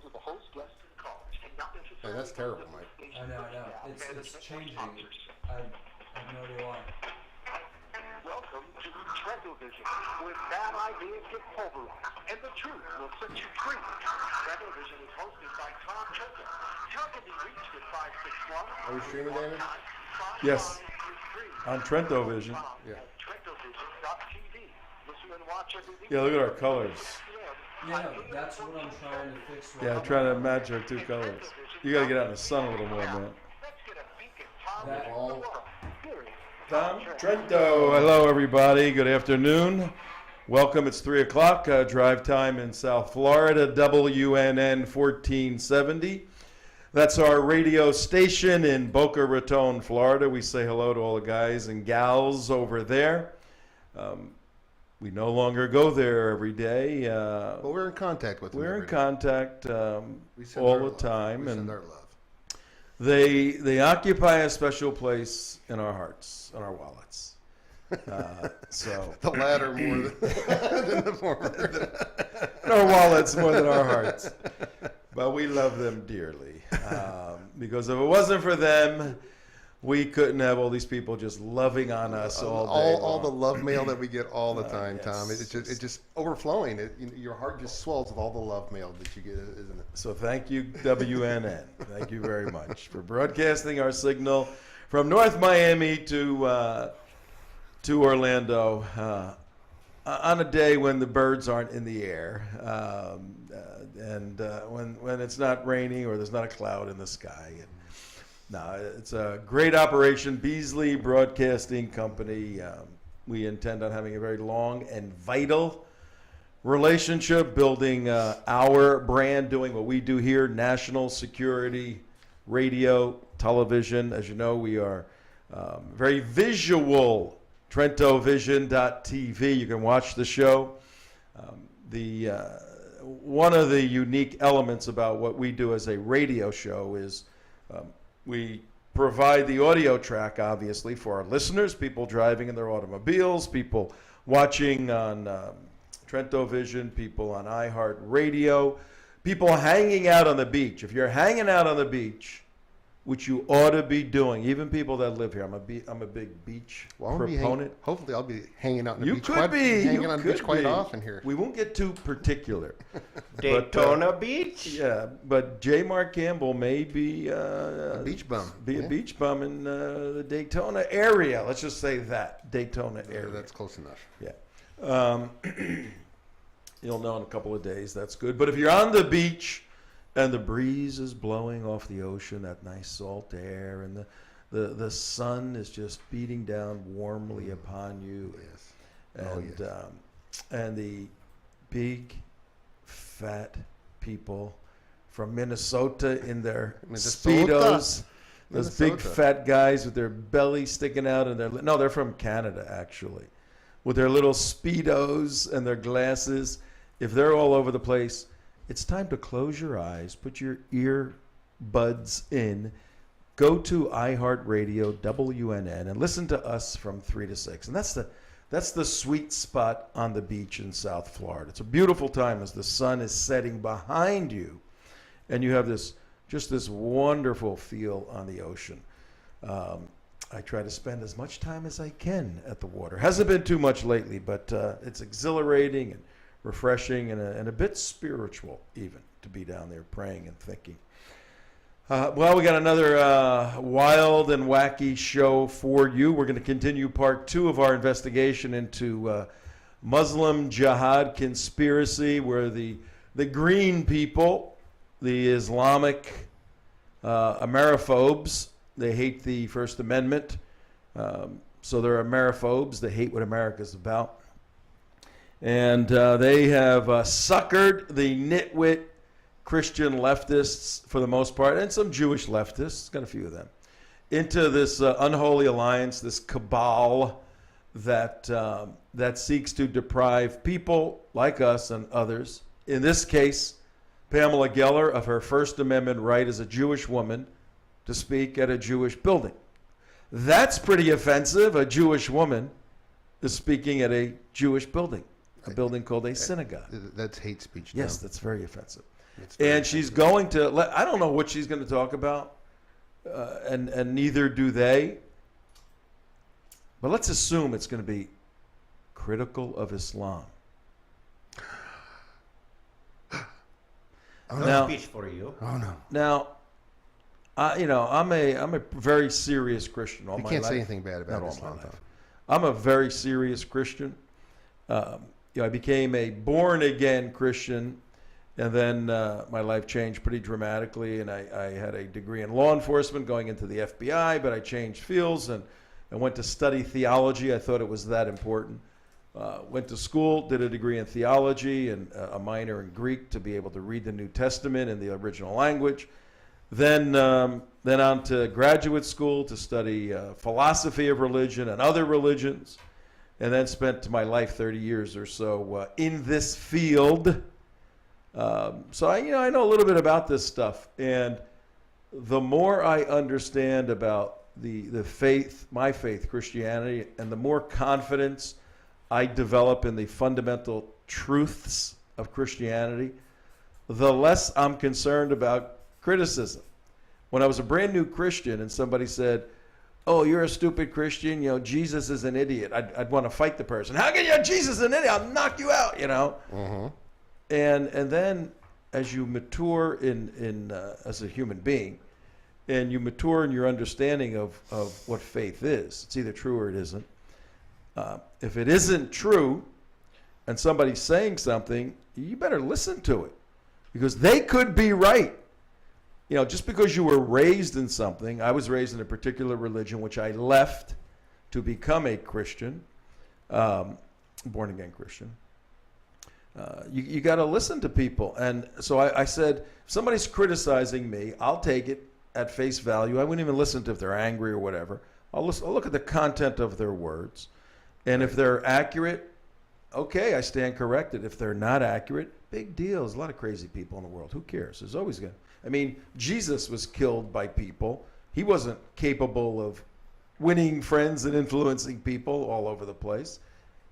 those are the host, guests, and callers, and not necessarily. Hey, that's terrible, Mike. I know. It's changing. I have no idea why. Welcome to TrentoVision, where bad ideas get pulverized and the truth will set you free. TrentoVision is hosted by Tom Trento. Tom can be reached at 561. Are we streaming, David? Yes. On TrentoVision. Yeah. TrentoVision.tv. Listen and watch every week. Yeah, look at our colors. Yeah, that's what I'm trying to fix. Yeah, trying to match our two colors. You gotta get out in the sun a little more, man. Let's get a peek at Tom That- and the world. Here is Tom Trento. Hello, everybody. Good afternoon. Welcome. It's 3 o'clock. Drive time in South Florida. WNN 1470. That's our radio station in Boca Raton, Florida. We say hello to all the guys and gals over there. We no longer go there every day. But we're in contact with them. We're in every day. contact We send all our the love. time, We send and our love. they occupy a special place in our hearts, in our wallets. So The latter more than the former. in our wallets more than our hearts, but we love them dearly because if it wasn't for them, we couldn't have all these people just loving on us all day. All the love mail that we get all the time, yes. Tom. It's just overflowing. Your heart just swells with all the love mail that you get, isn't it? So thank you, WNN. Thank you very much for broadcasting our signal from North Miami to Orlando on a day when the birds aren't in the air and when it's not raining or there's not a cloud in the sky. And, no, it's a great operation. Beasley Broadcasting Company. We intend on having a very long and vital relationship, building our brand, doing what we do here, national security, radio, television. As you know, we are very visual. TrentoVision.tv. You can watch the show. One of the unique elements about what we do as a radio show is we provide the audio track, obviously, for our listeners, people driving in their automobiles, people watching on TrentoVision, people on iHeartRadio, people hanging out on the beach. If you're hanging out on the beach, which you ought to be doing, even people that live here. I'm a big beach proponent. Hopefully, I'll be hanging out on the You beach. could be. Hanging You on the could beach quite be. often here. We won't get too particular. Daytona Beach? Yeah, but J. Mark Campbell may be A beach bum. Be Yeah. a beach bum in the Daytona area. Let's just say that Daytona Yeah, area. that's close enough. Yeah. You'll know in a couple of days. That's good. But if you're on the beach and the breeze is blowing off the ocean, that nice salt air, and the sun is just beating down warmly upon you, Yes. and yes. And the big fat people from Minnesota in their Minnesota. Speedos, those big Minnesota. fat guys with their belly sticking out, and they're from Canada actually, with their little Speedos and their glasses. If they're all over the place, it's time to close your eyes, put your earbuds in, go to iHeartRadio, WNN, and listen to us from 3 to 6. And that's the sweet spot on the beach in South Florida. It's a beautiful time as the sun is setting behind you, and you have this wonderful feel on the ocean. I try to spend as much time as I can at the water. Hasn't been too much lately, but it's exhilarating and refreshing and a bit spiritual even to be down there praying and thinking. Well, we got another wild and wacky show for you. We're going to continue part 2 of our investigation into Muslim jihad conspiracy, where the green people, the Islamic Ameriphobes, they hate the First Amendment. So they're Ameriphobes. They hate what America's about. And they have suckered the nitwit Christian leftists, for the most part, and some Jewish leftists, got a few of them, into this unholy alliance, this cabal that seeks to deprive people like us and others, in this case, Pamela Geller, of her First Amendment right as a Jewish woman to speak at a Jewish building. That's pretty offensive. A Jewish woman is speaking at a Jewish building. a building called a synagogue. That's hate speech. Yes, Tom. that's very offensive. It's very And she's going to, I don't know what she's going to talk about, and neither do they. But let's assume it's going to be critical of Islam. Oh, No Now- speech for you. Oh no. Now, I'm a very serious Christian all You my can't life. say anything bad about Not all Islam, my life. Tom. I'm a very serious Christian. I became a born-again Christian, and then my life changed pretty dramatically, and I had a degree in law enforcement going into the FBI, but I changed fields and I went to study theology. I thought it was that important. Went to school, did a degree in theology and a minor in Greek to be able to read the New Testament in the original language. Then on to graduate school to study philosophy of religion and other religions, and then spent my life 30 years or so in this field. So I know a little bit about this stuff, and the more I understand about the faith, my faith, Christianity, and the more confidence I develop in the fundamental truths of Christianity, the less I'm concerned about criticism. When I was a brand new Christian and somebody said, "Oh, you're a stupid Christian, Jesus is an idiot," I'd want to fight the person. "How can you, Jesus is an idiot? I'll knock you out," Mm-hmm. And then as you mature in as a human being, and you mature in your understanding of what faith is, it's either true or it isn't. If it isn't true, and somebody's saying something, you better listen to it, because they could be right. Just because you were raised in something, I was raised in a particular religion, which I left to become a Christian, born-again Christian. You got to listen to people. And so I said, if somebody's criticizing me, I'll take it at face value. I wouldn't even listen to if they're angry or whatever. I'll look at the content of their words. And if they're accurate, okay, I stand corrected. If they're not accurate, big deal. There's a lot of crazy people in the world. Who cares? There's always going to. Jesus was killed by people. He wasn't capable of winning friends and influencing people all over the place.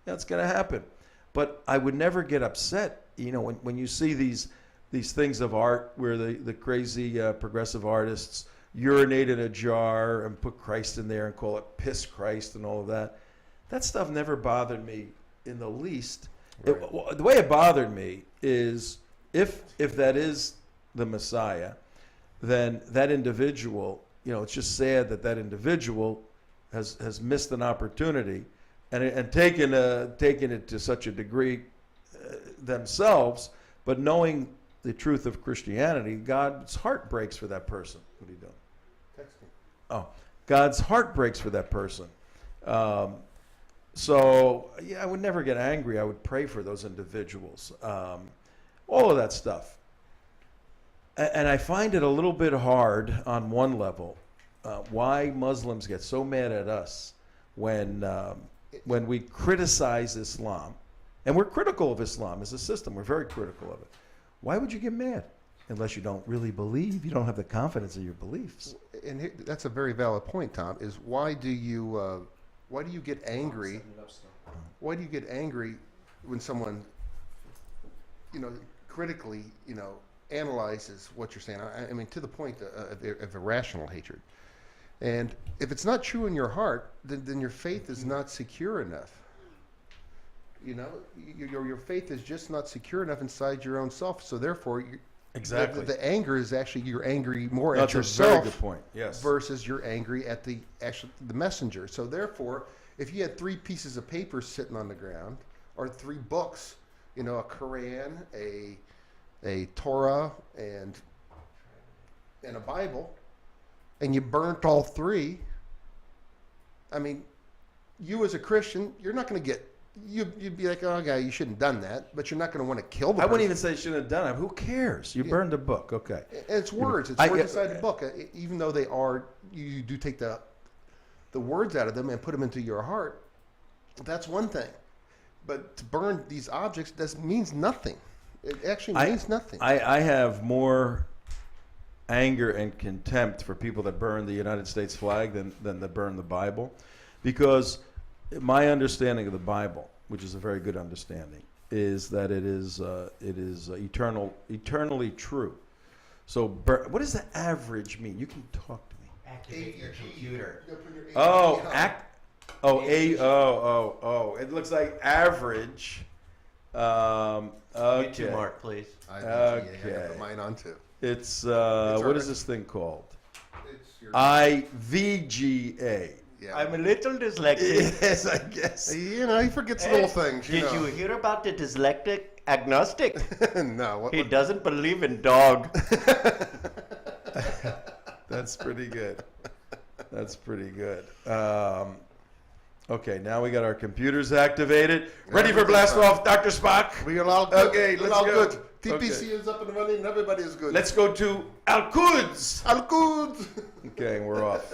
That's going to happen. But I would never get upset, when you see these things of art where the crazy progressive artists urinate in a jar and put Christ in there and call it piss Christ and all of that. That stuff never bothered me in the least. Right. The way it bothered me is if that is the Messiah, then that individual, it's just sad that individual has missed an opportunity and taken it to such a degree themselves, but knowing the truth of Christianity, God's heart breaks for that person. What are you doing? Texting. Oh, God's heart breaks for that person. So I would never get angry. I would pray for those individuals. All of that stuff. And I find it a little bit hard on one level why Muslims get so mad at us when we criticize Islam. And we're critical of Islam as a system. We're very critical of it. Why would you get mad? Unless you don't really believe. You don't have the confidence in your beliefs. And that's a very valid point, Tom. Is why do you get angry? Why do you get angry when someone, critically, analyzes what you're saying? I mean, to the point of irrational hatred. And if it's not true in your heart, then your faith is not secure enough. Your faith is just not secure enough inside your own self. So therefore, Exactly. the anger is actually you're angry more at That's a yourself very good point. Yes. versus you're angry at the messenger. So therefore, if you had 3 pieces of paper sitting on the ground or 3 books, a Quran, a Torah, and a Bible, and you burnt all 3, I mean, you as a Christian, you're not going to get. You'd be like, "Oh, guy, you shouldn't have done that," but you're not going to want to kill the I person. wouldn't even say you shouldn't have done it. Who cares? You burned a book. Okay. It's words. It's words inside the book. Even though they are, you do take the words out of them and put them into your heart. That's one thing. But to burn these objects means nothing. It actually means nothing. I have more anger and contempt for people that burn the United States flag than that burn the Bible, because my understanding of the Bible, which is a very good understanding, is that it is eternally true. So what does the average mean? You can talk to me. Activate your computer. Oh, it looks like average. Okay. You too, Mark, please. I Okay. put mine on too. It's what alright. is this thing called? It's your, IVGA. yeah. I'm a little dyslexic. Yes, I guess. You know, he forgets little things. Did you hear about the dyslexic agnostic? No. What, He doesn't believe in dog. That's pretty good. That's pretty good. Okay, now we got our computers activated. Ready for blast off, Dr. Spock? we are all good. Okay, We're let's all go. good. TPC is up and running and everybody is good. Let's go to Al-Quds. all good. Okay, we're off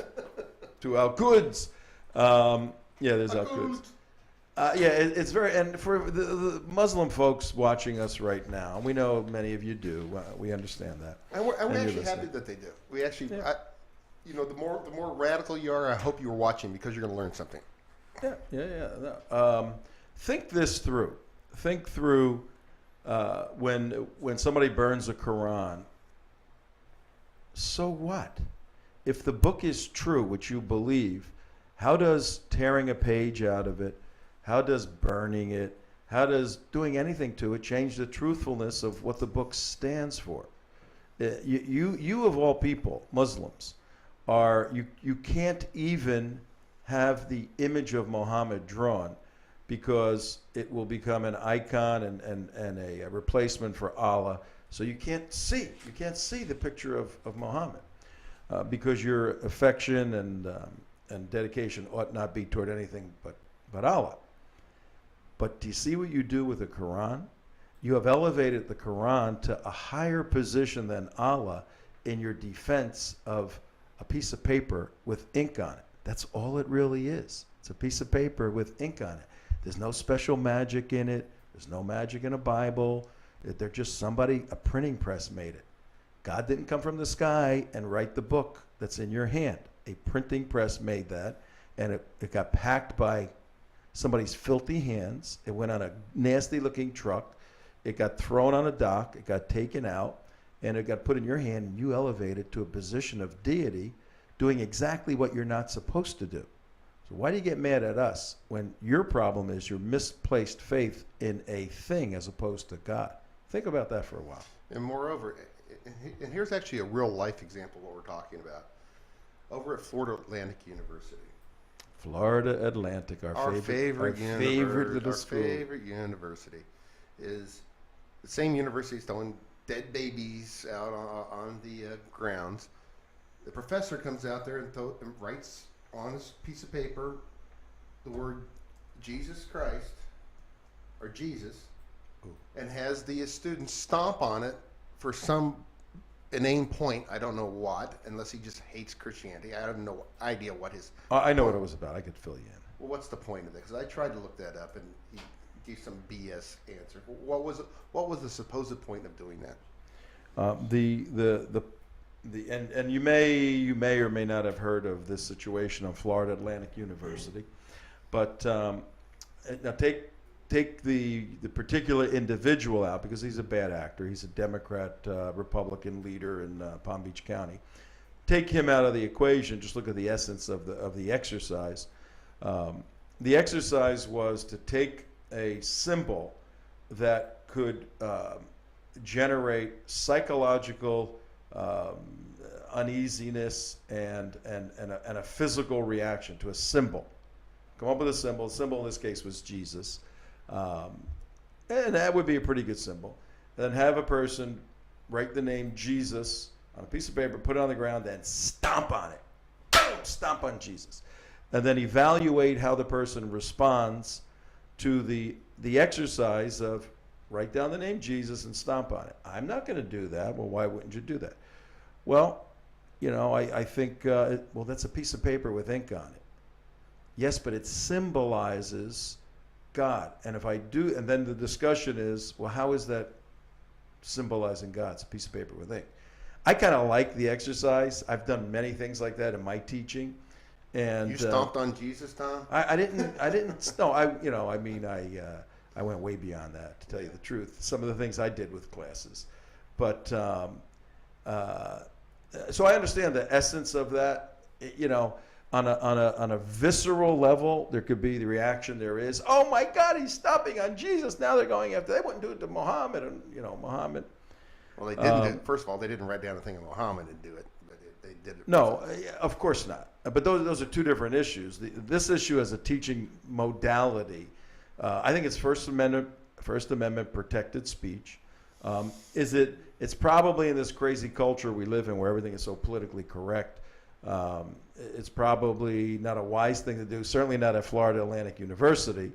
to Al-Quds. Yeah, there's Al-Quds. It's very, and for the Muslim folks watching us right now, we know many of you do. We understand that. And we're you're actually listening. happy that they do. We actually, Yeah. the more radical you are, I hope you are watching because you're going to learn something. Yeah. Think this through. Think through when somebody burns a Quran. So what? If the book is true, which you believe, how does tearing a page out of it, how does burning it, how does doing anything to it change the truthfulness of what the book stands for? You of all people, Muslims, you can't even have the image of Muhammad drawn because it will become an icon and a replacement for Allah. So you can't see the picture of Muhammad because your affection and dedication ought not be toward anything but Allah. But do you see what you do with the Quran? You have elevated the Quran to a higher position than Allah in your defense of a piece of paper with ink on it. That's all it really is. It's a piece of paper with ink on it. There's no special magic in it. There's no magic in a Bible. They're just a printing press made it. God didn't come from the sky and write the book that's in your hand. A printing press made that, and it got packed by somebody's filthy hands. It went on a nasty looking truck. It got thrown on a dock. It got taken out, and it got put in your hand, and you elevated to a position of deity, doing exactly what you're not supposed to do. So why do you get mad at us when your problem is your misplaced faith in a thing as opposed to God? Think about that for a while. And moreover, and here's actually a real life example of what we're talking about. Over at Florida Atlantic University. Florida Atlantic, our favorite little school. Our favorite university is the same university throwing dead babies out on the grounds. The professor comes out there and writes on his piece of paper the word Jesus Christ or Jesus, and has the students stomp on it for some inane point. I don't know what, unless he just hates Christianity. I have no idea what his. I know what it was about. I could fill you in. Well, what's the point of it? Because I tried to look that up, and he gave some BS answer. What was the supposed point of doing that? And you may or may not have heard of this situation on Florida Atlantic University, but now take the particular individual out because he's a bad actor. He's a Democrat Republican leader in Palm Beach County. Take him out of the equation. Just look at the essence of the exercise. The exercise was to take a symbol that could generate psychological uneasiness and a physical reaction to a symbol. Come up with a symbol. The symbol in this case was Jesus. And that would be a pretty good symbol. And then have a person write the name Jesus on a piece of paper, put it on the ground, then stomp on it. Boom! Stomp on Jesus. And then evaluate how the person responds to the exercise of write down the name Jesus and stomp on it. I'm not going to do that. Well, why wouldn't you do that? Well, I think, that's a piece of paper with ink on it. Yes, but it symbolizes God. And if I do, and then the discussion is, well, how is that symbolizing God? It's a piece of paper with ink. I kind of like the exercise. I've done many things like that in my teaching. And you stomped on Jesus, Tom? I didn't. No, I I went way beyond that, to tell you the truth. Some of the things I did with classes. But, so I understand the essence of that. You know, on a visceral level, there could be the reaction there is, oh my God, he's stomping on Jesus. Now they're going after, they wouldn't do it to Muhammad. And, you know, Muhammad. Well, they didn't. First of all, they didn't write down a thing of Muhammad and do it. But they did it. No, of course not. But those are two different issues. This issue as a teaching modality, I think it's First Amendment protected speech. It's probably in this crazy culture we live in where everything is so politically correct. It's probably not a wise thing to do. Certainly not at Florida Atlantic University.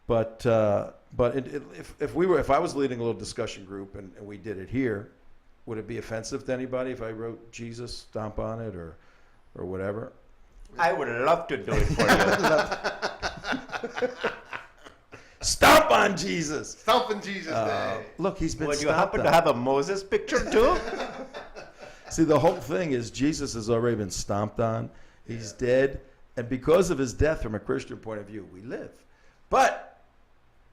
But if I was leading a little discussion group and we did it here, would it be offensive to anybody if I wrote Jesus, stomp on it, or whatever? I would love to do it for you. Stomp on Jesus. Stomping Jesus Day. Look, he's been Would you stomped happen on. to have a Moses picture too? See, the whole thing is Jesus has already been stomped on. He's dead. And because of his death, from a Christian point of view, we live. But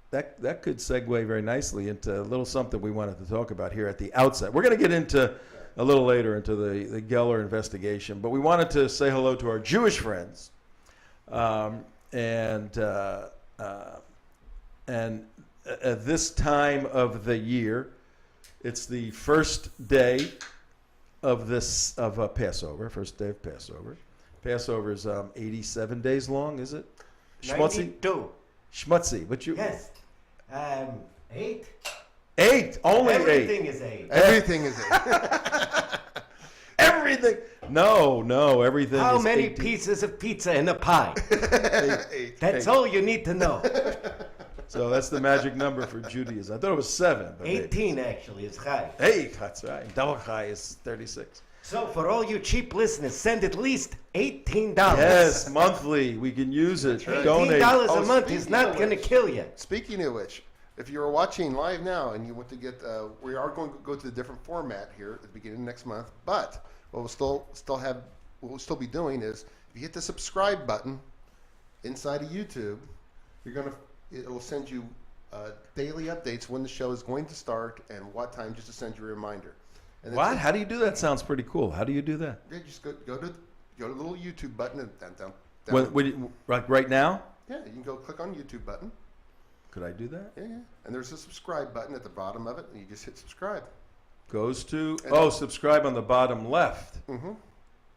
that could segue very nicely into a little something we wanted to talk about here at the outset. We're going to get into a little later into the Geller investigation, but we wanted to say hello to our Jewish friends. And at this time of the year, it's the first day of Passover, first day of Passover. Passover is 87 days long, is it? Schmutzy? 92. Schmutzy, but you... Yes. 8. 8, only 8. Everything is 8. Everything is it. Everything. No, everything How is many 18. pieces of pizza in a pie? Eight. That's all you need to know. So that's the magic number for Judaism. I thought it was 7. But 18 actually is high. Hey, that's right. Double high is 36. So for all you cheap listeners, send at least $18. Yes, monthly. We can use it. right. Donate. $18 Oh, a month is speaking not of going to which. kill you. Speaking of which, if you're watching live now and you want to get, we are going to go to a different format here at the beginning of next month. But what we'll still be doing is, if you hit the subscribe button inside of YouTube, it will send you daily updates when the show is going to start and what time, just to send you a reminder. And What? How do you do that? Sounds pretty cool. How do you do that? Yeah, just go to the little YouTube button and down. Right now? Yeah, you can go click on YouTube button. Could I do that? Yeah. And there's a subscribe button at the bottom of it, and you just hit subscribe. Goes to, And subscribe on the bottom left. Mm-hmm.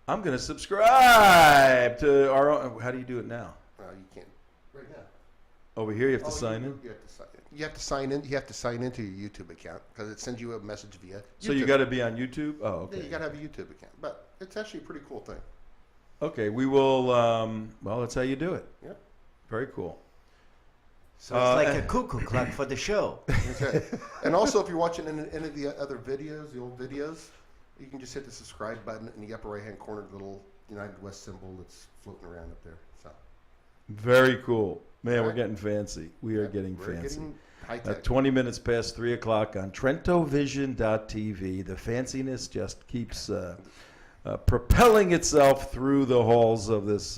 I'm going to subscribe to our own. How do you do it now? You can't right now. Over here, you have to sign in? You have to sign in. You have to sign in. You have to sign into your YouTube account because it sends you a message via YouTube. So you got to be on YouTube? Oh, Yeah, okay. you got to have a YouTube account. But it's actually a pretty cool thing. Okay, we will, well, that's how you do it. Yep. Very cool. So it's like a cuckoo clock for the show. That's right. And also, if you're watching any of the other videos, the old videos, you can just hit the subscribe button in the upper right-hand corner, the little United West symbol that's floating around up there. So Very cool. Man, we're Right. getting fancy. We are getting we're fancy. getting high-tech. 20 minutes past 3 o'clock on TrentoVision.tv. The fanciness just keeps propelling itself through the halls of this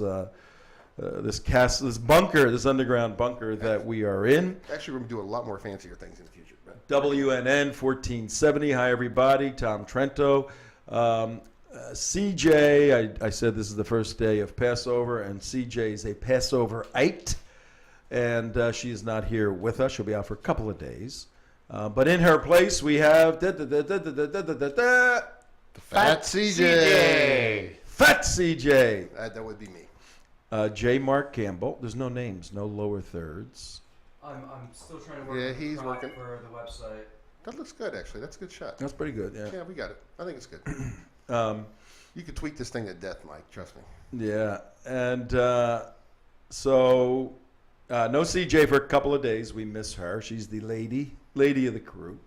bunker, this underground bunker that we are in. Actually, we're going to do a lot more fancier things in the future. But WNN 1470. Hi, everybody. Tom Trento. CJ, I said this is the first day of Passover, and CJ is a Passoverite, and she is not here with us. She'll be out for a couple of days. But in her place, we have Fat CJ. CJ. Fat CJ. That would be me. J. Mark Campbell. There's no names, no lower thirds. I'm still trying to work Yeah, with the he's prop working. for the website. That looks good, actually. That's a good shot. That's pretty good, yeah. Yeah, we got it. I think it's good. You could tweak this thing to death, Mike. Trust me. Yeah, and so no CJ for a couple of days. We miss her. She's the lady of the crew,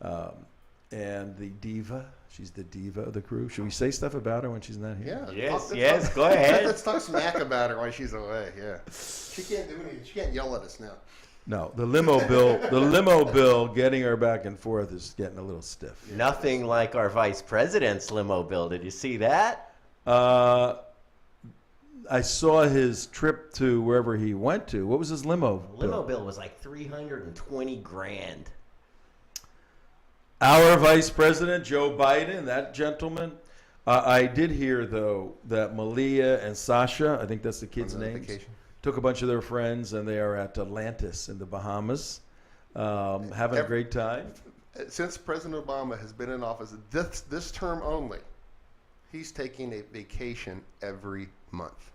and the diva. She's the diva of the crew. Should we say stuff about her when she's not here? Yeah. Yes, go ahead. Let's talk smack about her while she's away. Yeah. She can't do anything. She can't yell at us now. No, the limo bill getting her back and forth is getting a little stiff. Nothing like our vice president's limo bill. Did you see that? I saw his trip to wherever he went to. What was his limo? Limo bill was like 320 grand. Our Vice President, Joe Biden, that gentleman. I did hear, though, that Malia and Sasha, I think that's the kids' names, Vacation. took a bunch of their friends, and they are at Atlantis in the Bahamas, having a great time. Since President Obama has been in office, this term only, he's taking a vacation every month.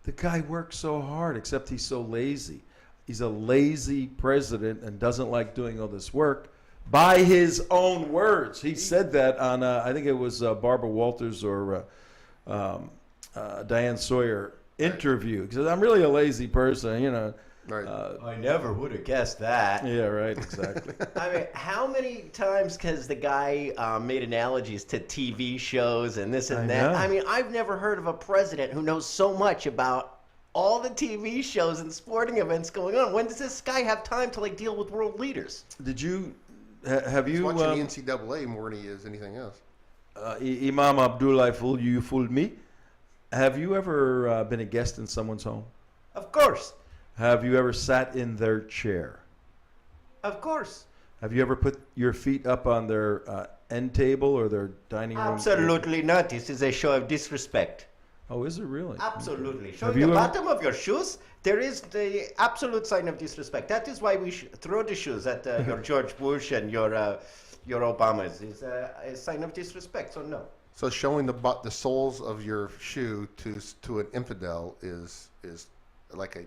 The guy works so hard, except he's so lazy. He's a lazy president and doesn't like doing all this work. By his own words, he said that on I think it was Barbara Walters or Diane Sawyer interview. He says, "I'm really a lazy person, you know." Right. I never would have guessed that. Yeah, right, exactly. I mean, how many times has the guy made analogies to TV shows and this and I that? know. I mean, I've never heard of a president who knows so much about all the TV shows and sporting events going on. When does this guy have time to like deal with world leaders? Did you have He's you watching the NCAA more than he is anything else. Imam Abdullah you fooled me? Have you ever been a guest in someone's home? Of course. Have you ever sat in their chair? Of course. Have you ever put your feet up on their end table or their dining room? Absolutely not. This is a show of disrespect. Oh, is it really? Absolutely. Have Showing you the ever- bottom of your shoes, there is the absolute sign of disrespect. That is why we throw the shoes at your George Bush and your Obamas. Is a sign of disrespect. So no. So showing the soles of your shoe to an infidel is like a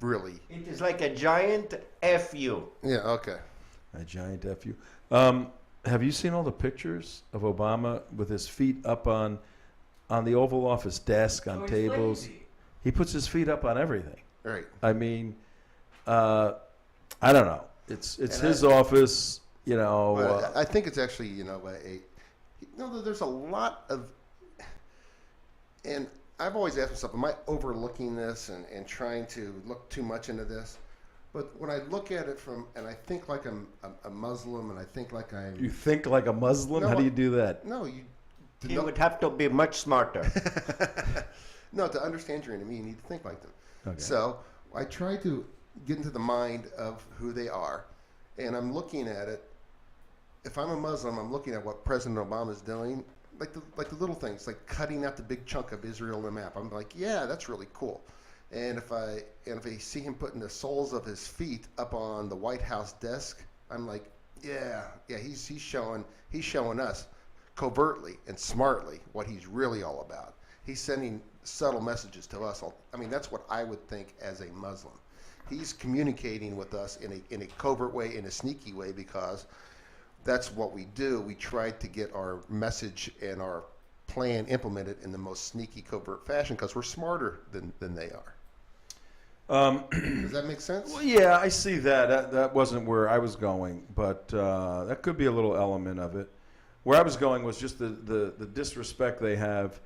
really It is like a giant FU. yeah okay. A giant FU. Have you seen all the pictures of Obama with his feet up on the Oval Office desk, on So he's tables? lazy. He puts his feet up on everything. Right. I mean, I don't know. It's And his office, you know. But I think it's actually there's a lot of, and I've always asked myself, am I overlooking this and trying to look too much into this? But when I look at it and I think like I'm a Muslim, and I think like I'm You think like a Muslim? No, How do you do that? no, You would have to be much smarter. no, to understand your enemy, you need to think like them. Okay. So I try to get into the mind of who they are, and I'm looking at it. If I'm a Muslim, I'm looking at what President Obama is doing, like the little things, like cutting out the big chunk of Israel on the map. I'm like, yeah, that's really cool. And if I see him putting the soles of his feet up on the White House desk, I'm like, yeah, he's showing us covertly and smartly what he's really all about. He's sending subtle messages to us. I mean, that's what I would think as a Muslim. He's communicating with us in a covert way, in a sneaky way, because that's what we do. We try to get our message and our plan implemented in the most sneaky, covert fashion because we're smarter than they are. Does that make sense? Well, yeah, I see that. That wasn't where I was going, but that could be a little element of it. Where I was going was just the disrespect they have,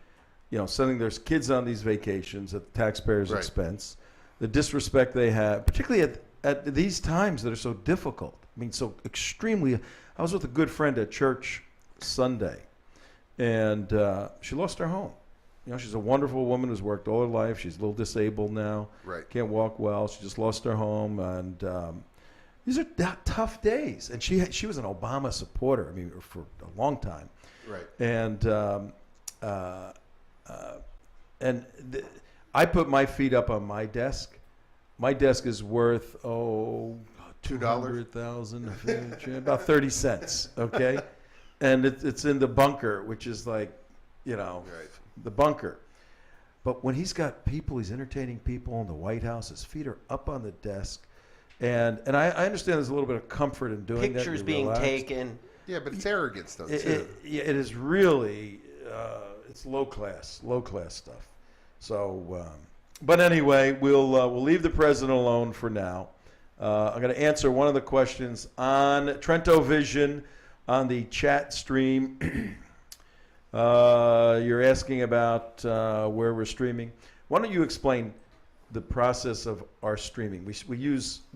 sending their kids on these vacations at the taxpayers' Right. expense. The disrespect they have, particularly at these times that are so difficult. I mean, so extremely. I was with a good friend at church Sunday, and she lost her home. She's a wonderful woman who's worked all her life. She's a little disabled now. Right. Can't walk well. She just lost her home, and these are tough days. And she was an Obama supporter. I mean, for a long time. Right. And I put my feet up on my desk. My desk is worth $200,000, about 30 cents. Okay, and it's in the bunker, which is like, Right. the bunker. But when he's got people, he's entertaining people in the White House. His feet are up on the desk, and I understand there's a little bit of comfort in doing that. Pictures You're being relaxed. taken. Yeah, but it's arrogance, though, It too. is really it's low class stuff. So, but anyway, we'll leave the president alone for now. I'm going to answer one of the questions on TrentoVision on the chat stream. You're asking about where we're streaming. Why don't you explain the process of our streaming? We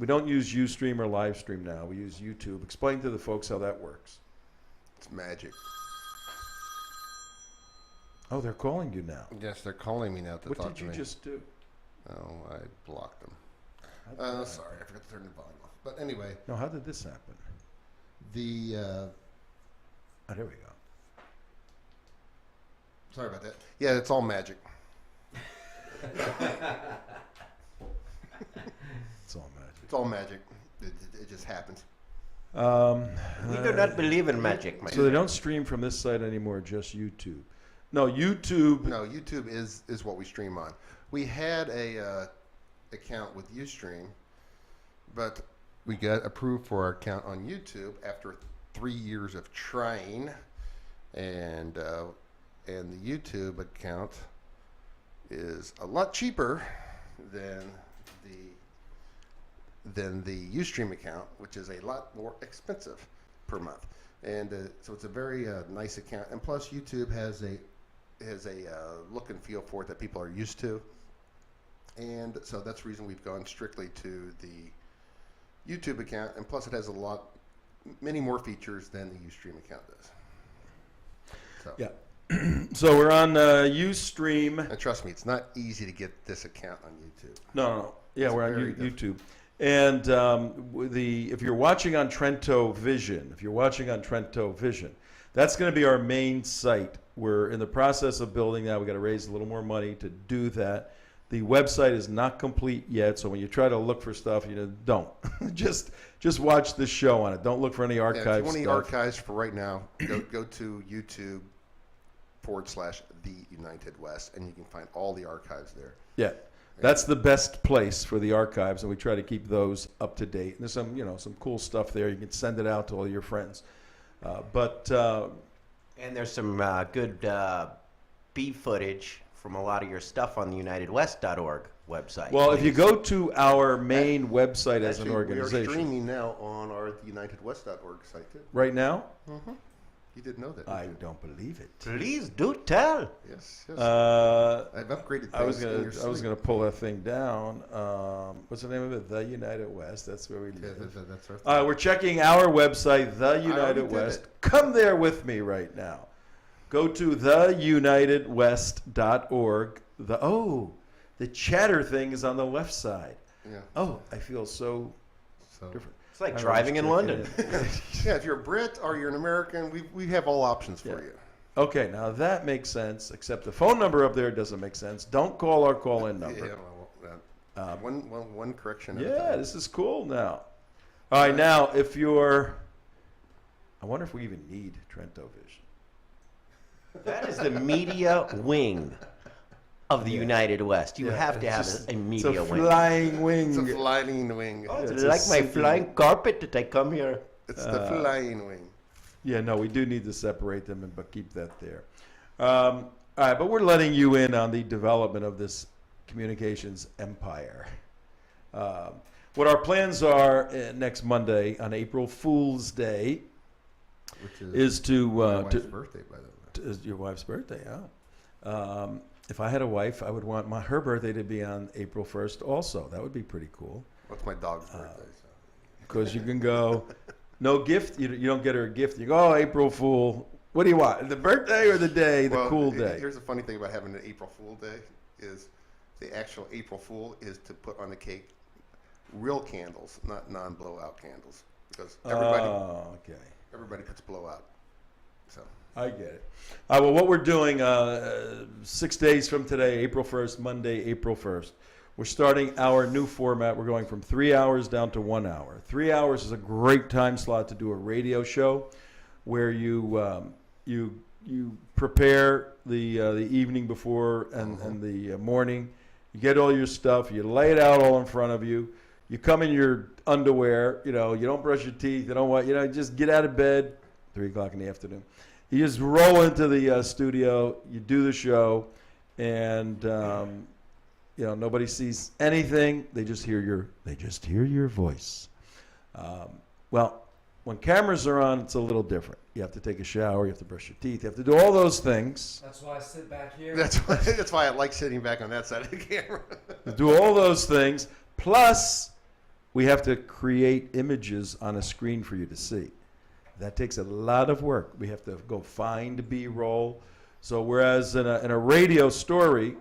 don't use Ustream or Livestream now. We use YouTube. Explain to the folks how that works. It's magic. Oh, they're calling you now. Yes, they're calling me now to What talk did to you me. just do? Oh, I blocked them. How- Sorry, I forgot to turn the volume off. But anyway, No, how did this happen? the Oh, there we go. sorry about that. Yeah, it's all magic. It's all magic. It's all magic. It just happens. We do not believe in magic, my So they friend. don't stream from this site anymore, just YouTube. No, YouTube. No, YouTube is what we stream on. We had a account with Ustream, but we got approved for our account on YouTube after 3 years of trying, and the YouTube account is a lot cheaper than the Ustream account, which is a lot more expensive per month. And so it's a very nice account, and plus YouTube has a look and feel for it that people are used to, and so that's the reason we've gone strictly to the YouTube account, and plus it has many more features than the Ustream account does. So, Yeah. So we're on Ustream. and trust me, it's not easy to get this account on YouTube. No. Yeah, It's we're on very different. YouTube. And if you're watching on TrentoVision, that's going to be our main site. We're in the process of building that. We got to raise a little more money to do that. The website is not complete yet, so when you try to look for stuff, don't. just watch the show on it. Don't look for any Yeah, if archive you want any stuff. archives for right now, go to YouTube/The United West, and you can find all the archives there. Yeah, that's the best place for the archives, and we try to keep those up to date. And there's some cool stuff there. You can send it out to all your friends. And there's some good B footage from a lot of your stuff on the UnitedWest.org website. Well, if you please. go to our main website as an Actually, we are organization streaming now on our UnitedWest.org site too. right now, You did know that. I didn't don't believe it. Please do tell. you? Yes. Yes. I've upgraded things I was in your gonna sleep. pull that thing down. What's the name of it? The United West. That's where we Yeah, live. that's our We're checking our website, The already United did West. it. Come there with me right now. Go to theunitedwest.org. The chatter thing is on the left side. Yeah. Oh, I feel so So. different. It's like I was driving in checking London. it. Yeah, if you're a Brit or you're an American, we have all options for Yeah. you. Okay, now that makes sense, except the phone number up there doesn't make sense. Don't call our call-in Yeah, number. well, one correction. At a Yeah, time. this is cool now. All right, now if you're, I wonder if we even need TrentoVision. That is the media wing of the United West. You Yeah, have to it's have just- a It's media a wing. flying wing. It's a flying wing. Oh, it's it's a like my sinking- flying carpet that I come here. It's the flying wing. Yeah, no, we do need to separate them, but keep that there. All right, but we're letting you in on the development of this communications empire. What our plans are next Monday on April Fool's Day Which is to my wife's birthday, by the way. is your wife's birthday. Yeah. If I had a wife, I would want her birthday to be on April 1st also. That would be pretty cool. What's my dog's birthday? So. Because you can go, no gift, you don't get her a gift. You go, oh, April Fool. What do you want? The birthday or the day, the Well, cool day? Here's the funny thing about having an April Fool Day is the actual April Fool is to put on the cake real candles, not non-blowout candles, because everybody puts blowout. So I get it. Well, what we're doing 6 days from today, April 1st, Monday, April 1st, we're starting our new format. We're going from 3 hours down to 1 hour. 3 hours is a great time slot to do a radio show where you prepare the evening before and the morning. You get all your stuff. You lay it out all in front of you. You come in your underwear. You don't brush your teeth. You don't want. Just get out of bed. 3 o'clock in the afternoon. You just roll into the studio. You do the show, and nobody sees anything. They just hear your voice. Well, when cameras are on, it's a little different. You have to take a shower. You have to brush your teeth. You have to do all those things. That's why I sit back here. that's why I like sitting back on that side of the camera. Do all those things. Plus, we have to create images on a screen for you to see. That takes a lot of work. We have to go find B-roll. So whereas in a radio story,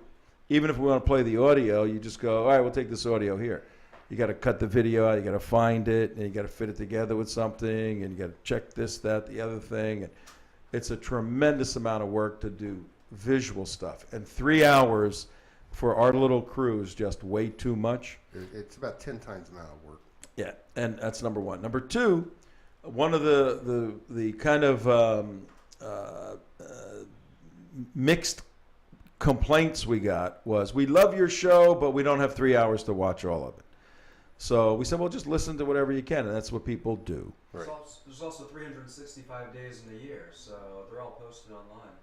even if we want to play the audio, you just go, all right, we'll take this audio here. You got to cut the video out, you got to find it, and you got to fit it together with something, and you got to check this, that, the other thing. And it's a tremendous amount of work to do visual stuff. And 3 hours for our little crew is just way too much. It's about 10 times the amount of work. Yeah, and that's number one. Number two, one of the kind of mixed complaints we got was, we love your show, but we don't have 3 hours to watch all of it. So we said, well, just listen to whatever you can, and that's what people do. Right. There's also 365 days in the year, so they're all posted online.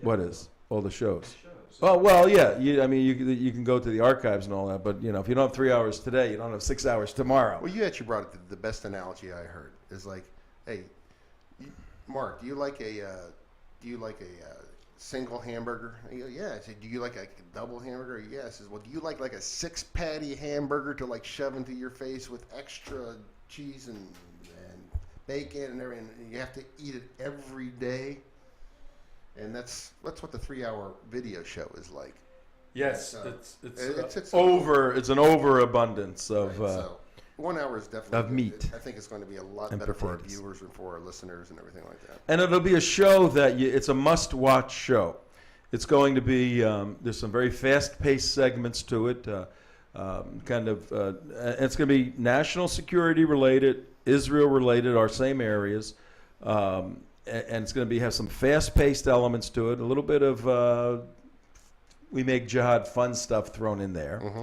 What is? All the shows. Shows. Oh, well, yeah. You can go to the archives and all that, but, if you don't have 3 hours today, you don't have 6 hours tomorrow. Well, you actually brought it the best analogy I heard is like, hey, Mark, do you like a single hamburger? I go, yeah. I said, do you like a double hamburger? Yeah. I says, well, do you like a 6-patty hamburger to like shove into your face with extra cheese and bacon and everything? And you have to eat it every day. And that's what the 3-hour video show is like. Yes, it's it's an overabundance of. Right, so 1 hour is definitely of good. meat. I think it's going to be a lot And better for our potatoes. viewers and for our listeners and everything like that. And it'll be a show that it's a must-watch show. It's going to be there's some very fast-paced segments to it. And it's going to be national security related, Israel related, our same areas, and it's going to have some fast-paced elements to it. A little bit of we make jihad fun stuff thrown in there. Mm-hmm.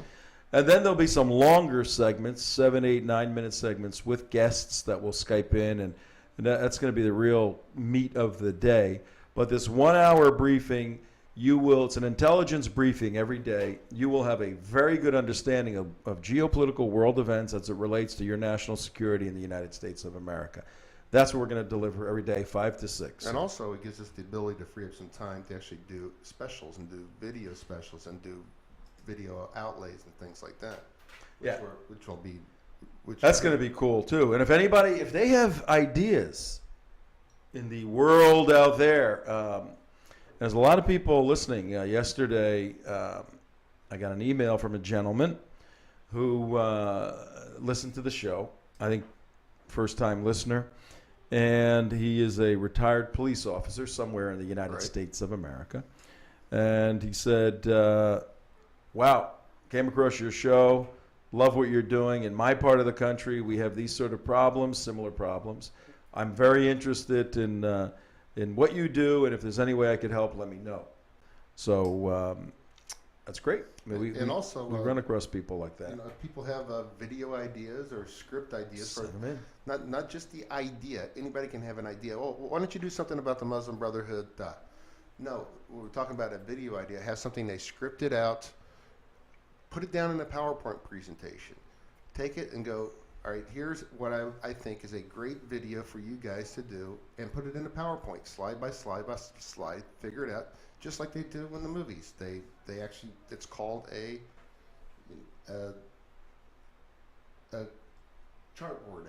And then there'll be some longer segments, 7, 8, 9-minute segments with guests that will Skype in, and that's going to be the real meat of the day. But this 1 hour briefing, it's an intelligence briefing every day. You will have a very good understanding of geopolitical world events as it relates to your national security in the United States of America. That's what we're going to deliver every day, 5 to 6. And also, it gives us the ability to free up some time to actually do specials and do video specials and do video outlays and things like that. That's going to be cool too. And if they have ideas in the world out there, there's a lot of people listening. Yesterday, I got an email from a gentleman who listened to the show. I think first-time listener, and he is a retired police officer somewhere in the United States of America. And he said, wow, came across your show, love what you're doing. In my part of the country, we have these sort of problems, similar problems. I'm very interested in what you do, and if there's any way I could help, let me know. So that's great. I mean, we run across people like that. If people have video ideas or script ideas, Send them in. not just the idea. Anybody can have an idea. Oh, why don't you do something about the Muslim Brotherhood? No, we're talking about a video idea. Have something they scripted out. Put it down in a PowerPoint presentation. Take it and go, all right, here's what I think is a great video for you guys to do, and put it in a PowerPoint, slide by slide by slide, figure it out, just like they do in the movies. They actually, it's called a chartboard,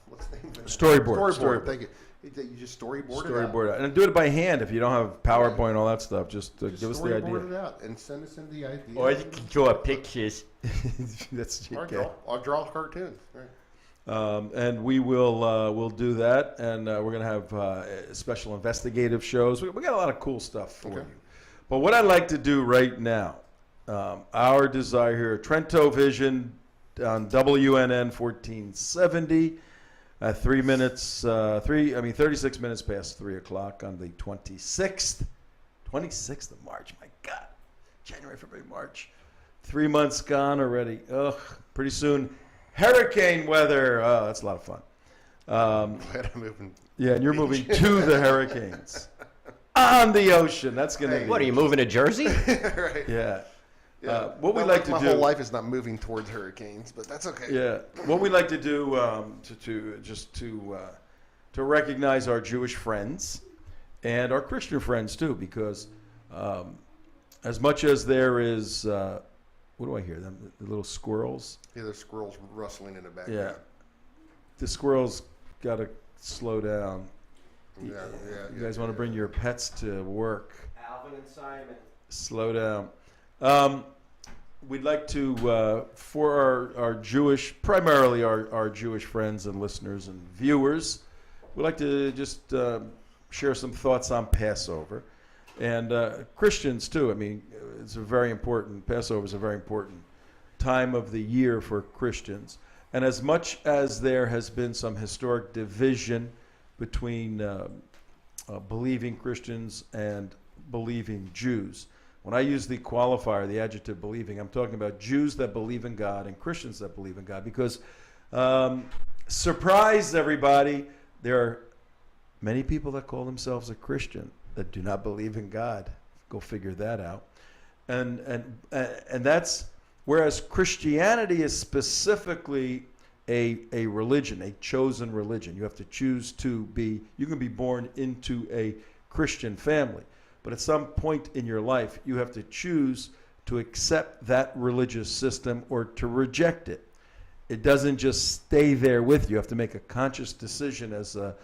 what's the name of it? Storyboard. Thank you. You just storyboard it Storyboard out. And do it by hand if you don't have PowerPoint and all that stuff. Just give us the storyboard idea. it out and send us in the idea. Or you can draw pictures. That's Or okay. I'll draw cartoons. Right. And we will we'll do that, and we're going to have special investigative shows. We got a lot of cool stuff for you. But what I'd like to do right now, our desire here, TrentoVision on WNN 1470, 36 minutes past 3 o'clock on the 26th of March. My God, January, February, March. 3 months gone already. Ugh, pretty soon. Hurricane weather. Oh, that's a lot of fun. Glad I'm moving. Yeah, and you're moving to the hurricanes. On the ocean. That's going to be. What, are you moving to Jersey? Right. Yeah. Yeah. What we like to my do. whole life is not moving towards hurricanes, but that's okay. Yeah. What we like to do to recognize our Jewish friends and our Christian friends too, because as much as there is, what do I hear? The little squirrels. Yeah, there's squirrels rustling in the Yeah. background. The squirrels got to slow down. Yeah, You guys want to bring your pets to work. Alvin and Simon. Slow down. We'd like to, for our Jewish, primarily our Jewish friends and listeners and viewers, we'd like to just share some thoughts on Passover. And Christians, too. I mean, Passover is a very important time of the year for Christians. And as much as there has been some historic division between believing Christians and believing Jews, when I use the qualifier, the adjective believing, I'm talking about Jews that believe in God and Christians that believe in God. Because, surprise everybody, there are many people that call themselves a Christian that do not believe in God. Go figure that out. And that's, whereas Christianity is specifically a religion, a chosen religion. You have to choose to be, you can be born into a Christian family. But at some point in your life, you have to choose to accept that religious system or to reject it. It doesn't just stay there with you. You have to make a conscious decision as a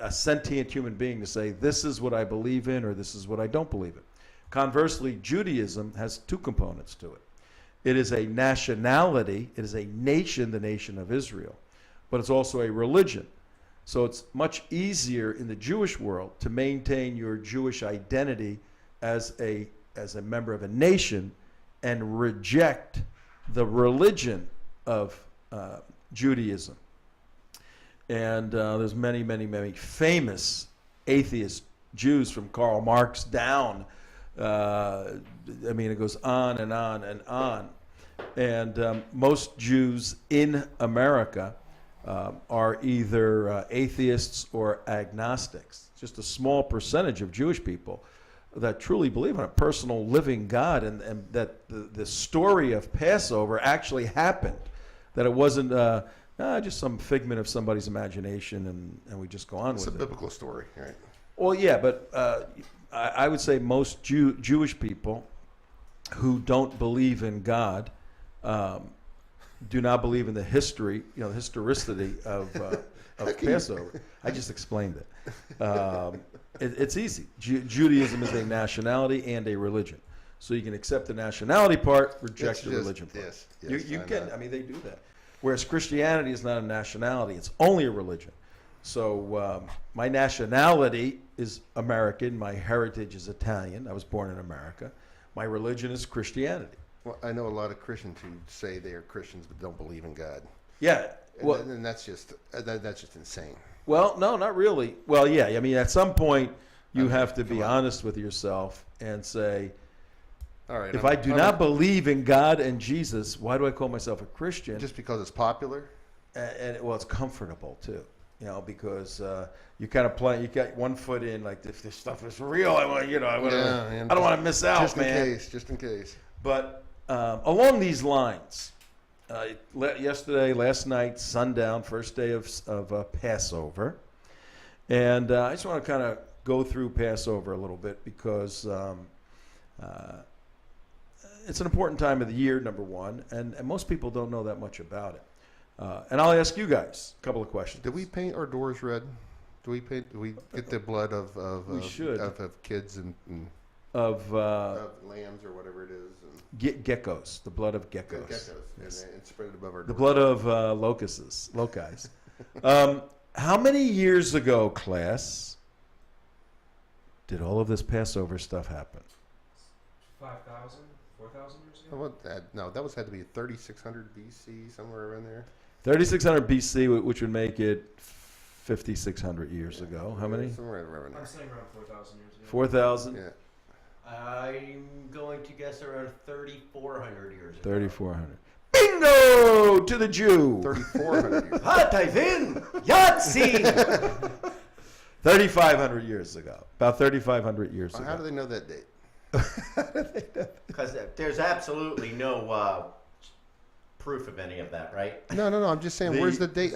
sentient human being to say, this is what I believe in or this is what I don't believe in. Conversely, Judaism has two components to it. It is a nationality, it is a nation, the nation of Israel, but it's also a religion. So it's much easier in the Jewish world to maintain your Jewish identity as a member of a nation and reject the religion of Judaism. And there's many, many, many famous atheist Jews from Karl Marx down. I mean, it goes on and on and on. And most Jews in America are either atheists or agnostics. Just a small percentage of Jewish people that truly believe in a personal living God, and that the story of Passover actually happened, that it wasn't just some figment of somebody's imagination and we just go on with it. It's a biblical story, right? Well, yeah, but I would say most Jewish people who don't believe in God do not believe in the history, the historicity of Passover. I just explained it. It's easy. Judaism is a nationality and a religion. So you can accept the nationality part, reject the religion part. Yes, you can. I mean, they do that. Whereas Christianity is not a nationality. It's only a religion. So my nationality is American. My heritage is Italian. I was born in America. My religion is Christianity. Well, I know a lot of Christians who say they are Christians but don't believe in God. Yeah. Well, and that's just insane. Well, no, not really. Well, yeah. I mean, at some point, you have to be honest with yourself and say, all right, if I do not believe in God and Jesus, why do I call myself a Christian? Just because it's popular? And well, it's comfortable too, because you kind of play. You got one foot in, like if this stuff is real, I don't want to miss out, Just in case. But along these lines, last night, sundown, first day of Passover, and I just want to kind of go through Passover a little bit because it's an important time of the year, number one, and most people don't know that much about it. And I'll ask you guys a couple of questions. Did we paint our doors red? Do we get the blood of kids and of lambs or whatever it is? And geckos, the blood of geckos. Yes. And spread it above our doors. The blood of loci. How many years ago, class, did all of this Passover stuff happen? 5,000, 4,000 years ago? How about that? No, that had to be 3,600 BC, somewhere around there. 3,600 BC, which would make it 5,600 years ago. How many? Somewhere around there. I'm saying around 4,000 years ago. 4,000? Yeah. I'm going to guess around 3,400 years ago. 3,400. Bingo to the Jew. 3,400 years. Hatayvin! Yahtzee! 3,500 years ago. About 3,500 years ago. How do they know that date? Because there's absolutely no proof of any of that, right? No. I'm just saying, where's the date?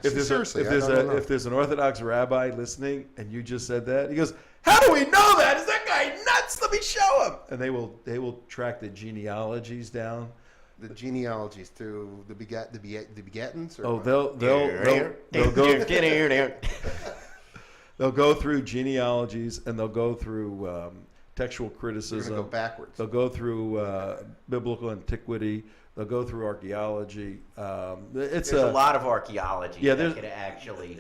Seriously, if there's an Orthodox rabbi listening and you just said that, he goes, "How do we know that? Is that guy nuts? Let me show him." And they will track the genealogies down. The genealogies through the begattins. Or they'll go. they'll go through genealogies and they'll go through textual We're criticism. going to go backwards. They'll go through biblical antiquity. They'll go through archaeology. There's a lot of archaeology Yeah, that could actually.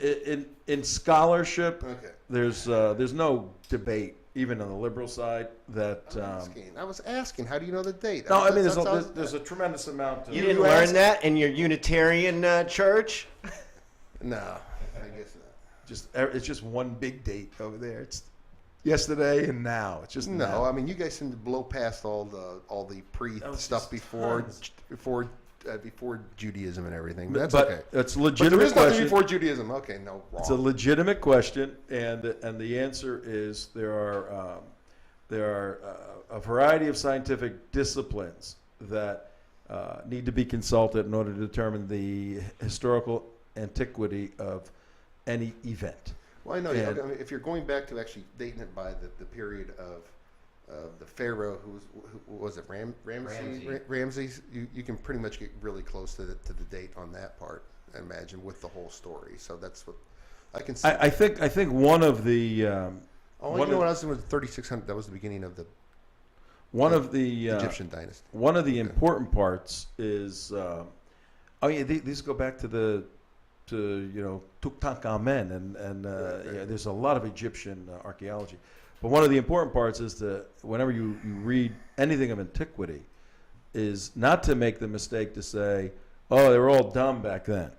in scholarship. Okay. There's no debate, even on the liberal side, that. I was asking, how do you know the date? No, I mean That's- there's a tremendous amount. Of, You didn't learn that in your Unitarian church? No, I guess not. It's just one big date over there. It's yesterday and now. It's just No, now. I mean you guys seem to blow past all the pre That was stuff just before Judaism and everything. But That's okay. it's a But there legitimate is nothing question. before Judaism. Okay, no, wrong. It's a legitimate question, and the answer is there are a variety of scientific disciplines that need to be consulted in order to determine the historical antiquity of any event. Well, I know. And- I mean, if you're going back to actually dating it by the period of the Pharaoh, who was it, Ramses. Ramses, you can pretty much get really close to the date on that part, I imagine, with the whole story. So that's what I can see. I think one of the Oh, one you know of- what else was 3600? That was the beginning of the one of the Egyptian dynasty. one of the important parts is these go back to Tutankhamen and Right. there's a lot of Egyptian archaeology. But one of the important parts is whenever you read anything of antiquity, is not to make the mistake to say, oh, they were all dumb back then.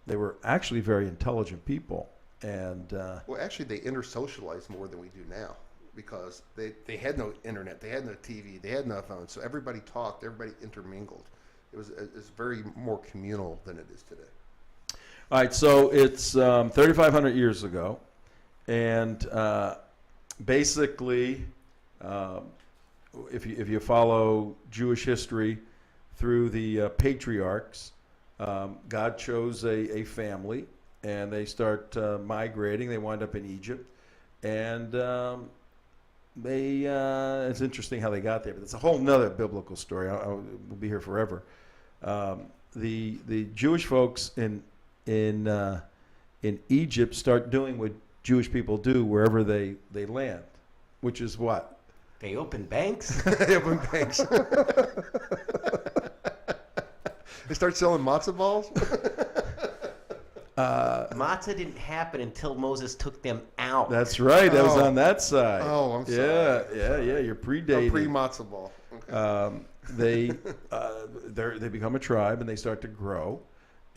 They were actually very intelligent people. And Well, actually, they intersocialized more than we do now because they had no internet, they had no TV, they had no phones, so everybody talked, everybody intermingled. It's very more communal than it is today. all right, so it's 3,500 years ago, and basically, if you follow Jewish history through the patriarchs, God chose a family, and they start migrating. They wind up in Egypt, and it's interesting how they got there, but it's a whole nother biblical story. We'll be here forever. The Jewish folks in Egypt start doing what Jewish people do wherever they land, which is what? They open banks? They open banks. They start selling matzo balls. Matzah didn't happen until Moses took them out. That's right. That was Oh. on that side. Oh, I'm sorry. Yeah. You're predating. Pre matzo ball. Okay. They become a tribe and they start to grow,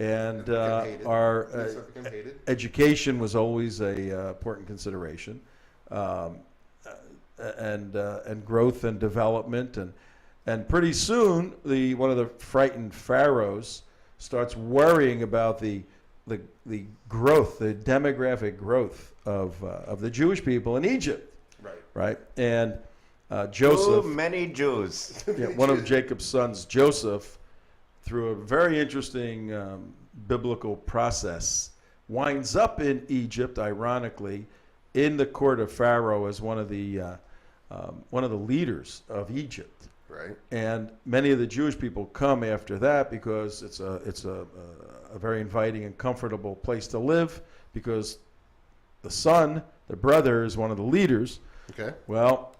and Become hated. our They start to become hated. education was always a important consideration, and growth and development, and pretty soon one of the frightened pharaohs starts worrying about the growth, the demographic growth of the Jewish people in Egypt, right? And Joseph, Too many Jews. one of Jacob's sons, Joseph, through a very interesting biblical process, winds up in Egypt, ironically, in the court of Pharaoh as one of the leaders of Egypt. Right. And many of the Jewish people come after that because it's a very inviting and comfortable place to live, because the brother, is one of the leaders. Okay. Well,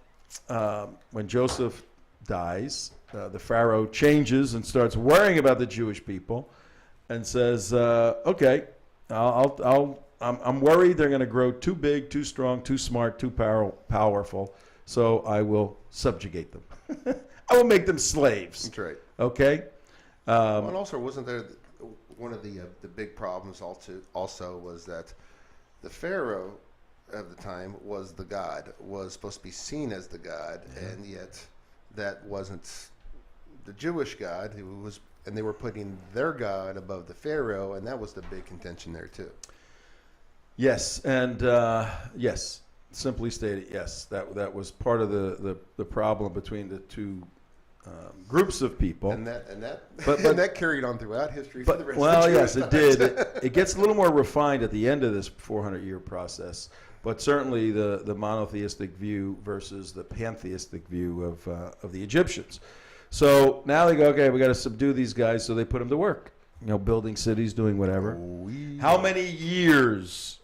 when Joseph dies, the Pharaoh changes and starts worrying about the Jewish people, and says, "Okay, I'm worried they're going to grow too big, too strong, too smart, too powerful. So I will subjugate them. I will make them slaves." That's right. Okay. Well, and also, wasn't there one of the big problems also was that the Pharaoh of the time was the god, was supposed to be seen as the god, and yet that wasn't the Jewish God, and they were putting their god above the Pharaoh, and that was the big contention there too. Yes, and yes, simply stated, yes, that was part of the problem between the two groups of people. And that But- and that carried on throughout history for the But, rest well, of the yes, Jewish it did. times. It gets a little more refined at the end of this 400-year process, but certainly the monotheistic view versus the pantheistic view of the Egyptians. So now they go, okay, we got to subdue these guys, so they put them to work, building cities, doing whatever. How many years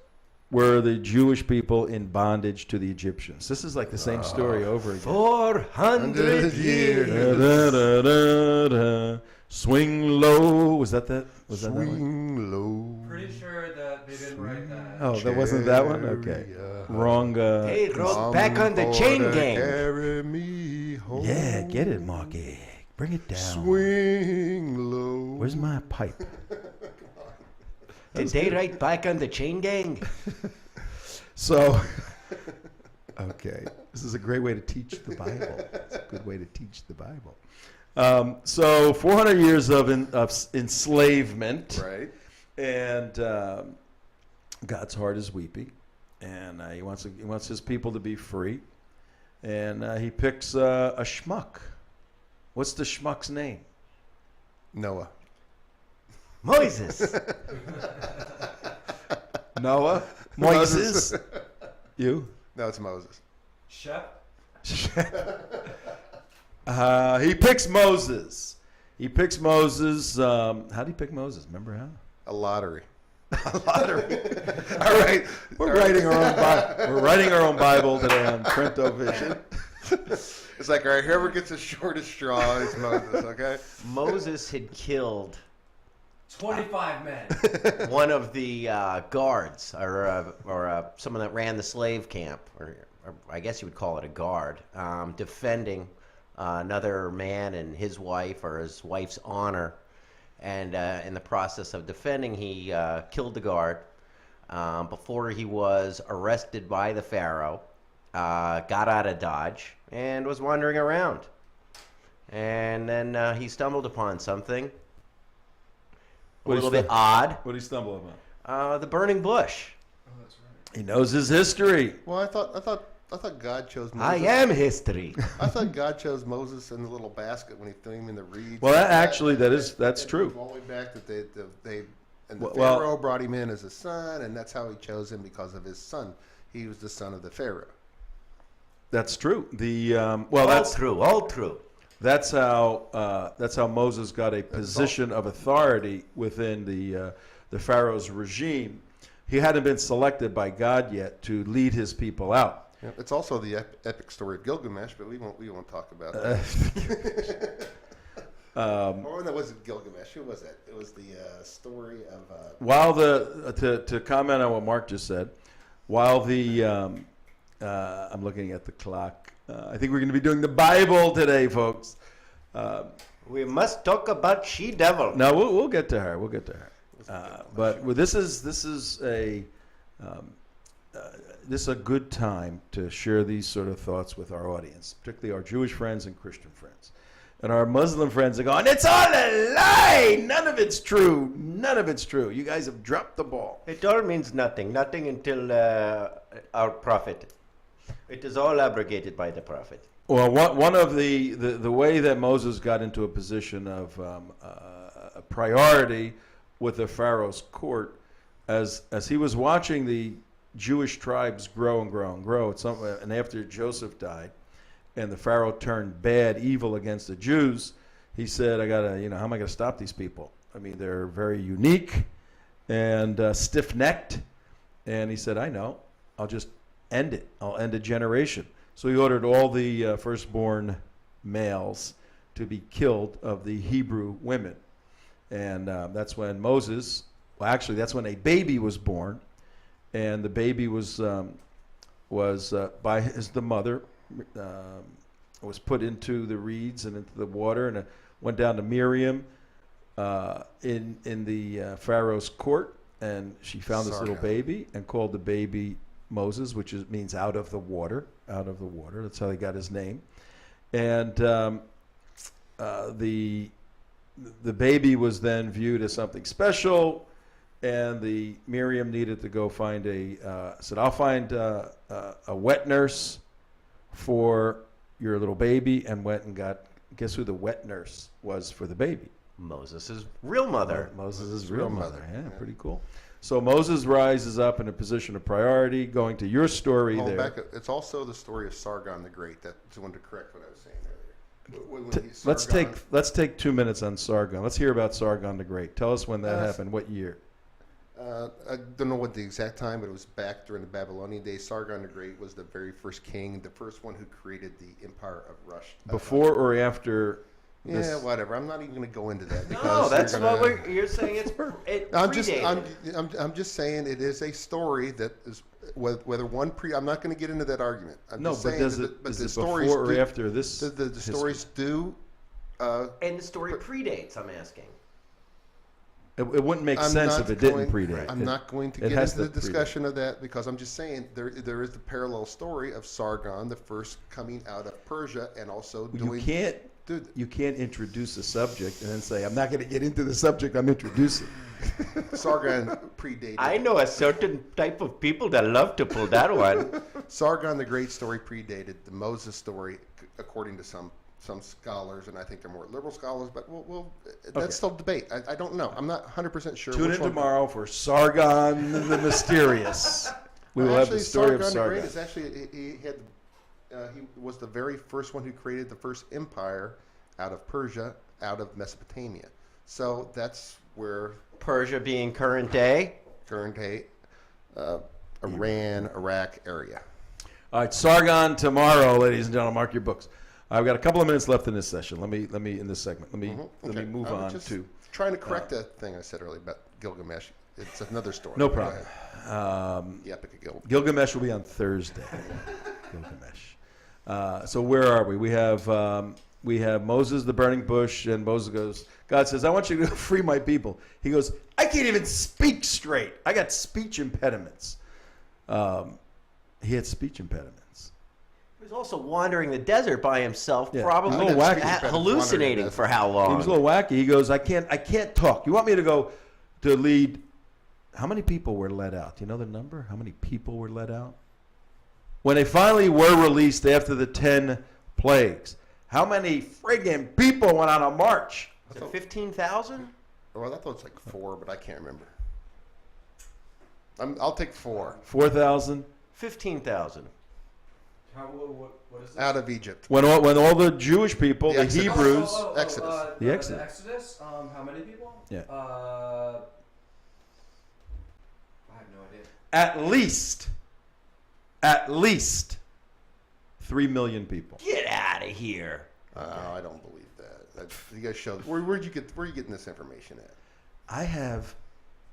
were the Jewish people in bondage to the Egyptians. This is like the same story over again. 400 years. Da, da, da, da. Swing low. Was that? Was that one? Swing low. Pretty sure that they didn't write that. Oh, that wasn't that one? Okay. Wrong. Hey, roll back on the chain gang. Carry me home. Yeah, get it, Marky. Bring it down. Swing low. Where's my pipe? Did they write back on the chain gang? So, okay. This is a great way to teach the Bible. It's a good way to teach the Bible. So 400 years of enslavement. Right. And God's heart is weeping. And he wants his people to be free. And he picks a schmuck. What's the schmuck's name? Noah. Moses. Noah? Moses? You? No, it's Moses. Shep? He picks Moses. He picks Moses. How did he pick Moses? Remember how? A lottery. Lottery. All right. We're writing our own Bible. We're writing our own Bible today on TrentoVision. It's like, all right, whoever gets the shortest straw is Moses, okay? Moses had killed 25 men. one of the guards, or someone that ran the slave camp, or I guess you would call it a guard, defending another man and his wife, or his wife's honor. And in the process of defending, he killed the guard before he was arrested by the Pharaoh, got out of Dodge, and was wandering around. And then he stumbled upon something a little bit odd. What did he stumble upon? The burning bush. Oh, that's right. He knows his history. Well, I thought God chose Moses. I am history. I thought God chose Moses in the little basket when he threw him in the reeds. Well, that's true. All the way back that the Well- Pharaoh brought him in as a son, and that's how he chose him, because of his son. He was the son of the Pharaoh. That's true. All true. That's how Moses got a position of authority within the Pharaoh's regime. He hadn't been selected by God yet to lead his people out. Yeah, it's also the epic story of Gilgamesh, but we won't talk about that. Or that wasn't Gilgamesh. Who was that? It was the story of. While to comment on what Mark just said, while I'm looking at the clock. I think we're going to be doing the Bible today, folks. We must talk about she-devil. No, we'll get to her. We'll get to her. But this is a good time to share these sort of thoughts with our audience, particularly our Jewish friends and Christian friends. And our Muslim friends are going, it's all a lie. None of it's true. None of it's true. You guys have dropped the ball. It all means nothing. Nothing until our prophet. It is all abrogated by the prophet. Well, one of the way that Moses got into a position of a priority with the Pharaoh's court, as he was watching the Jewish tribes grow and grow and grow, and after Joseph died, and the Pharaoh turned bad, evil against the Jews, he said, how am I going to stop these people? I mean, they're very unique and stiff-necked. And he said, I know. I'll just end it. I'll end a generation. So he ordered all the firstborn males to be killed of the Hebrew women. And that's when that's when a baby was born. And the baby was by the mother, was put into the reeds and into the water, and went down to Miriam in the Pharaoh's court, and she found this little baby and called the baby Moses, which means out of the water. Out of the water. That's how he got his name. And the baby was then viewed as something special, and the Miriam needed to go find said, I'll find a wet nurse for your little baby, and went and guess who the wet nurse was for the baby? Moses' real mother. Moses' real mother. Yeah, pretty cool. So Moses rises up in a position of priority, going to your story there. Back, it's also the story of Sargon the Great. That's one to correct what I was saying earlier. Let's take 2 minutes on Sargon. Let's hear about Sargon the Great. Tell us when that happened. What year? I don't know what the exact time, but it was back during the Babylonian days. Sargon the Great was the very first king, the first one who created the Empire of Russia. Before or after? This? Yeah, whatever. I'm not even going to go into that. No, because that's you're what you're saying. It predated. I'm just saying it is a story that is whether one I'm not going to get into that argument. I'm just saying is the it stories before or do, after this? The stories do. And the story predates. I'm asking. It wouldn't make sense if it didn't predate. I'm not going to get into the discussion of that because I'm just saying there is the parallel story of Sargon, the first coming out of Persia, and also doing. You can't introduce a subject and then say, I'm not going to get into the subject I'm introducing. Sargon predated. I know a certain type of people that love to pull that one. Sargon the Great story predated the Moses story, according to some scholars, and I think they're more liberal scholars, but that's still debate. I don't know. I'm not 100% sure. Tune in tomorrow for Sargon the Mysterious. We will have the story of Sargon. The Great is actually, he was the very first one who created the first empire out of Persia, out of Mesopotamia. So that's where Persia being current day, Iran, Iraq area. All right, Sargon tomorrow, ladies and gentlemen. Mark your books. I've got a couple of minutes left in this session. Let me in this segment. Let me move on to trying to correct that thing I said earlier about Gilgamesh. It's another story. No problem. The Epic of Gilgamesh. Gilgamesh will be on Thursday. Gilgamesh. So where are we? We have Moses, the burning bush, and Moses goes. God says, "I want you to free my people." He goes, "I can't even speak straight. I got speech impediments." He had speech impediments. He was also wandering the desert by himself, Yeah. probably He was a little wacky. hallucinating for how long? He was a little wacky. He goes, I can't talk. You want me to go to lead? How many people were let out? Do you know the number? How many people were let out? When they finally were released after the 10 plagues, how many friggin' people went on a march? Was it 15,000? Well, I thought it was like 4, but I can't remember. I'll take 4. 4,000? 15,000. What is it? Out of Egypt. When all the Jewish people, the Hebrews, Exodus. The Exodus. The Exodus. How many people? Yeah. I have no idea. At least 3 million people. Get out of here. I don't believe that. You guys show. Where are you getting this information at? I have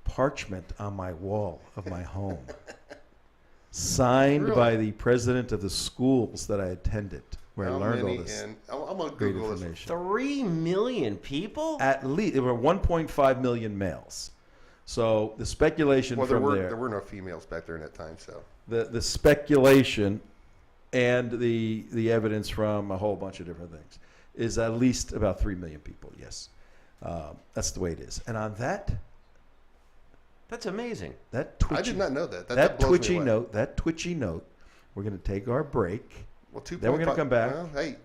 parchment on my wall of my home, signed by the president of the schools that I attended, where I learned all this. I'm gonna great Google this. information. 3 million people? At least there were 1.5 million males. So the speculation there were no females back there in that time. So the speculation and the evidence from a whole bunch of different things is at least about 3 million people. Yes, that's the way it is. And on that. That's amazing. That twitchy, I did not know that. That blows me twitchy away. note. That twitchy note. We're going to take our break. Well, then we're going to come back. Well, hey,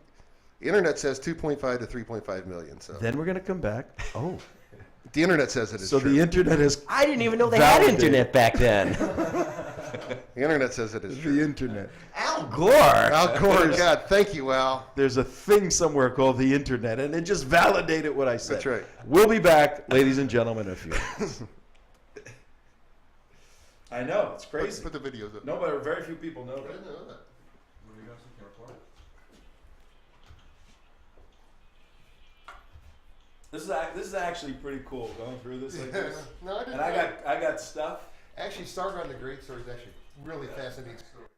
the internet says 2.5 to 3.5 million. So then we're going to come back. Oh, the internet says it is so true. the internet is. I didn't even know they had internet back then. The internet says it is true. The internet. Al Gore. Al Gore. God, thank you, Al. There's a thing somewhere called the internet, and it just validated what I said. That's right. We'll be back, ladies and gentlemen, in a few minutes. I know, it's crazy. Put the videos up. No, but very few people know I that. didn't know that. This is actually pretty cool going through this like this. No, I didn't. And I got stuff. Actually, Sargon the Great story is actually really fascinating story.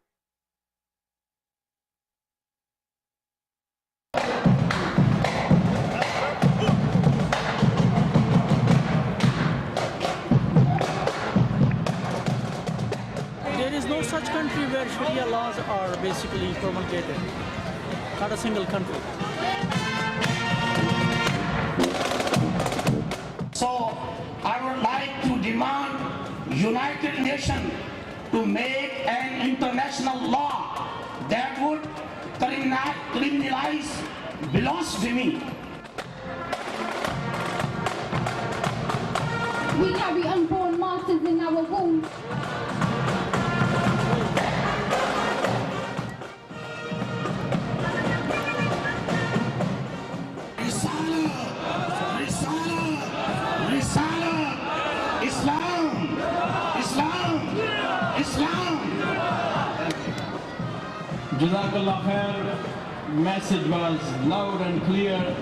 There is no such country where Sharia laws are basically promulgated. Not a single country. So I would like to demand United Nations to make an international law that would criminalize blasphemy. We carry unborn martyrs in our wombs. Risala, Islam. Jazakallah khair. Message was loud and clear.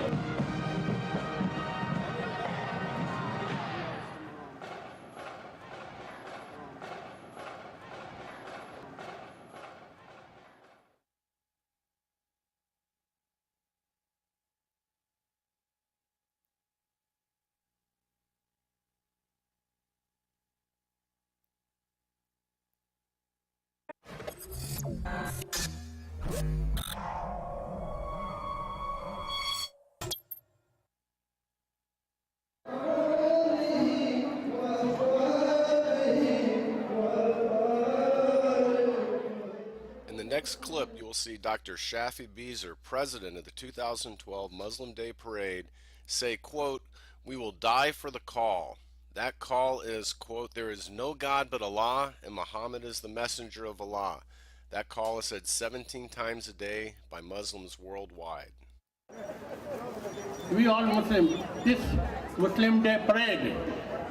In the next clip, you will see Dr. Shafi Beezer, president of the 2012 Muslim Day Parade, say, quote, "We will die for the call. That call is, quote, there is no God but Allah, and Muhammad is the messenger of Allah. That call is said 17 times a day by Muslims worldwide." We all Muslims, this Muslim Day Parade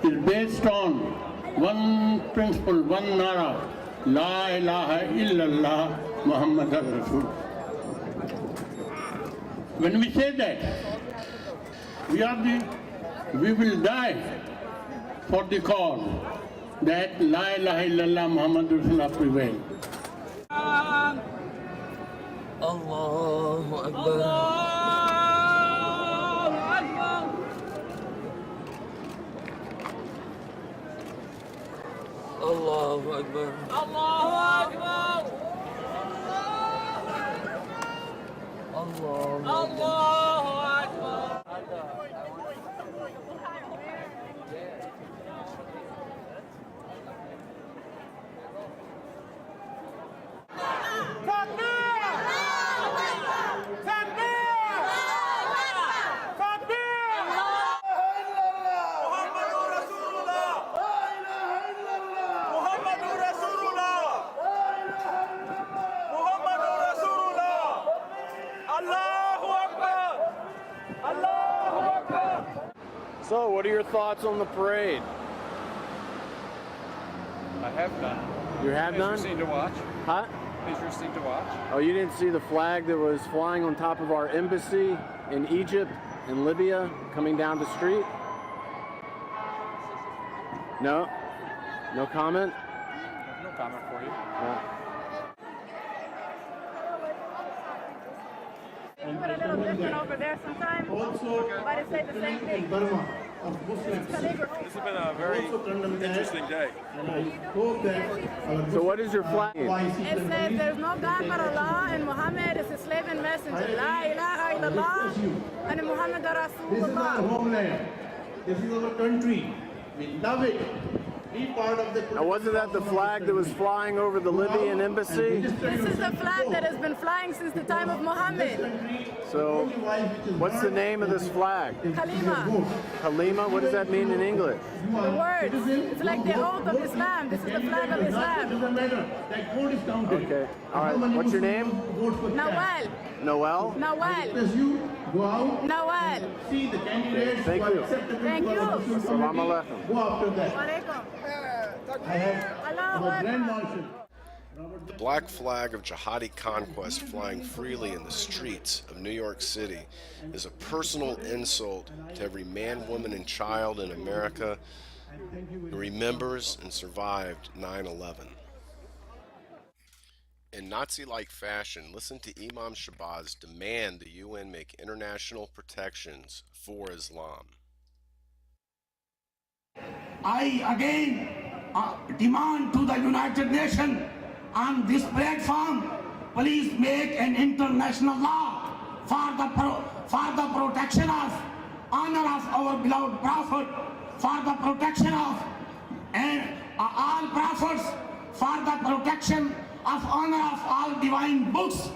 is based on one principle, one nara, La ilaha illallah Muhammad Rasul. When we say that, we will die for the cause that La ilaha illallah Muhammad Rasul prevail. Allahu Akbar. Allahu Akbar. Allahu Akbar. Allahu Akbar. So, what are your thoughts on the parade? I have done. You have done? Interesting to watch. Huh? Interesting to watch. Oh, you didn't see the flag that was flying on top of our embassy in Egypt and Libya coming down the street? No? No comment? No comment for you. You put a little different over there sometimes, but it said the same thing. This has been a very interesting day. So what is your flag? It says there's no God but Allah and Muhammad is his slave and messenger. La ilaha illallah and Muhammad Rasulullah. This is our homeland. This is our country. We love it. Be part of the. Now, wasn't that the flag that was flying over the Libyan embassy? This is the flag that has been flying since the time of Muhammad. So, what's the name of this flag? Kalima. Kalima? What does that mean in English? The words. It's like the oath of Islam. This is the flag of Islam. Okay. All right. What's your name? Nawal. Noel? Nawal. Nawal. See the candidates. Thank you. Thank you. Assalamu alaikum. Go after that. Walaikum. I have our Grand Marshal. The black flag of jihadi conquest flying freely in the streets of New York City is a personal insult to every man, woman, and child in America who remembers and survived 9/11. In Nazi-like fashion, listen to Imam Shabazz demand the UN make international protections for Islam. I again demand to the United Nations on this platform, please make an international law for the protection of honor of our beloved Prophet, for the protection of all prophets, for the protection of honor of all divine books.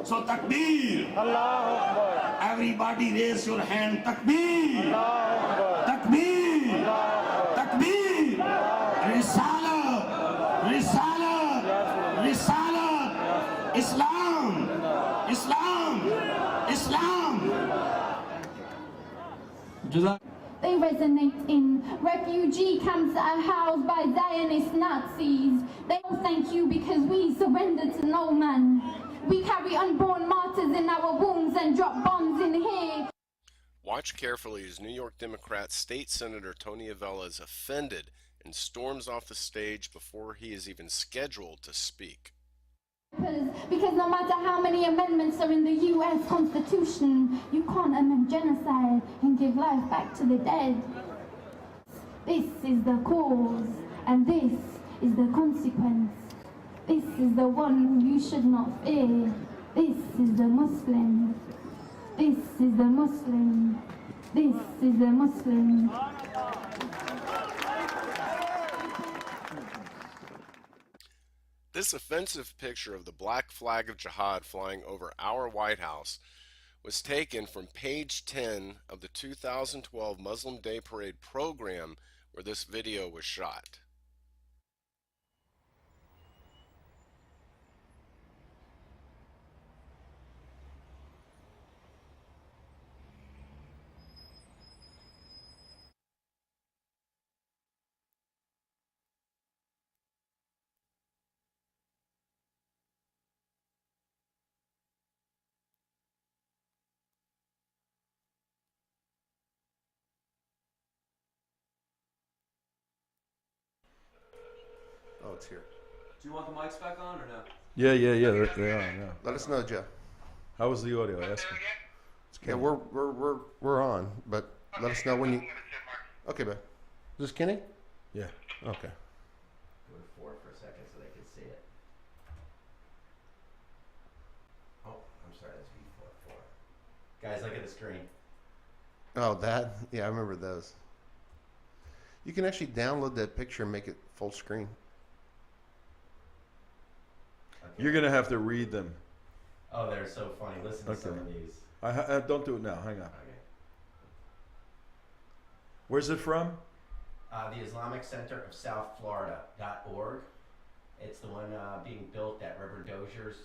So takbir. Allahu Akbar. Everybody raise your hand. Takbir. Allahu Akbar. Takbir. Takbir. Risala. Risala. Risala. Islam. Islam. Islam. They resonate in refugee camps that are housed by Zionist Nazis. They don't thank you because we surrender to no man. We carry unborn martyrs in our wombs and drop bombs in here. Watch carefully as New York Democrat State Senator Tony Avella is offended and storms off the stage before he is even scheduled to speak. Because no matter how many amendments are in the U.S. Constitution, you can't amend genocide and give life back to the dead. This is the cause, and this is the consequence. This is the one who you should not fear. This is the Muslim. This is the Muslim. This is the Muslim. This offensive picture of the black flag of jihad flying over our White House was taken from page 10 of the 2012 Muslim Day Parade program where this video was shot. Oh, it's here. Do you want the mics back on or no? Yeah, they are. Yeah. Let us know, Joe. How was the audio? Ask him. Yeah, we're on, but let us know when you. Okay, bud. Is this Kenny? Yeah. Okay. Go to 4 for a second so they can see it. Oh, I'm sorry, that's V4. Guys, look at the screen. Oh, that? Yeah, I remember those. You can actually download that picture and make it full screen. Okay. You're gonna have to read them. Oh, they're so funny. Listen to some of these. I don't do it now. Hang on. Okay. Where's it from? The Islamic Center of South Florida.org. It's the one being built at Reverend Dozier's.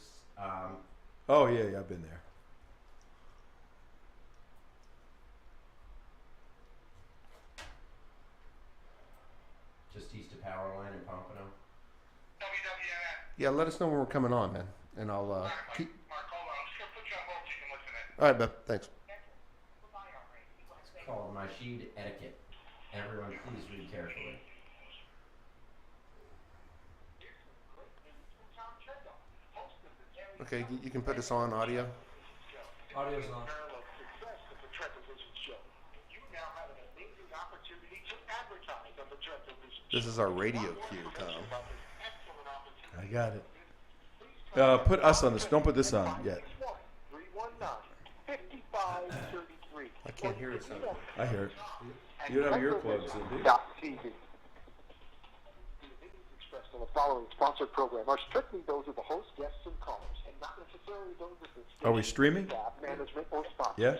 Oh yeah, I've been there. Just east of Powerline in Pompano. Yeah, let us know when we're coming on, man, and I'll keep. All right, bud. Thanks. It's called Masjid Etiquette. Everyone, please read carefully. Okay, you can put us on audio. Audio's on. This is our radio cue, Tom. I got it. Put us on this. Don't put this on yet. I can't hear it. I hear it. You don't have earplugs in, do you? Expressed on the following sponsored program are strictly those of the host, guests, and callers, and not necessarily those of the Are we streaming? staff, management, or sponsors. Yeah.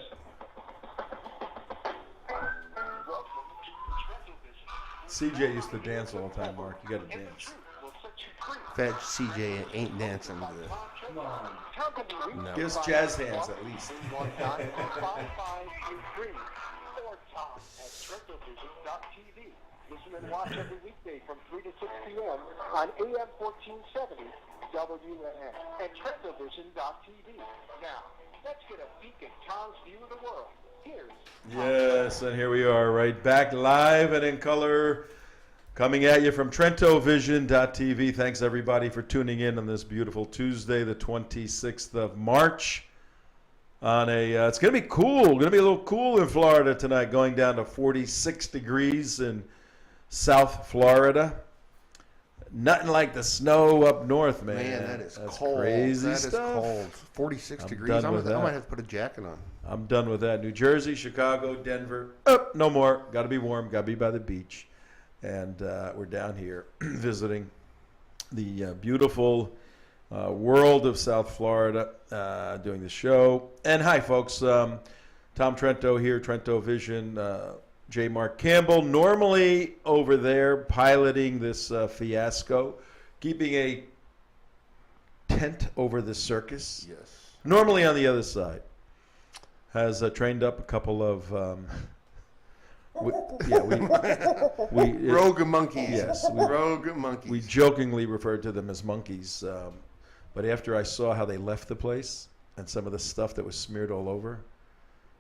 CJ used to dance all the time, Mark. You got to dance. Fat CJ ain't dancing with it. Come on. No. Give us jazz hands at least. Listen and watch every weekday from 3 to 6 p.m. on AM 1470 WNN and TrentoVision.tv. Now, let's get a peek at Tom's view of the world. Here's Yes, and here we are, right back live and in color, coming at you from TrentoVision.tv. Thanks everybody for tuning in on this beautiful Tuesday, the 26th of March. On a, it's going to be cool. Going to be a little cool in Florida tonight, going down to 46 degrees in South Florida. Nothing like the snow up north, man. Man, that's cold. Crazy that stuff. is cold. 46 degrees. Done I with that. might have to put a jacket on. I'm done with that. New Jersey, Chicago, Denver. No more. Got to be warm. Got to be by the beach. And we're down here visiting the beautiful world of South Florida, doing the show. And hi, folks. Tom Trento here, TrentoVision. J. Mark Campbell, normally over there piloting this fiasco, keeping a tent over the circus. Yes. Normally on the other side. Has trained up a couple of Rogue monkeys. Yes, rogue monkeys. We jokingly referred to them as monkeys, but after I saw how they left the place and some of the stuff that was smeared all over,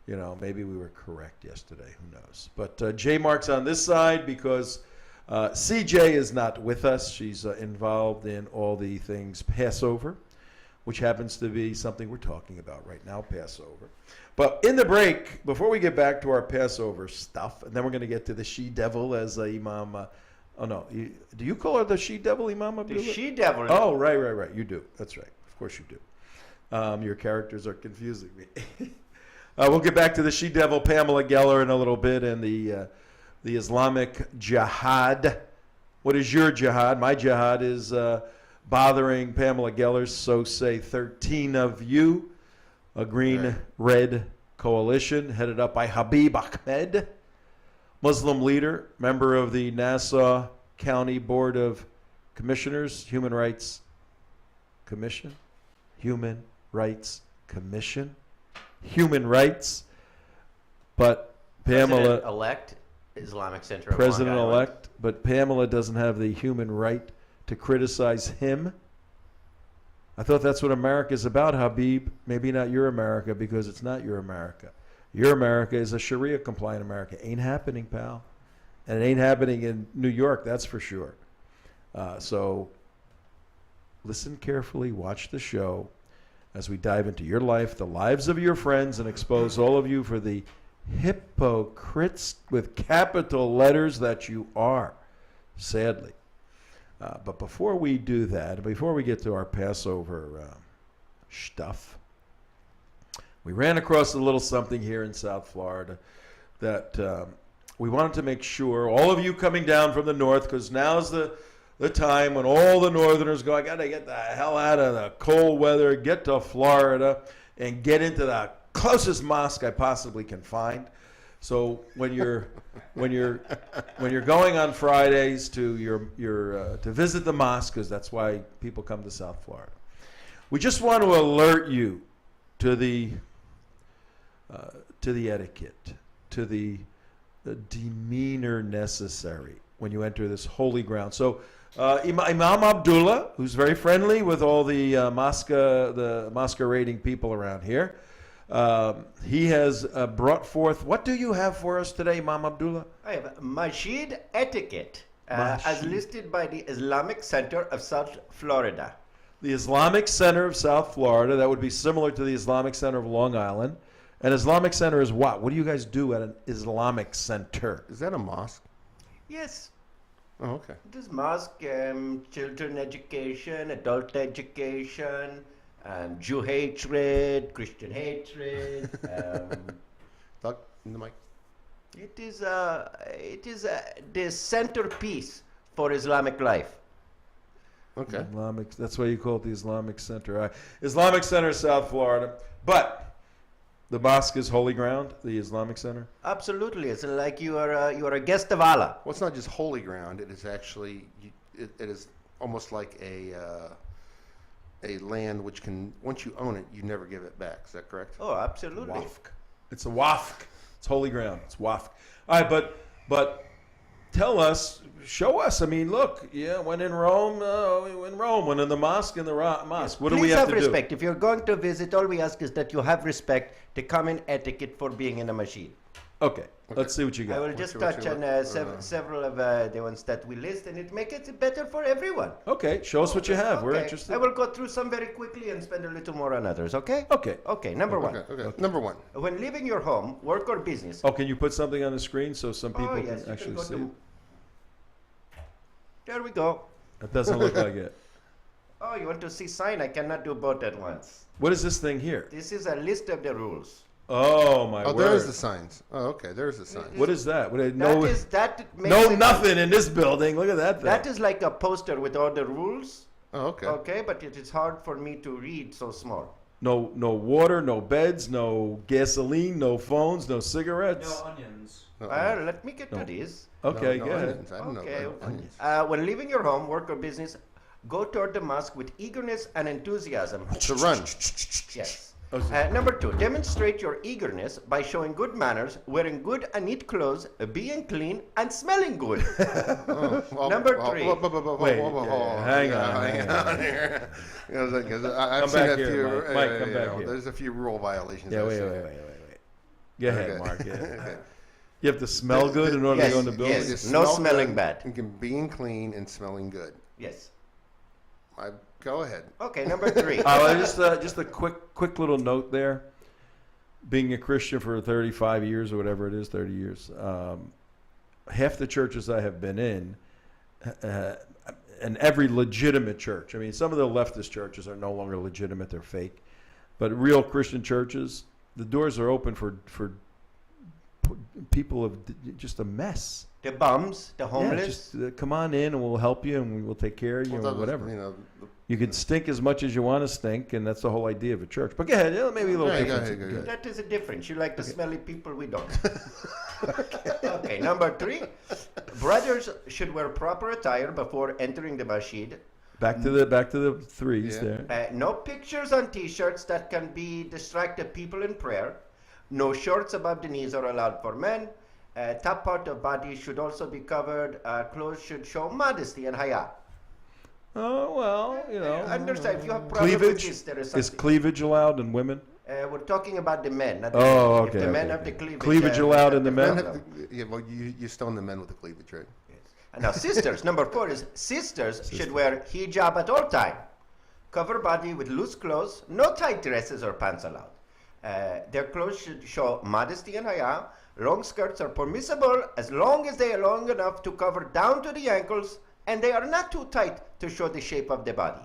you know, maybe we were correct yesterday. Who knows? But J Mark's on this side because CJ is not with us. She's involved in all the things Passover, which happens to be something we're talking about right now, Passover. But in the break, before we get back to our Passover stuff, and then we're going to get to the she-devil as Imam. Oh, no. Do you call her the she-devil, Imam Abdullah? The she-devil. Oh, right. You do. That's right. Of course you do. Your characters are confusing me. We'll get back to the she-devil, Pamela Geller, in a little bit, and the Islamic jihad. What is your jihad? My jihad is bothering Pamela Geller's So Say 13 of You, a green-red coalition headed up by Habib Ahmed, Muslim leader, member of the Nassau County Board of Commissioners, Human Rights Commission, but Pamela... President-elect, Islamic Center of Long Island. President-elect, but Pamela doesn't have the human right to criticize him. I thought that's what America's about, Habib. Maybe not your America, because it's not your America. Your America is a Sharia-compliant America. Ain't happening, pal. And it ain't happening in New York, that's for sure. So listen carefully, watch the show as we dive into your life, the lives of your friends, and expose all of you for the hypocrites with capital letters that you are, sadly. But before we do that, before we get to our Passover stuff, we ran across a little something here in South Florida that we wanted to make sure, all of you coming down from the north, because now's the time when all the northerners go, I got to get the hell out of the cold weather, get to Florida, and get into the closest mosque I possibly can find. So when you're going on Fridays to to visit the mosque, because that's why people come to South Florida, we just want to alert you to the etiquette, to the demeanor necessary when you enter this holy ground. So Imam Abdullah, who's very friendly with all the masquerading people around here, he has brought forth. What do you have for us today, Imam Abdullah? I have Masjid etiquette, as listed by the Islamic Center of South Florida. The Islamic Center of South Florida. That would be similar to the Islamic Center of Long Island. An Islamic Center is what? What do you guys do at an Islamic Center? Is that a mosque? Yes. Oh, okay. It is mosque, children education, adult education, Jew hatred, Christian hatred. Talk in the mic. It is the centerpiece for Islamic life. Okay. Islamic. That's why you call it the Islamic Center. Islamic Center, South Florida, but the mosque is holy ground. The Islamic Center. Absolutely, it's like you are a guest of Allah. Well, it's not just holy ground. It is actually it is almost like a land which can, once you own it, you never give it back. Is that correct? Oh, absolutely. Wafq. It's a wafq. It's holy ground. It's wafq. All right, but tell us, show us. I mean, look, when in Rome, when in the mosque, mosque. What do we have to do? Please have respect. If you're going to visit, all we ask is that you have respect to common etiquette for being in a masjid. Okay, let's see what you got. I will just touch on several of the ones that we list, and it makes it better for everyone. Okay, show us what you have. We're interested. I will go through some very quickly and spend a little more on others, okay? Okay. Number one. Okay. Number one. When leaving your home, work, or business. Oh, can you put something on the screen so some people yes, can actually see it? There we go. That doesn't look like it. Oh, you want to see sign? I cannot do both at once. What is this thing here? This is a list of the rules. Oh, my word. There's the signs. Oh, okay, there's the signs. What is that? Nothing in this building. Look at that thing. That is like a poster with all the rules. Oh, okay. Okay, but it is hard for me to read so small. No water, no beds, no gasoline, no phones, no cigarettes. No onions. Let me get to this. Okay, no go ahead. onions. I don't know about onions. When leaving your home, work, or business, go toward the mosque with eagerness and enthusiasm. To run. Yes. Number 2, demonstrate your eagerness by showing good manners, wearing good and neat clothes, being clean, and smelling good. Number 3. Hang on here. I've Come seen back a here, few. Mike, come back here. There's a few rule violations. Yeah, I've wait. seen. Go ahead, Okay. Mark. Yeah. Okay. You have to smell good in order to go in the building? Yes, no smelling bad. And being clean and smelling good. Yes. Go ahead. Okay, number 3. Just a quick little note there. Being a Christian for 35 years or whatever it is, 30 years, half the churches I have been in, and every legitimate church, I mean, some of the leftist churches are no longer legitimate, they're fake, but real Christian churches, the doors are open for people of just a mess. The bums, the homeless. Yeah, just come on in and we'll help you and we'll take care of you or whatever. You can stink as much as you want to stink, and that's the whole idea of a church. But go ahead, maybe a little difference. Go ahead. That is a difference. You like the smelly people, we don't. Okay, number 3. Brothers should wear proper attire before entering the masjid. Back to the threes there. No pictures on T-shirts that can be distracted people in prayer. No shorts above the knees are allowed for men. Top part of body should also be covered. Clothes should show modesty and haya. Oh, well, I understand. If you have problems with Cleavage? this, there is Is something. cleavage allowed in women? We're talking about the men, not the Oh, women. okay. If the men okay, have the okay. cleavage. Cleavage allowed in the men? You stone the men with the cleavage, right? Now, sisters, number 4 is sisters should wear hijab at all time. Cover body with loose clothes, no tight dresses or pants allowed. Their clothes should show modesty and haya. Long skirts are permissible as long as they are long enough to cover down to the ankles and they are not too tight to show the shape of the body.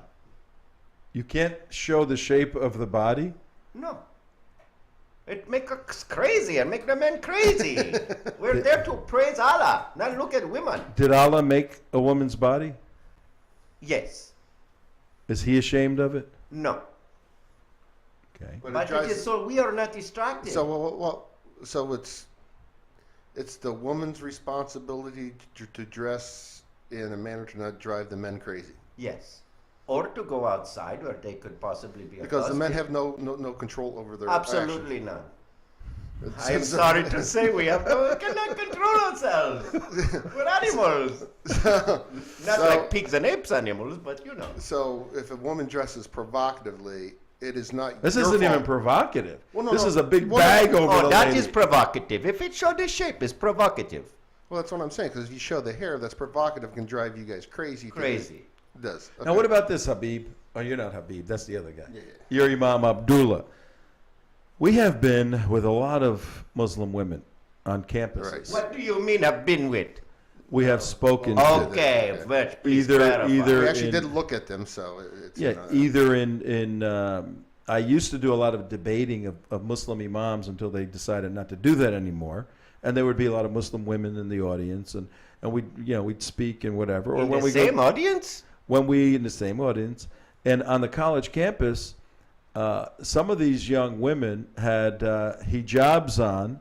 You can't show the shape of the body? No. It makes us crazy and make the men crazy. We're there to praise Allah, not look at women. Did Allah make a woman's body? Yes. Is he ashamed of it? No. Okay. But it is so we are not distracted. So it's the woman's responsibility to dress in a manner to not drive the men crazy. Yes. Or to go outside where they could possibly be because the men accosted. have no control over their Absolutely actions. none. I am sorry to say we cannot control ourselves. We're animals. Not like pigs and apes animals, but you know. So if a woman dresses provocatively, it is not This your isn't fault. even provocative. Well, This is a big bag over the that lady. is provocative. If it showed the shape, it's provocative. Well, that's what I'm saying, because if you show the hair, that's provocative, can drive you guys crazy. Crazy. It does. Now, what about this, Habib? Oh, you're not Habib. That's the other guy. Yeah. You're Imam Abdullah. We have been with a lot of Muslim women on campuses. Right. What do you mean I've been with? We have spoken Okay, to but please either clarify. We actually in, did look at them, so it's either in I used to do a lot of debating of Muslim imams until they decided not to do that anymore, and there would be a lot of Muslim women in the audience, and we'd speak and whatever. Or In when the we same audience? When we in the same audience, and on the college campus, some of these young women had hijabs on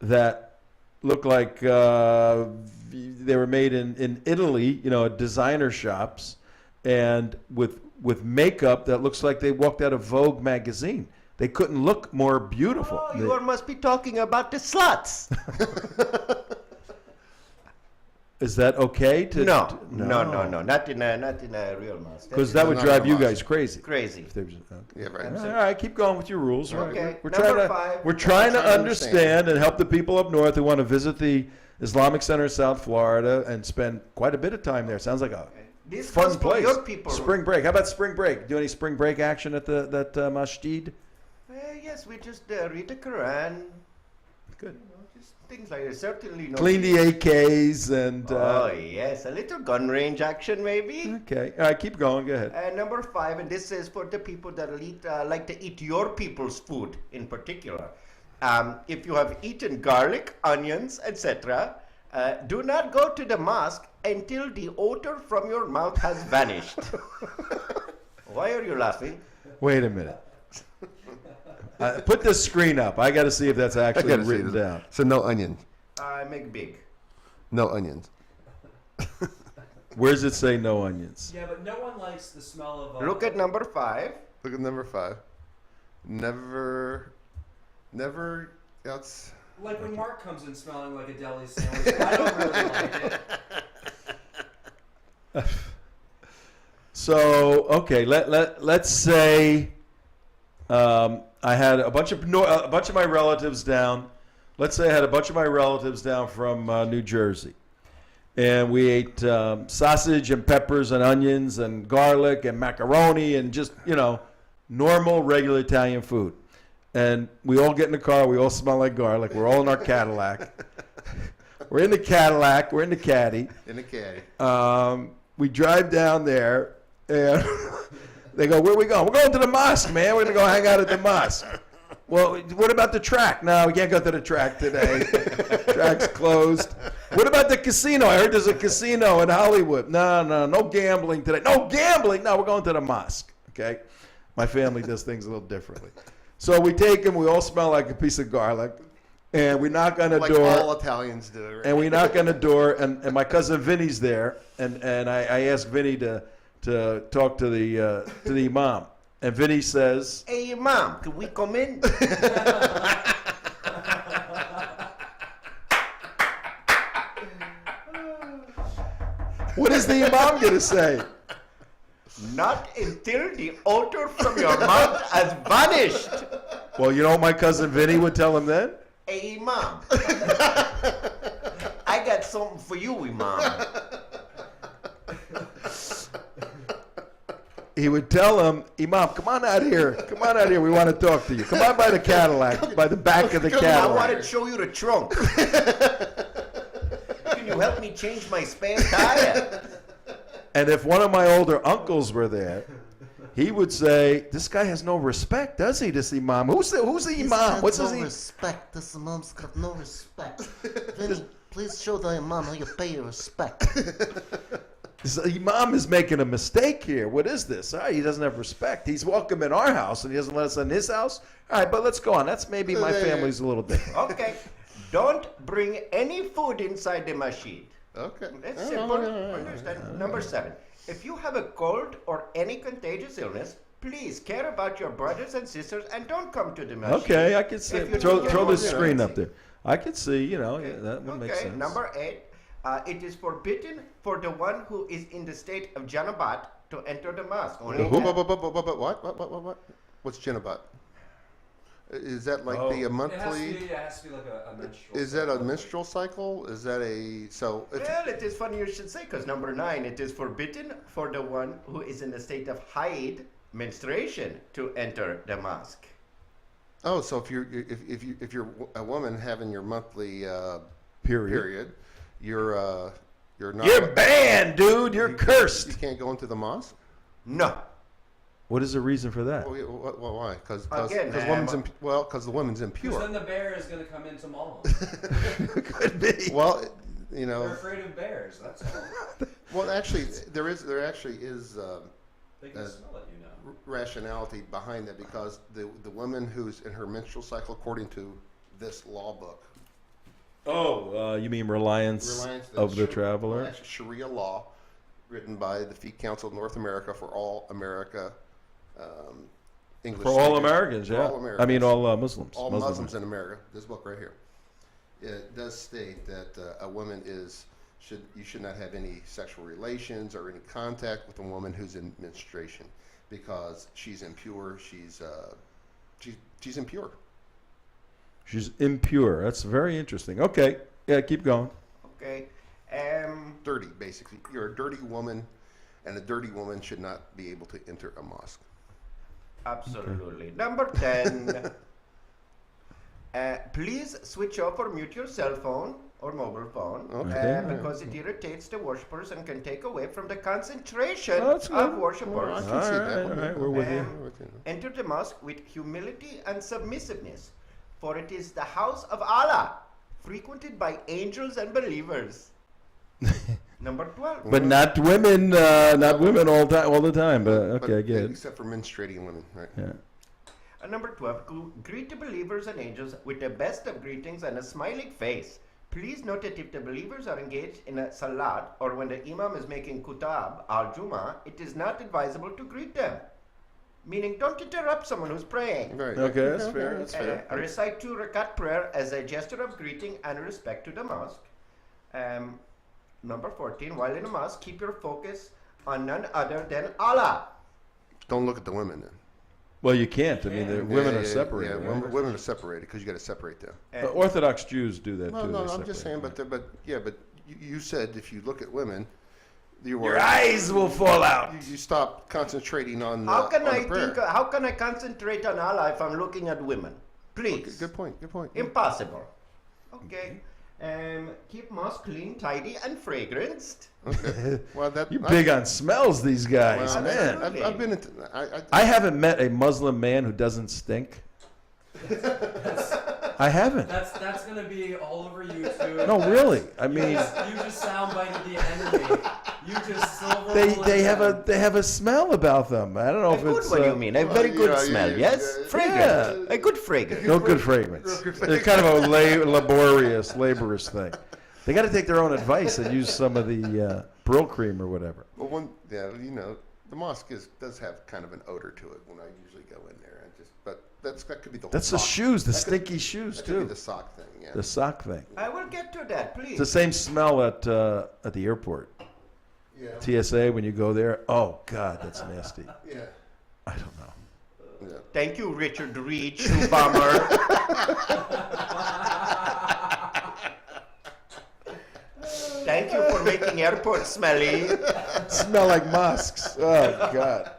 that looked like they were made in Italy, designer shops, and with makeup that looks like they walked out of Vogue magazine. They couldn't look more beautiful. Oh, you must be talking about the sluts. Is that okay? No, not in a real mosque. Because that would drive you guys crazy. Crazy. Yeah, right. All right, keep going with your rules. All right. Okay, We're number trying to 5. we're trying to understand and help the people up north who want to visit the Islamic Center of South Florida and spend quite a bit of time there. Sounds like a This fun goes for place. your people. Spring break. How about spring break? Do any spring break action at that masjid? Yes, we just read the Quran. Good. Just things like that. Certainly no. Clean the AKs and. Oh yes, a little gun range action maybe. Okay. All right, keep going. Go ahead. Number 5, and this is for the people that like to eat your people's food in particular. If you have eaten garlic, onions, etc., do not go to the mosque until the odor from your mouth has vanished. Why are you laughing? Wait a minute. Put this screen up. I got to see if that's actually written down. So no onions. Make big. No onions. Where does it say no onions? Yeah, but no one likes the smell of. Look at number 5. Look at number 5. Never. That's Like when Mark comes in smelling like a deli sandwich, I don't really like it. So okay, let's say I had a bunch of my relatives down. Let's say I had a bunch of my relatives down from New Jersey, and we ate sausage and peppers and onions and garlic and macaroni and just normal regular Italian food. And we all get in the car. We all smell like garlic. We're all in our Cadillac. We're in the Cadillac. We're in the caddy. in the caddy. We drive down there, and they go, "Where are we going?" "We're going to the mosque, man. We're going to go hang out at the mosque." "Well, what about the track?" "No, we can't go to the track today. Track's closed." "What about the casino? I heard there's a casino in Hollywood." No gambling today." "No gambling? No, we're going to the mosque." Okay? My family does things a little differently. So we take them. We all smell like a piece of garlic. And we knock on the door. Like all Italians do, right? And we knock on the door, and my cousin Vinny's there. And I asked Vinny to talk to the imam. And Vinny says, "Hey, Imam, can we come in?" "What is the imam going to say?" "Not until the odor from your mouth has vanished." Well, you know what my cousin Vinny would tell him then? "Hey, Imam, I got something for you, Imam." He would tell him, "Imam, come on out here. Come on out here. We want to talk to you. Come on by the Cadillac, by the back of the I Cadillac." want to show you the trunk. Can you help me change my spare tire? And if one of my older uncles were there, he would say, "This guy has no respect, does he, this imam? Who's the imam? What's his name?" Respect. This imam's got no respect. Vinny, please show the imam how you pay your respect. This imam is making a mistake here. What is this? He doesn't have respect. He's welcome in our house, and he doesn't let us in his house. All right, but let's go on. That's maybe my family's a little different. Okay. Don't bring any food inside the masjid. Okay. That's simple. Understand. Number 7. If you have a cold or any contagious illness, please care about your brothers and sisters and don't come to the masjid. Okay, I can see. Throw the screen up there. I can see, that would make sense. Number 8. It is forbidden for the one who is in the state of janabat to enter the mosque. Only What? What's janabat? Is that like the monthly? It has to be like a menstrual. Is that a menstrual cycle? Is that a Well, it is funny you should say, because number 9, it is forbidden for the one who is in a state of haid, menstruation, to enter the mosque. Oh, so if you're a woman having your monthly period, you're not. You're banned, dude. You're cursed. You can't go into the mosque. No. What is the reason for that? Well, why? Because the woman's impure. Because then the bear is going to come into Maul. Could be. Well, They're afraid of bears. That's all. Well, actually, there is They can smell it, rationality behind that, because the woman who's in her menstrual cycle, according to this law book. Oh, you mean Reliance of the Traveler? Sharia law, written by the Fiqh Council of North America for all America. English for all Americans, yeah. All Americans. I mean, all Muslims. All Muslims in America. This book right here. It does state that a woman you should not have any sexual relations or any contact with a woman who's in menstruation, because she's impure. She's impure. She's impure. That's very interesting. Okay, yeah, keep going. Okay. Dirty, basically. You're a dirty woman, and a dirty woman should not be able to enter a mosque. Absolutely. Okay. Number 10. Please switch off or mute your cell phone or mobile phone, because it irritates the worshippers and can take away from the concentration of worshippers. I can see that. All right, we're with you. Enter the mosque with humility and submissiveness, for it is the house of Allah, frequented by angels and believers. Number 12. But not women, not women all the time. But okay, I get it. Except for menstruating women, right? Yeah. And number 12, greet the believers and angels with the best of greetings and a smiling face. Please note that if the believers are engaged in a salat or when the imam is making kutab al-jum'ah, it is not advisable to greet them. meaning don't interrupt someone who's praying. Right. Okay, that's fair. That's fair. Recite 2 rakat prayer as a gesture of greeting and respect to the mosque. Number 14, while in a mosque, keep your focus on none other than Allah. Don't look at the women then. Well, you can't. I mean, the women are separated. Yeah, right? women are separated because you got to separate them. But Orthodox Jews do that No, too. no, They I'm just saying, separate. but you said if you look at women, Your eyes will fall out. You stop concentrating on the, How can on I the prayer. how can I concentrate on Allah if I'm looking at women? Please. Okay, good point. Good point. Impossible. Okay. Keep mosque clean, tidy, and fragranced. Okay. Well, You're big on smells, these guys, Well, man. I've been into. I haven't met a Muslim man who doesn't stink. I haven't. That's gonna be all over YouTube. No, really. I mean, you just soundbited the enemy. You just silver. they have a smell about them. I don't know if it's. What do you mean? A very good smell, yes? Fragrance. A good fragrance. No good fragrance. It's kind of a laborious thing. They got to take their own advice and use some of the Brill cream or whatever. Well, the mosque does have kind of an odor to it when I usually go in there, but that could be the. That's the sock. shoes, the That could- stinky shoes that too. Could be the sock thing, yeah. The sock thing. I will get to that, please. It's the same smell at the airport. Yeah. TSA when you go there. Oh God, that's nasty. Yeah. I don't know. Yeah. Thank you, Richard Reed, shoe bomber. Thank you for making airports smelly. Smell like mosques. Oh God.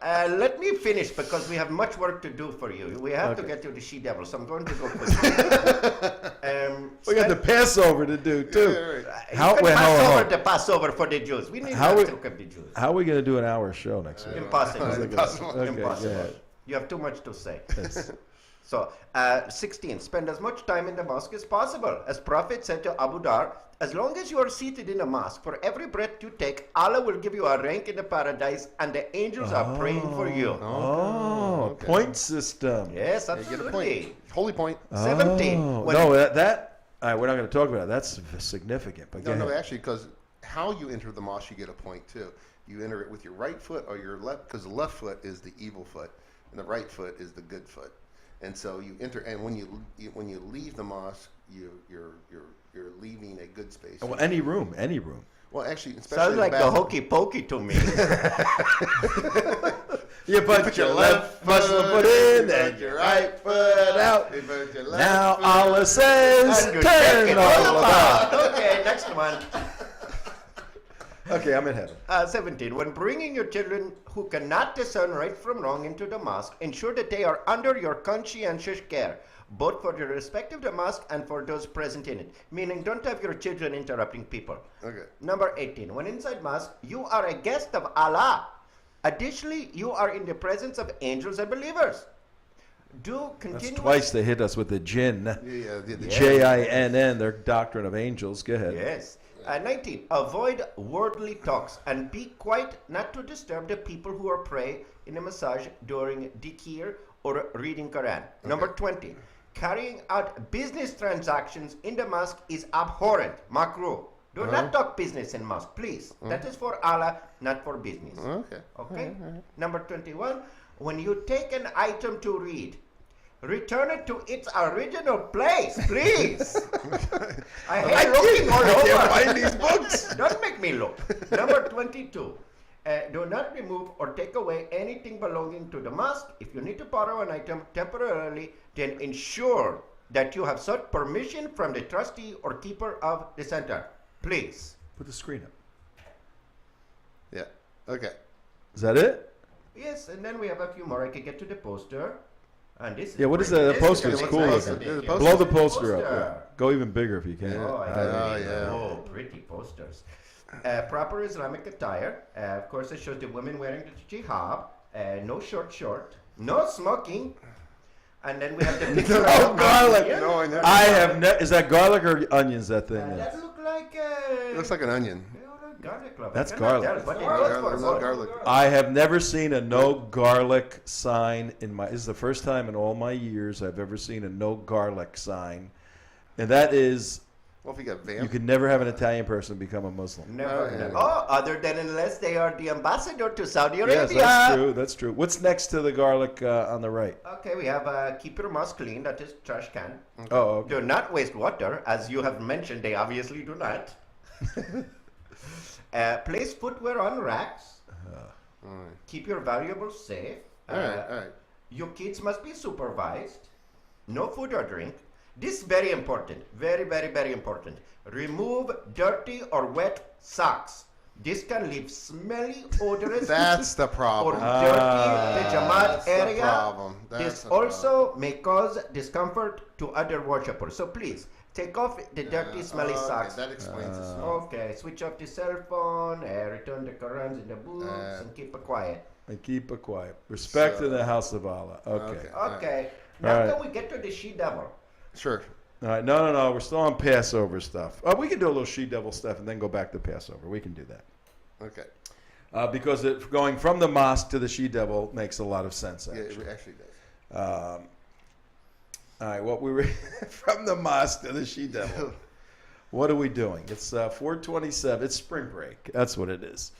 Let me finish because we have much work to do for you. We have to get to the she-devil, so I'm going to go quickly. We got the Passover to do too. How can pass over the Passover for the Jews? We need to look at the Jews. How are we going to do an hour show next week? Impossible. Okay, Impossible. yeah. You have too much to say. So, 16, spend as much time in the mosque as possible. As Prophet said to Abu Dhar, as long as you are seated in a mosque, for every breath you take, Allah will give you a rank in the paradise and the angels are praying for you. Oh, point system. Yes, You get a absolutely. point. Holy point. 17. Oh, When- no, that all right, we're not going to talk about it. That's significant. But go No, ahead. actually, because how you enter the mosque, you get a point too. You enter it with your right foot or your left, because the left foot is the evil foot, and the right foot is the good foot. And so you enter, and when you leave the mosque, you're leaving a good space. Well, any room. Well, actually, especially Sounds the like the bathroom. hokey pokey to me. You put your left Muslim foot in and your right foot out. Now Allah says, And you turn take it all all about. apart. Okay, next one. Okay, I'm in heaven. 17. When bringing your children who cannot discern right from wrong into the mosque, ensure that they are under your conscientious care, both for the respective the mosque and for those present in it. Meaning, don't have your children interrupting people. Okay. Number 18. When inside mosque, you are a guest of Allah. Additionally, you are in the presence of angels and believers. Do That's continuous... twice they hit us with the jinn. Yeah. Jinn, their doctrine of angels. Go ahead. Yes. 19. Avoid worldly talks and be quiet not to disturb the people who are praying in a massage during dhikr or reading Quran. Number 20. Carrying out business transactions in the mosque is abhorrent. Makruh. Do not talk business in mosque, please. That is for Allah, not for business. Okay. Okay? Number 21. When you take an item to read, return it to its original place, please. I hate looking all over. can't find these books. Don't make me look. Number 22. Do not remove or take away anything belonging to the mosque. If you need to borrow an item temporarily, then ensure that you have sought permission from the trustee or keeper of the center. Please. Put the screen up. Yeah. Okay. Is that it? Yes, and then we have a few more. I can get to the poster. And this is Yeah, what is pretty- that? The this is poster is pretty cool nice. looking. The poster. Blow the poster up. Poster. Yeah. Go even bigger if you can. Oh, yeah. Pretty posters. Proper Islamic attire. Of course, it shows the women wearing the jihad. No short. No smoking. And then we have the picture Oh, of garlic. Yeah. No, I never. I have is that garlic or onions? That thing That is. look like It looks like an onion. garlic clove. That's I cannot garlic. tell, but it Garlic, goes for no both. garlic. I have never seen a no garlic sign in my. This is the first time in all my years I've ever seen a no garlic sign, and that is Well, if you got You could never have an Italian person become a Muslim. Never. Oh, other than unless they are the ambassador to Saudi Arabia. Yes, that's true. That's true. What's next to the garlic on the right? Okay, we have keep your mosque clean. That is trash can. Oh, okay. Do not waste water, as you have mentioned. They obviously do not. Place footwear on racks. Keep your valuables safe. All right. Your kids must be supervised. No food or drink. This is very important. Very, very, very important. Remove dirty or wet socks. This can leave smelly, odorous. That's the problem. Or dirty the Jamaat That's the area. problem. This also may cause discomfort to other worshippers. So please, take off the dirty, smelly socks. That explains it. Okay, switch off the cell phone, return the Qurans in the books, and keep it quiet. And keep it quiet. Respect in the house of Allah. Okay. Okay. Now All right. can we get to the she-devil? Sure. All right. No. We're still on Passover stuff. We can do a little she-devil stuff and then go back to Passover. We can do that. Okay. Because going from the mosque to the she-devil makes a lot of sense, actually. Yeah, it actually does. All right. What we were from the mosque to the she-devil. What are we doing? It's 4:27. It's spring break. That's what it is.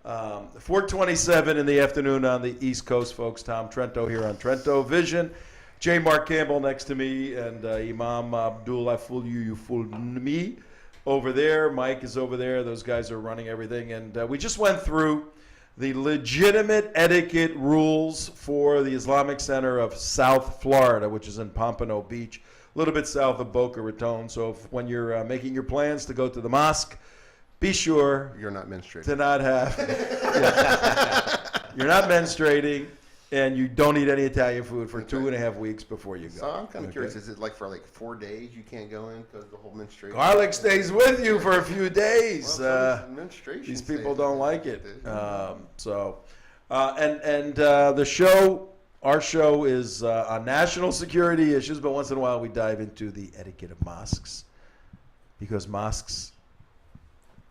4:27 in the afternoon on the East Coast, folks. Tom Trento here on TrentoVision. J. Mark Campbell next to me, and Imam Abdul, I fool you, you fool me. Over there, Mike is over there. Those guys are running everything. And we just went through the legitimate etiquette rules for the Islamic Center of South Florida, which is in Pompano Beach, a little bit south of Boca Raton. So when you're making your plans to go to the mosque, be sure you're not menstruating. To not have. You're not menstruating. And you don't eat any Italian food for 2.5 weeks before you go. So I'm kind of curious, is it like for 4 days you can't go in because the whole menstruation? Garlic stays with you for a few days. Well, menstruation these people don't like it. The show, our show is on national security issues, but once in a while we dive into the etiquette of mosques, because mosques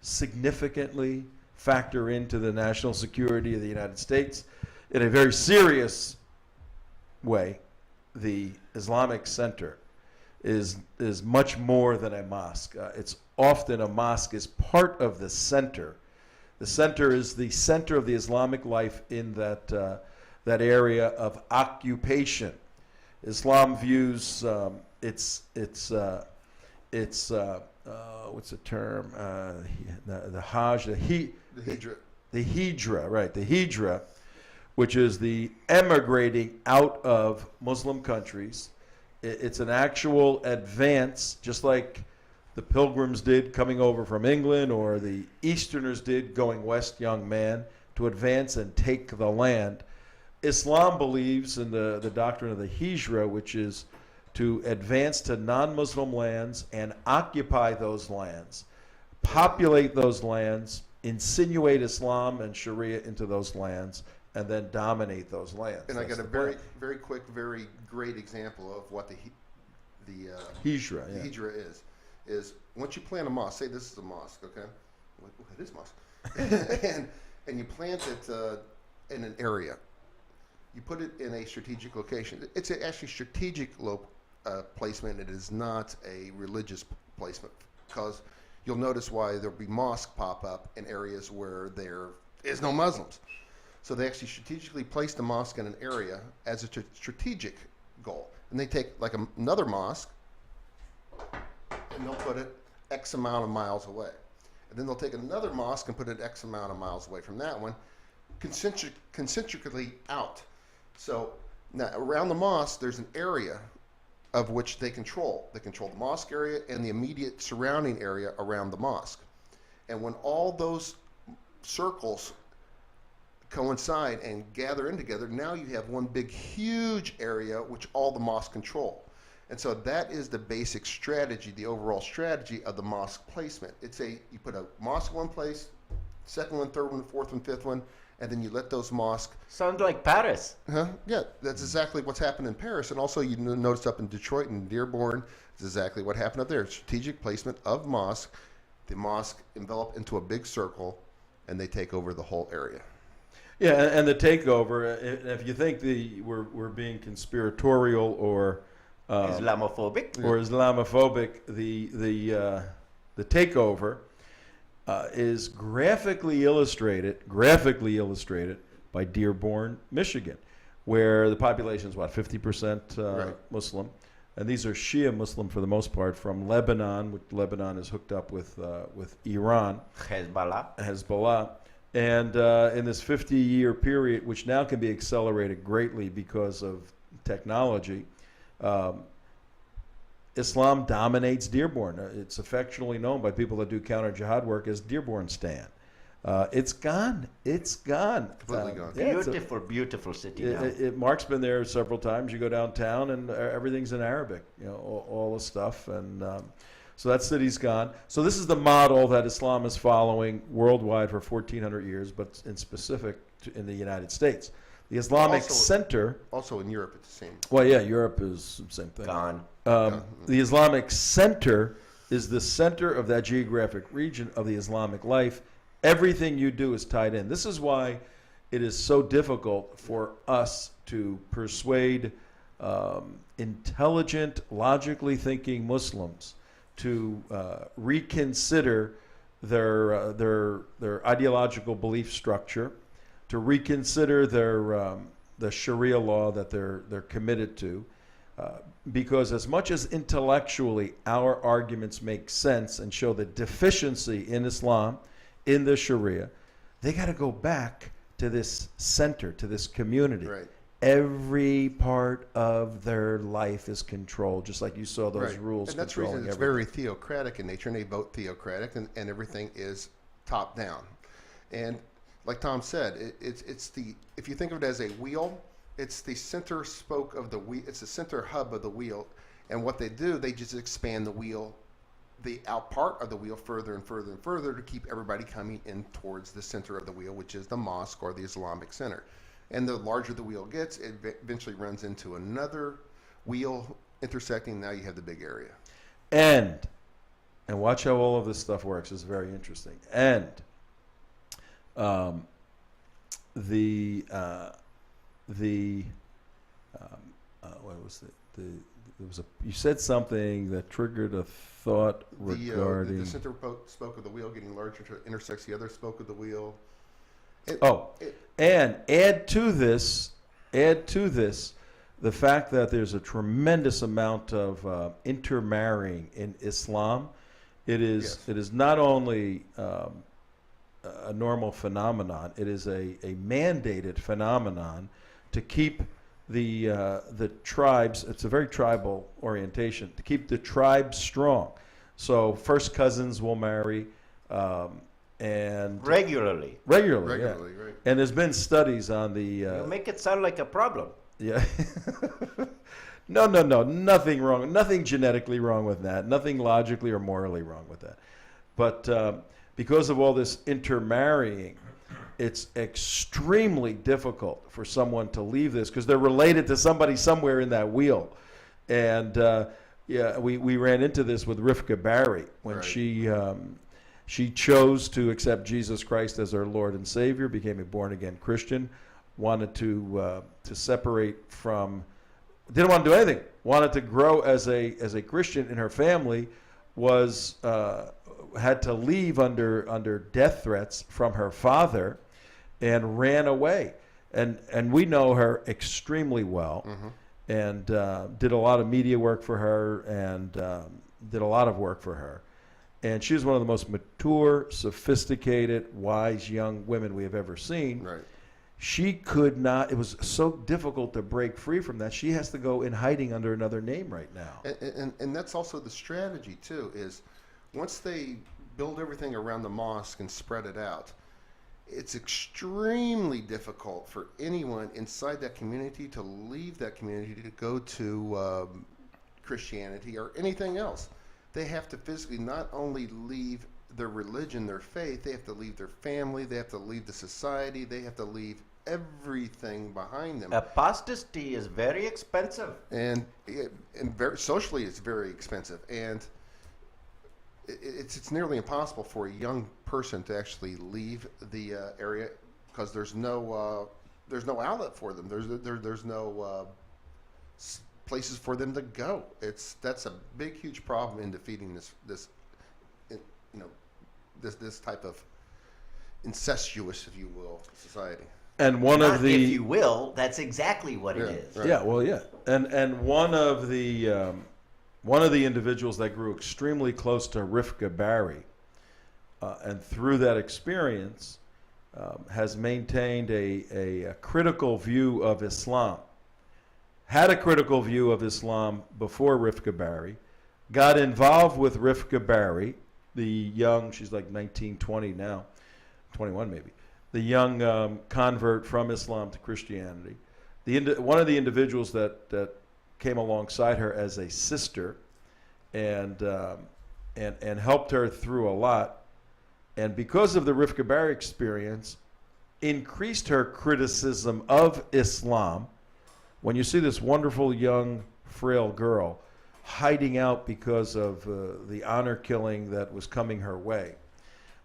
significantly factor into the national security of the United States. In a very serious way, the Islamic Center is much more than a mosque. It's often a mosque is part of the center. The center is the center of the Islamic life in that area of occupation. Islam views what's the term? The Hajj, the Hijra, right? The Hijra, which is the emigrating out of Muslim countries. It's an actual advance, just like the Pilgrims did coming over from England, or the Easterners did going west, young man, to advance and take the land. Islam believes in the doctrine of the Hijra, which is to advance to non-Muslim lands and occupy those lands, populate those lands, insinuate Islam and Sharia into those lands, and then dominate those lands. And I got a very, very quick, very great example of what the Hijra, the Hijra is once you plant a mosque, say this is a mosque, okay? It is a mosque. and you plant it in an area. You put it in a strategic location. It's actually strategic placement. It is not a religious placement, because you'll notice why there'll be mosques pop up in areas where there is no Muslims. So they actually strategically place the mosque in an area as a strategic goal. And they take another mosque and they'll put it X amount of miles away. And then they'll take another mosque and put it X amount of miles away from that one, concentrically out. So now around the mosque, there's an area of which they control. They control the mosque area and the immediate surrounding area around the mosque. And when all those circles coincide and gather in together, now you have one big huge area which all the mosques control. And so that is the basic strategy, the overall strategy of the mosque placement. You put a mosque in one place, second one, third one, fourth one, fifth one, and then you let those mosques. Sounds like Paris. Yeah, that's exactly what's happened in Paris. And also you notice up in Detroit and Dearborn, it's exactly what happened up there. Strategic placement of mosque. The mosque envelop into a big circle and they take over the whole area. Yeah, and the takeover, if you think we're being conspiratorial or Islamophobic, the The takeover is graphically illustrated by Dearborn, Michigan, where the population is, 50% Muslim. And these are Shia Muslim for the most part from Lebanon, which Lebanon is hooked up with Iran. Hezbollah. And in this 50-year period, which now can be accelerated greatly because of technology, Islam dominates Dearborn. It's affectionately known by people that do counter-jihad work as Dearbornistan. It's gone. It's gone. Completely gone. Beautiful, beautiful city now. Mark's been there several times. You go downtown and everything's in Arabic, all the stuff. And so that city's gone. So this is the model that Islam is following worldwide for 1,400 years, but in specific in the United States. The Islamic Center. Also in Europe, it's the same. Well, yeah, Europe is the same thing. Gone. The Islamic Center is the center of that geographic region of the Islamic life. Everything you do is tied in. This is why it is so difficult for us to persuade intelligent, logically thinking Muslims to reconsider their ideological belief structure, to reconsider the Sharia law that they're committed to, because as much as intellectually our arguments make sense and show the deficiency in Islam, in the Sharia, they got to go back to this center, to this community. Right. Every part of their life is controlled, just like you saw those Right. rules. And that's the reason it's very theocratic in nature, and they vote theocratic, and everything is top down. And like Tom said, it's the, if you think of it as a wheel, it's the center spoke of the wheel, it's the center hub of the wheel, and what they do, they just expand the wheel, the out part of the wheel further and further and further to keep everybody coming in towards the center of the wheel, which is the mosque or the Islamic center. And the larger the wheel gets, it eventually runs into another wheel intersecting. Now you have the big area. And watch how all of this stuff works. It's very interesting. And what was you said something that triggered a thought regarding the center spoke of the wheel getting larger to intersects the other spoke of the wheel. And add to this the fact that there's a tremendous amount of intermarrying in Islam. It is not only a normal phenomenon, it is a mandated phenomenon to keep the tribes, it's a very tribal orientation, to keep the tribes strong. So first cousins will marry, and regularly, yeah. Right. And there's been studies on the. You make it sound like a problem. Yeah. No, nothing wrong, nothing genetically wrong with that, nothing logically or morally wrong with that. But because of all this intermarrying, it's extremely difficult for someone to leave this because they're related to somebody somewhere in that wheel. And we ran into this with Rifka Barry when she chose to accept Jesus Christ as her Lord and Savior, became a born-again Christian, wanted to separate from, didn't want to do anything, wanted to grow as a Christian in her family, was had to leave under death threats from her father, and ran away. And we know her extremely well, and did a lot of media work for her, and did a lot of work for her. And she was one of the most mature, sophisticated, wise young women we have ever seen. Right. She could not, it was so difficult to break free from that. She has to go in hiding under another name right now. And that's also the strategy, too, is once they build everything around the mosque and spread it out, it's extremely difficult for anyone inside that community to leave that community to go to Christianity or anything else. They have to physically not only leave their religion, their faith, they have to leave their family, they have to leave the society, they have to leave everything behind them. Apostasy is very expensive. And very, socially it's very expensive. And it's nearly impossible for a young person to actually leave the area because there's no outlet for them. There's no places for them to go. That's a big, huge problem in defeating this this type of incestuous, if you will, society. And one Not of the, if you will, that's exactly what it is. Right. yeah, well, yeah, and one of the individuals that grew extremely close to Rifka Barry, and through that experience, has maintained a critical view of Islam. Had a critical view of Islam before Rifka Barry, got involved with Rifka Barry, the young, she's like 19, 20 now, 21 maybe, the young convert from Islam to Christianity. One of the individuals that came alongside her as a sister and helped her through a lot, and because of the Rifka Barry experience, increased her criticism of Islam. When you see this wonderful young frail girl hiding out because of the honor killing that was coming her way,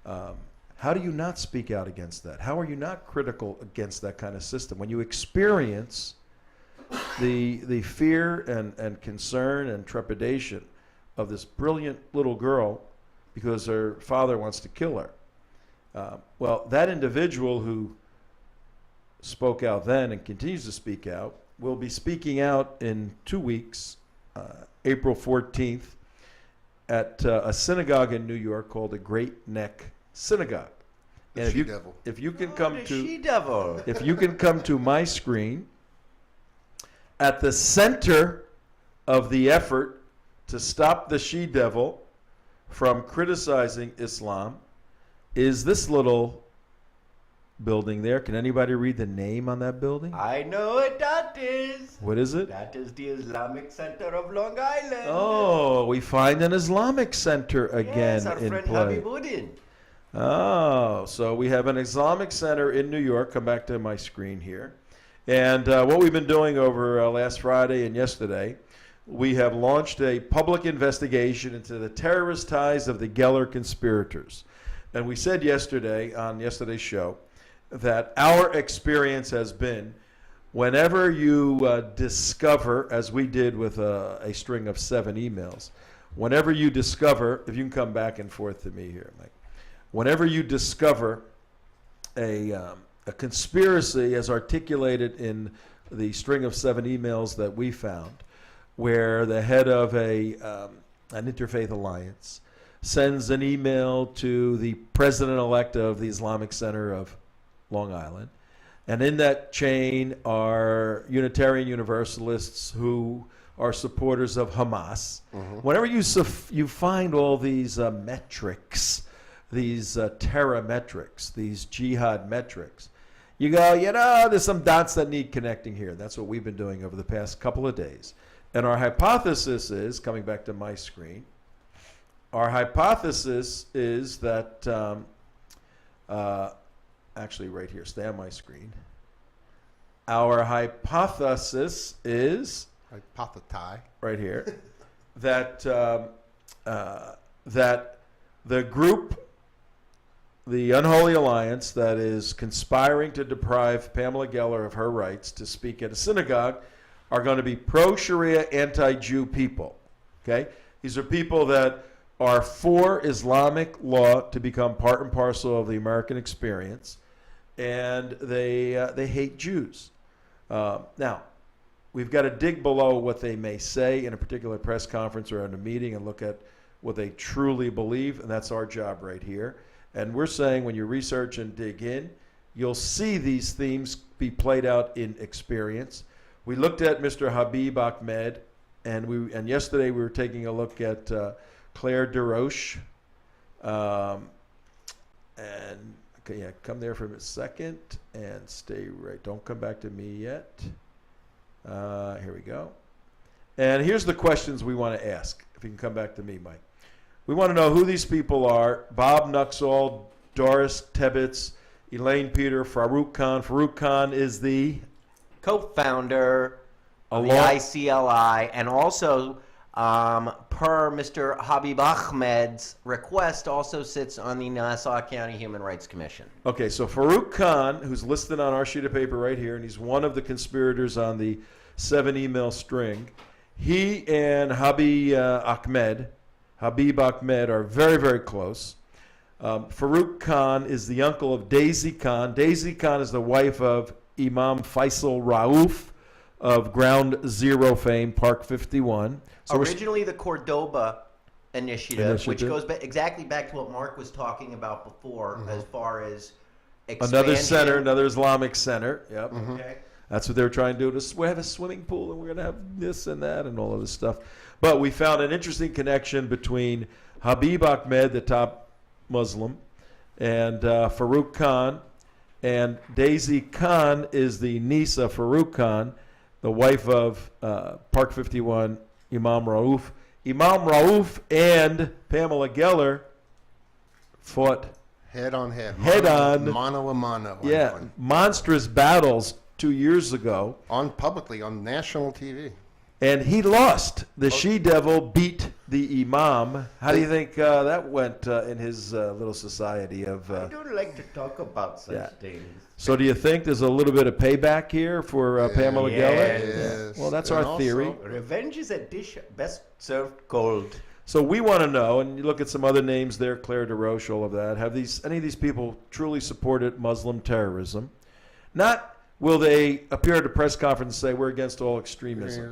how do you not speak out against that? How are you not critical against that kind of system? When you experience the fear and concern and trepidation of this brilliant little girl because her father wants to kill her. Well, that individual who spoke out then and continues to speak out will be speaking out in 2 weeks, April 14th, at a synagogue in New York called the Great Neck Synagogue. And if you can come to my screen, at the center of the effort to stop the she-devil from criticizing Islam is this little building there. Can anybody read the name on that building? I know what that is. What is it? That is the Islamic Center of Long Island. Oh, we find an Islamic center again Yes, our in friend play. Habibuddin. Oh, so we have an Islamic center in New York. Come back to my screen here. And what we've been doing over last Friday and yesterday, we have launched a public investigation into the terrorist ties of the Geller conspirators. And we said yesterday, on yesterday's show, that our experience has been whenever you discover, as we did with a string of 7 emails, whenever you discover, if you can come back and forth to me here, Mike, whenever you discover a conspiracy as articulated in the string of 7 emails that we found, where the head of an interfaith alliance sends an email to the president-elect of the Islamic Center of Long Island, and in that chain are Unitarian Universalists who are supporters of Hamas. Mm-hmm. Whenever you find all these metrics, these terror metrics, these jihad metrics, you go, there's some dots that need connecting here. That's what we've been doing over the past couple of days. And our hypothesis is, coming back to my screen, our hypothesis is that, actually right here, stay on my screen. Our hypothesis is, right here, that that the group, the Unholy Alliance that is conspiring to deprive Pamela Geller of her rights to speak at a synagogue, are going to be pro-Sharia, anti-Jew people. Okay? These are people that are for Islamic law to become part and parcel of the American experience, and they hate Jews. Now, we've got to dig below what they may say in a particular press conference or in a meeting and look at what they truly believe, and that's our job right here. And we're saying when you research and dig in, you'll see these themes be played out in experience. We looked at Mr. Habib Ahmed, and yesterday we were taking a look at Claire DeRoche. And okay, yeah, come there for a second and stay right. Don't come back to me yet. Here we go. And here's the questions we want to ask. If you can come back to me, Mike. We want to know who these people are. Bob Nuxall, Doris Tebbitz, Elaine Peter, Farouk Khan. Farouk Khan is the co-founder of the ICLI, and also, per Mr. Habib Ahmed's request, also sits on the Nassau County Human Rights Commission. Okay, so Farouk Khan, who's listed on our sheet of paper right here, and he's one of the conspirators on the 7 email string, he and Habib Ahmed are very, very close. Farouk Khan is the uncle of Daisy Khan. Daisy Khan is the wife of Imam Faisal Rauf of Ground Zero fame, Park 51. So originally the Cordoba initiative, which goes exactly back to what Mark was talking about before, as far as another center, another Islamic center. Yep. Okay. That's what they were trying to do. We have a swimming pool, and we're going to have this and that and all of this stuff. But we found an interesting connection between Habib Ahmed, the top Muslim, and Farouk Khan. And Daisy Khan is the niece of Farouk Khan, the wife of Park 51, Imam Rauf. Imam Rauf and Pamela Geller fought head on head, mano a mano. Yeah, monstrous battles 2 years ago publicly on national TV. And he lost. The she-devil beat the imam. How do you think that went in his little society of... I don't like to talk about such things. So do you think there's a little bit of payback here for Pamela Geller? Yes. Well, that's our theory. Revenge is a dish best served cold. So we want to know, and you look at some other names there, Claire DeRoche, all of that. Have any of these people truly supported Muslim terrorism? Not... Will they appear at a press conference and say, we're against all extremism?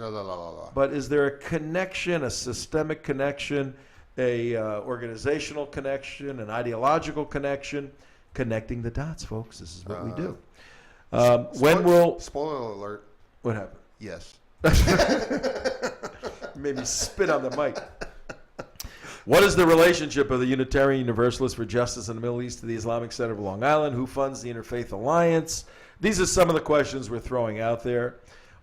But is there a connection, a systemic connection, a organizational connection, an ideological connection? Connecting the dots, folks. This is what we do. Spoiler alert. What happened? Yes. Maybe spit on the mic. What is the relationship of the Unitarian Universalists for Justice in the Middle East to the Islamic Center of Long Island? Who funds the Interfaith Alliance? These are some of the questions we're throwing out there.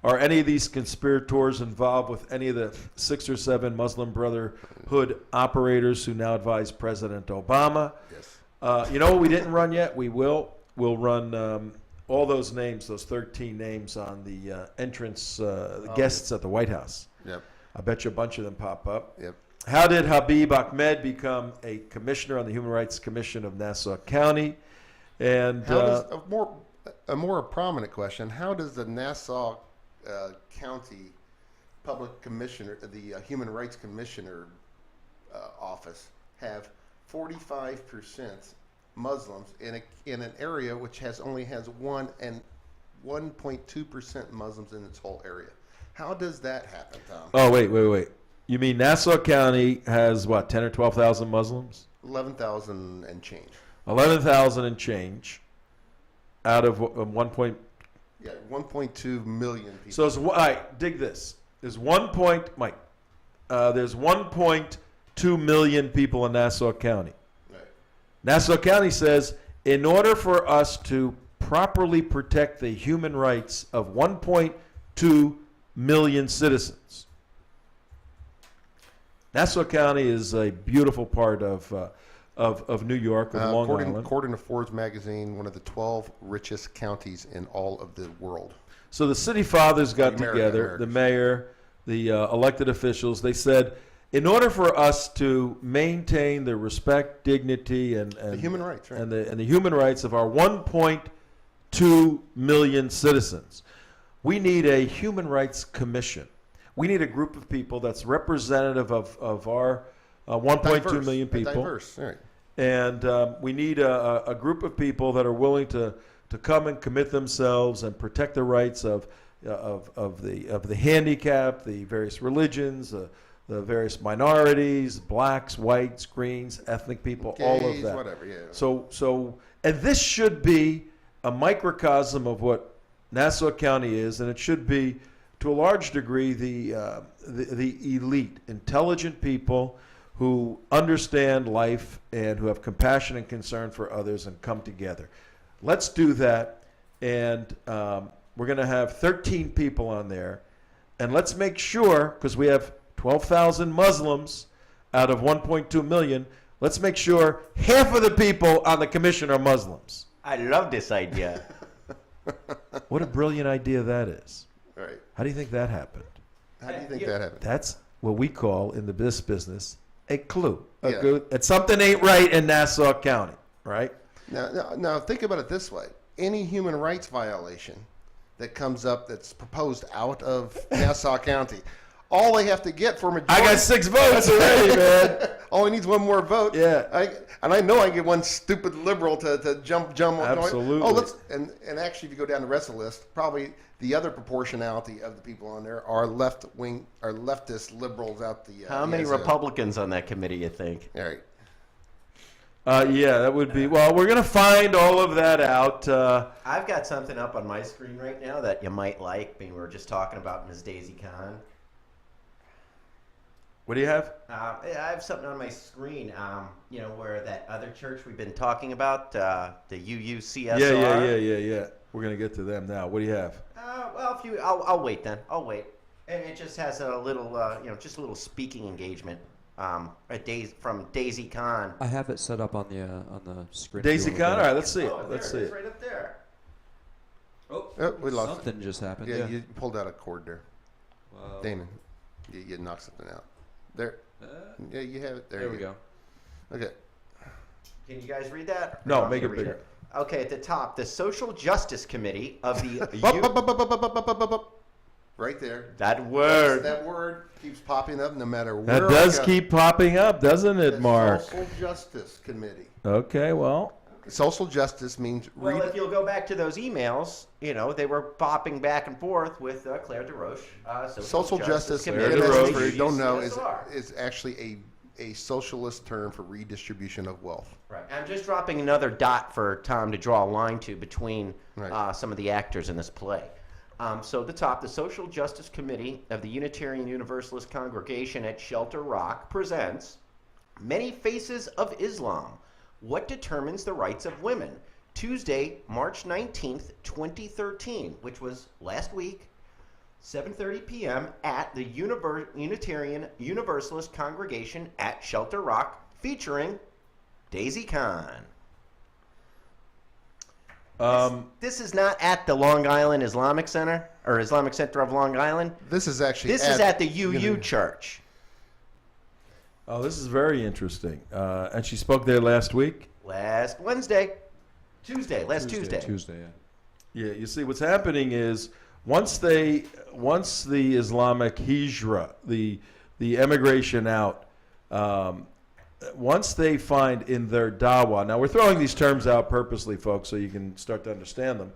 Are any of these conspirators involved with any of the 6 or 7 Muslim Brotherhood operators who now advise President Obama? Yes. You know what we didn't run yet? We will. We'll run all those names, those 13 names on the entrance guests at the White House. Yep. I bet you a bunch of them pop up. Yep. How did Habib Ahmed become a commissioner on the Human Rights Commission of Nassau County? And how does, a more prominent question, how does the Nassau County Public Commissioner, the Human Rights Commissioner office, have 45% Muslims in an area which only has 1.2% Muslims in its whole area? How does that happen, Tom? Oh, wait. You mean Nassau County has, what, 10 or 12,000 Muslims? 11,000 and change. 11,000 and change out of 1.2 million people. So, all right, dig this. There's 1.2 million people in Nassau County. Right. Nassau County says, in order for us to properly protect the human rights of 1.2 million citizens, Nassau County is a beautiful part of New York, of Long Island. According to Forbes magazine, one of the 12 richest counties in all of the world. So the city fathers got together, the mayor, the elected officials. They said, in order for us to maintain the respect, dignity, and the human rights, right, and the human rights of our 1.2 million citizens, we need a human rights commission. We need a group of people that's representative of our 1.2 million people. Diverse, right. And we need a group of people that are willing to come and commit themselves and protect the rights of the handicapped, the various religions, the various minorities, blacks, whites, greens, ethnic people, gays, all of that. Whatever, yeah. So, and this should be a microcosm of what Nassau County is, and it should be, to a large degree, the elite, intelligent people who understand life and who have compassion and concern for others and come together. Let's do that, and we're going to have 13 people on there, and let's make sure, because we have 12,000 Muslims out of 1.2 million, let's make sure half of the people on the commission are Muslims. I love this idea. What a brilliant idea that is. Right. How do you think that happened? How do you think that happened? That's what we call in this business a clue. Yeah. That something ain't right in Nassau County, right? Now think about it this way. Any human rights violation that comes up that's proposed out of Nassau County, all they have to get for majority. I got 6 votes already, man. All he needs one more vote. Yeah. I know I get one stupid liberal to jump. Absolutely. Oh, and actually, if you go down the rest of the list, probably the other proportionality of the people on there are leftist liberals out the. How many Republicans on that committee, you think? All right. Yeah, that would be. Well, we're going to find all of that out. I've got something up on my screen right now that you might like. I mean, we were just talking about Ms. Daisy Khan. What do you have? I have something on my screen, where that other church we've been talking about, the UUCSR. Yeah. We're going to get to them now. What do you have? Well, I'll wait then. I'll wait. And it just has a little, just a little speaking engagement. From Daisy Khan. I have it set up on the screen. Daisy Khan. All right, let's see it. Let's see it. Right up there. Oh, we lost something just happened. Yeah, you pulled out a cord there. Wow. Damon, you knocked something out. There. Yeah, you have it. There we go. Okay. Can you guys read that? No, make it bigger. Okay, at the top, the Social Justice Committee of the right there. That word. That word keeps popping up no matter where. That does keep popping up, doesn't it, Mark? Social Justice Committee. Okay, well. Social justice means. Well, if you'll go back to those emails, they were popping back and forth with Claire DeRoche. Social justice Committee. For you don't know, is actually a socialist term for redistribution of wealth. Right. I'm just dropping another dot for Tom to draw a line to between some of the actors in this play. So at the top, the Social Justice Committee of the Unitarian Universalist Congregation at Shelter Rock presents Many Faces of Islam. What determines the rights of women? Tuesday, March 19th, 2013, which was last week, 7:30 p.m. at the Unitarian Universalist Congregation at Shelter Rock, featuring Daisy Khan. This is not at the Long Island Islamic Center or Islamic Center of Long Island. This is actually is at the UU Church. Oh, this is very interesting. And she spoke there last week? Last Tuesday, Tuesday. Tuesday, yeah. Yeah, you see, what's happening is once the Islamic hijra, the emigration out, once they find in their dawah, now we're throwing these terms out purposely, folks, so you can start to understand them.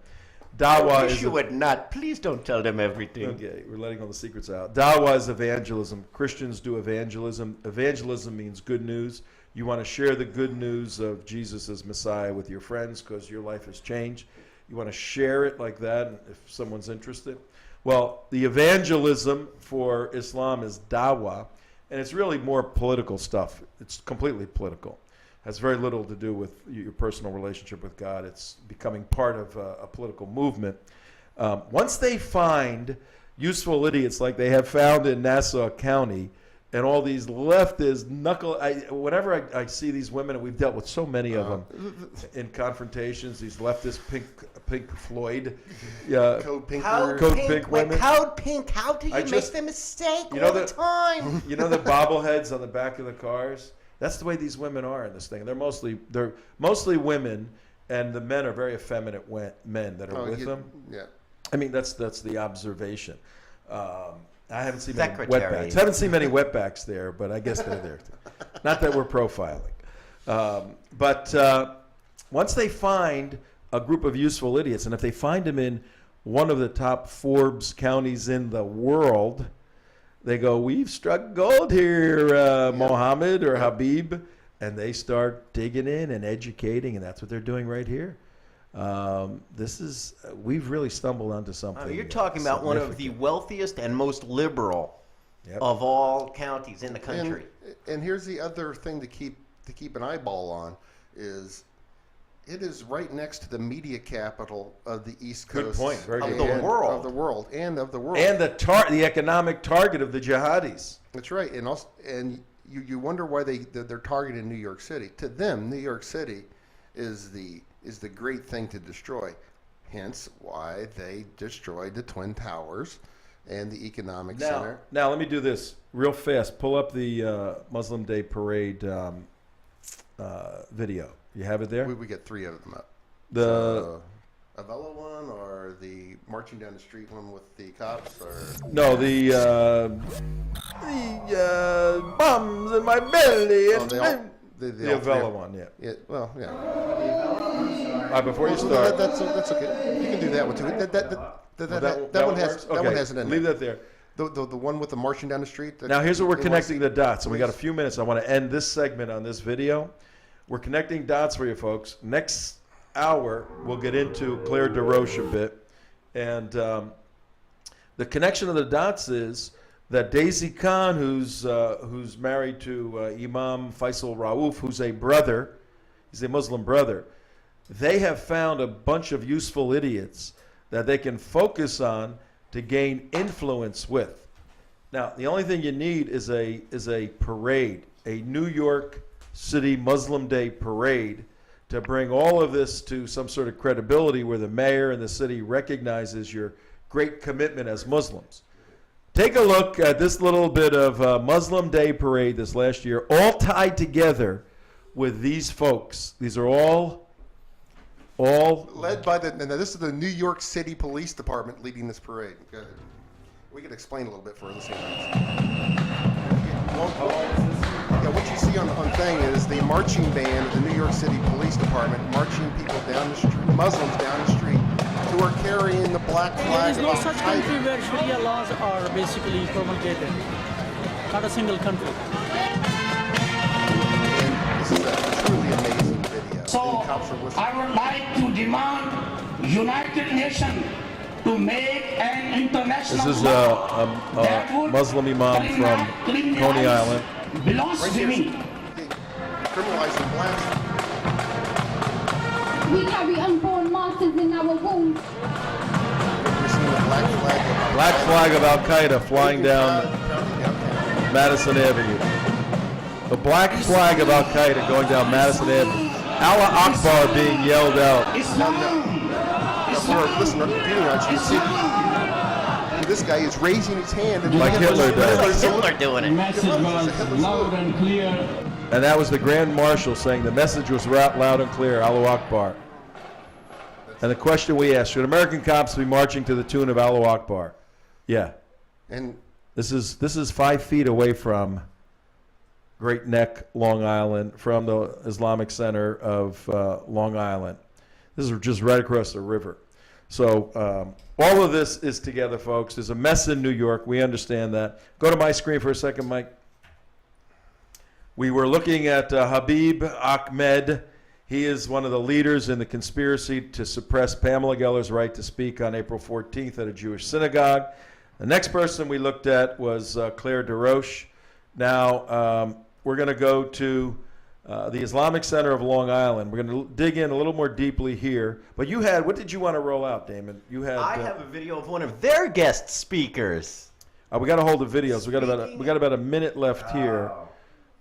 Dawah I wish you would not. Please don't tell them everything. Okay, we're letting all the secrets out. Dawah is evangelism. Christians do evangelism. Evangelism means good news. You want to share the good news of Jesus as Messiah with your friends because your life has changed. You want to share it like that if someone's interested. Well, the evangelism for Islam is dawah, and it's really more political stuff. It's completely political. Has very little to do with your personal relationship with God. It's becoming part of a political movement. Once they find useful idiots like they have found in Nassau County, and all these leftist whenever I see these women, and we've dealt with so many of them in confrontations, these leftist pink Floyd, Code Pink women. Code Pink, how do you make the mistake all the time? You know the bobbleheads on the back of the cars? That's the way these women are in this thing. They're mostly women, and the men are very effeminate men that are with them. Yeah. I mean, that's the observation. I haven't seen many wetbacks. Haven't seen many wetbacks there, but I guess they're there. Not that we're profiling. But once they find a group of useful idiots, and if they find them in one of the top Forbes counties in the world, they go, "We've struck gold here, Mohammed or Habib," and they start digging in and educating, and that's what they're doing right here. We've really stumbled onto something. You're talking about one of the wealthiest and most liberal of all counties in the country. And here's the other thing to keep an eyeball on is it is right next to the media capital of the East Coast. Good point. Very good. Of the world. And the economic target of the jihadis. That's right. And you wonder why they're targeting New York City. To them, New York City is the great thing to destroy. Hence why they destroyed the Twin Towers and the Economic Center. Now, let me do this real fast. Pull up the Muslim Day Parade video. You have it there? We get 3 of them up. The Avella one or the marching down the street one with the cops? Or no, the bombs in my belly. And the Avella one, yeah. Well, yeah. All right, before you start. That's okay. You can do that one too. That one has okay. that one has an end. Leave that there. The one with the marching down the street. Now here's where we're connecting the dots, and we got a few minutes. I want to end this segment on this video. We're connecting dots for you folks. Next hour we'll get into Claire DeRoche a bit, and the connection of the dots is that Daisy Khan, who's married to Imam Faisal Rauf, who's a brother, he's a Muslim brother. They have found a bunch of useful idiots that they can focus on to gain influence with. Now, the only thing you need is a parade, a New York City Muslim Day parade, to bring all of this to some sort of credibility where the mayor and the city recognizes your great commitment as Muslims. Take a look at this little bit of Muslim Day parade this last year, all tied together with these folks. These are all led by this is the New York City Police Department leading this parade. Go ahead. We can explain a little bit for the listeners. Yeah, what you see on thing is the marching band of the New York City Police Department marching people down the street, Muslims down the street, who are carrying the black flag. There is no such country where Sharia laws are basically promulgated. Not a single country. And this is a truly amazing video. So I would like to demand United Nations to make an international This is law a Muslim imam from Coney Island. belongs to me. Criminalizing blacks. We carry unborn martyrs in our wombs. Black flag of Al Qaeda flying down Madison Avenue. The black flag of Al Qaeda going down Madison Avenue. Allah Akbar being yelled out. This guy is raising his hand. And like Hitler does. Hitler doing it. Message was loud and clear. And that was the Grand Marshal saying the message was loud and clear, Allahu Akbar. And the question we asked, should American cops be marching to the tune of Allahu Akbar? Yeah. And this is 5 feet away from Great Neck, Long Island, from the Islamic Center of Long Island. This is just right across the river. So all of this is together, folks. There's a mess in New York. We understand that. Go to my screen for a second, Mike. We were looking at Habib Ahmed. He is one of the leaders in the conspiracy to suppress Pamela Geller's right to speak on April 14th at a Jewish synagogue. The next person we looked at was Claire DeRoche. Now, we're going to go to the Islamic Center of Long Island. We're going to dig in a little more deeply here. But you had, what did you want to roll out, Damon? You had. I have a video of one of their guest speakers. We got to hold the videos. We got about a minute left here.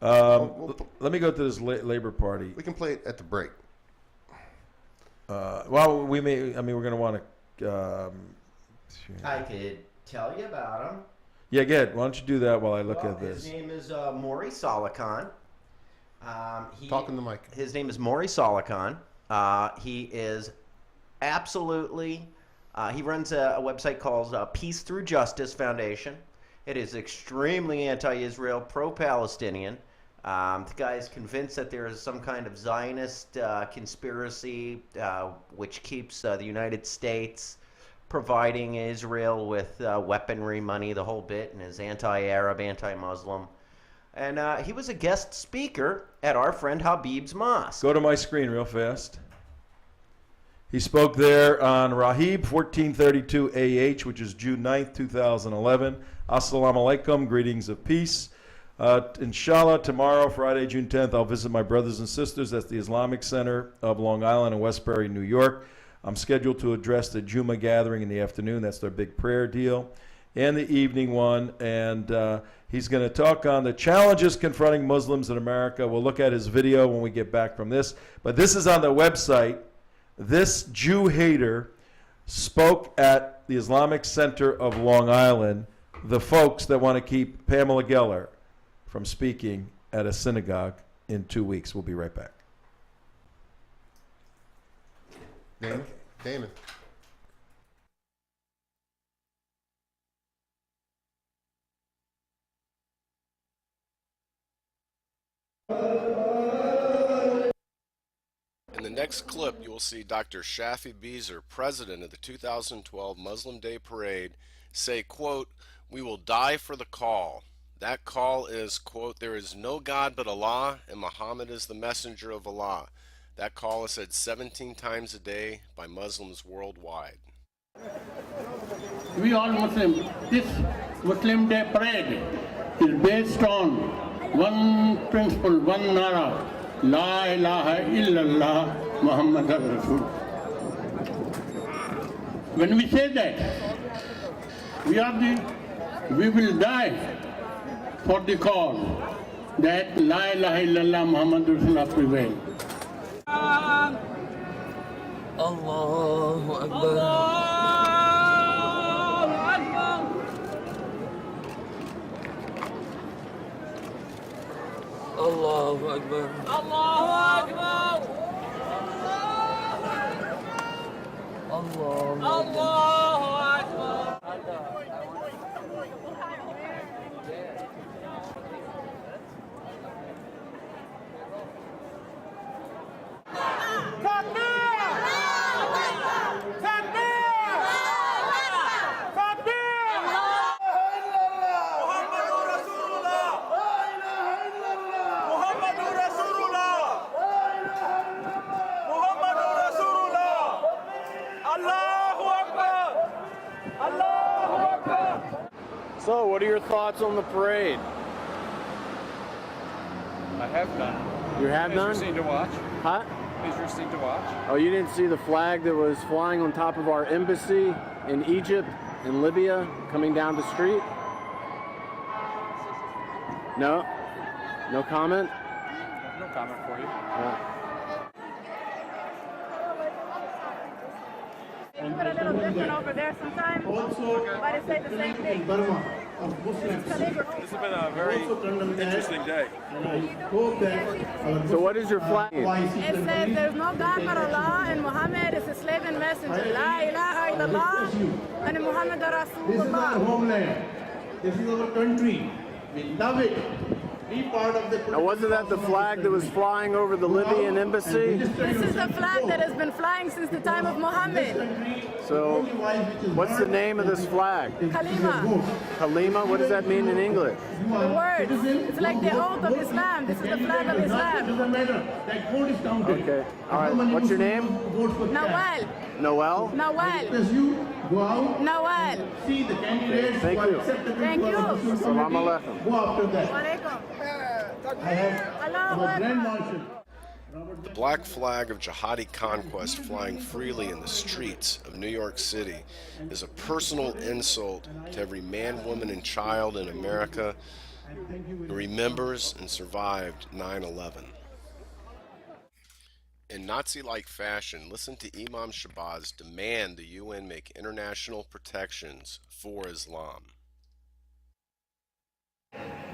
Let me go to this Labor Party. We can play it at the break. Well, we may. I mean, we're going to want to. I could tell you about him. Yeah, good. Why don't you do that while I look at this? His name is Maury Salah-Khan. Talking to Mike. His name is Maury Salah-Khan. He is absolutely. He runs a website called Peace Through Justice Foundation. It is extremely anti-Israel, pro-Palestinian. The guy is convinced that there is some kind of Zionist conspiracy which keeps the United States providing Israel with weaponry, money, the whole bit, and is anti-Arab, anti-Muslim. And he was a guest speaker at our friend Habib's Mosque. Go to my screen real fast. He spoke there on Rahib 1432 AH, which is June 9th, 2011. Assalamu alaikum, greetings of peace. Inshallah, tomorrow, Friday, June 10th, I'll visit my brothers and sisters at the Islamic Center of Long Island in Westbury, New York. I'm scheduled to address the Juma gathering in the afternoon. That's their big prayer deal. And the evening one. And he's going to talk on the challenges confronting Muslims in America. We'll look at his video when we get back from this. But this is on the website. This Jew hater spoke at the Islamic Center of Long Island, the folks that want to keep Pamela Geller from speaking at a synagogue in 2 weeks. We'll be right back. Damon. In the next clip, you will see Dr. Shafi Beezer, president of the 2012 Muslim Day Parade, say, quote, "We will die for the call. That call is, quote, there is no God but Allah, and Muhammad is the messenger of Allah. That call is said 17 times a day by Muslims worldwide." We all Muslims, this Muslim Day Parade is based on one principle, one nara, La ilaha illallah Muhammad Rasul. When we say that, we will die for the cause that La ilaha illallah Muhammad Rasul prevail. Allahu Akbar. Allahu Akbar. Allahu Akbar. Allahu Akbar. So, what are your thoughts on the parade? I have done. You have done? Interesting to watch. Huh? Interesting to watch. Oh, you didn't see the flag that was flying on top of our embassy in Egypt and Libya coming down the street? No? No comment? No comment for you. You put a little different over there sometimes, but it say the same thing. This has been a very interesting day. So what is your flag? It says there's no God but Allah and Muhammad is a slave and messenger. La ilaha illallah and Muhammad This is our Rasulullah. homeland. This is our country. We love it. Be part of the. Now, wasn't that the flag that was flying over the Libyan embassy? This is the flag that has been flying since the time of Muhammad. So, what's the name of this flag? Kalima. Kalima? What does that mean in English? The words. It's like the oath of Islam. This is the flag of Islam. Okay. All right. What's your name? Nawal. Noel? Nawal. Nawal. See the candidates. Thank you. Thank you. Salam alaikum. Go after that. Walaikum. I have Allahu our Grand Akbar. Marshal. The black flag of jihadi conquest flying freely in the streets of New York City is a personal insult to every man, woman, and child in America who remembers and survived 9/11. In Nazi-like fashion, listen to Imam Shabazz demand the UN make international protections for Islam.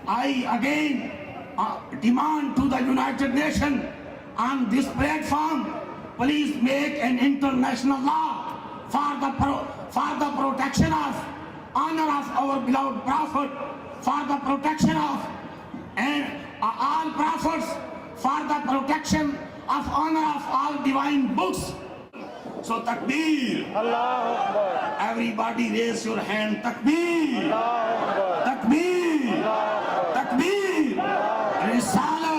I again demand to the United Nations on this platform, please make an international law for the protection of honor of our beloved Prophet, for the protection of all prophets, for the protection of honor of all divine books. So takbir. Allahu Akbar. Everybody raise your hand. Takbir. Allahu Akbar. Takbir. Takbir. Risala.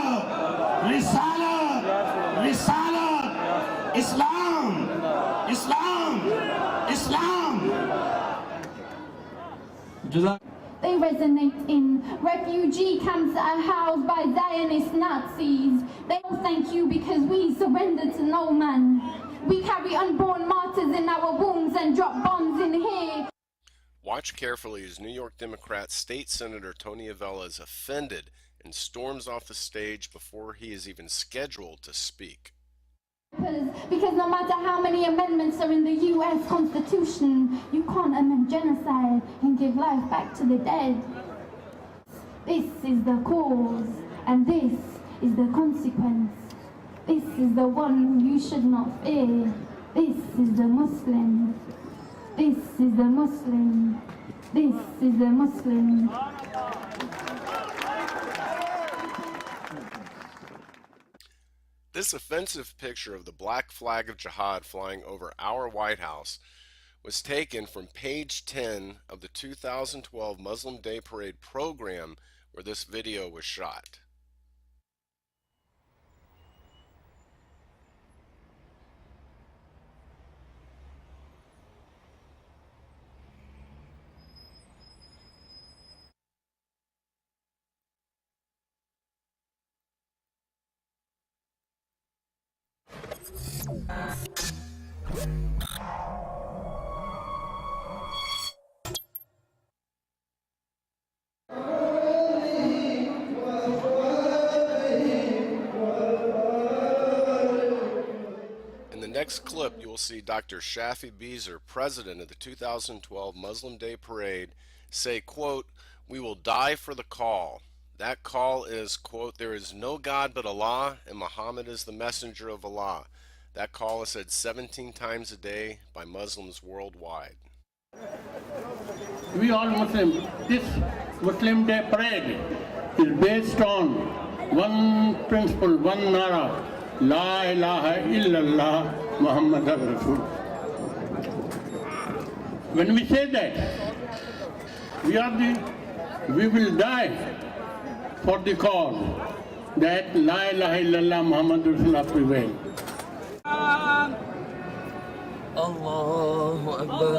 Risala. Risala. Islam. Islam. Islam. They resonate in refugee camps that are housed by Zionist Nazis. They all thank you because we surrender to no man. We carry unborn martyrs in our wombs and drop bombs in here. Watch carefully as New York Democrat State Senator Tony Avella is offended and storms off the stage before he is even scheduled to speak. Because no matter how many amendments are in the U.S. Constitution, you can't amend genocide and give life back to the dead. This is the cause, and this is the consequence. This is the one you should not fear. This is the Muslim. This is the Muslim. This is the Muslim. This offensive picture of the black flag of jihad flying over our White House was taken from page 10 of the 2012 Muslim Day Parade program where this video was shot. In the next clip, you will see Dr. Shafi Beezer, president of the 2012 Muslim Day Parade, say, quote, "We will die for the call. That call is, quote, there is no God but Allah, and Muhammad is the messenger of Allah. That call is said 17 times a day by Muslims worldwide." We all Muslims, this Muslim Day Parade is based on one principle, one nara, La ilaha illallah Muhammad Rasul. When we say that, we will die for the cause that La ilaha illallah Muhammad Rasulullah prevail. Allahu Akbar.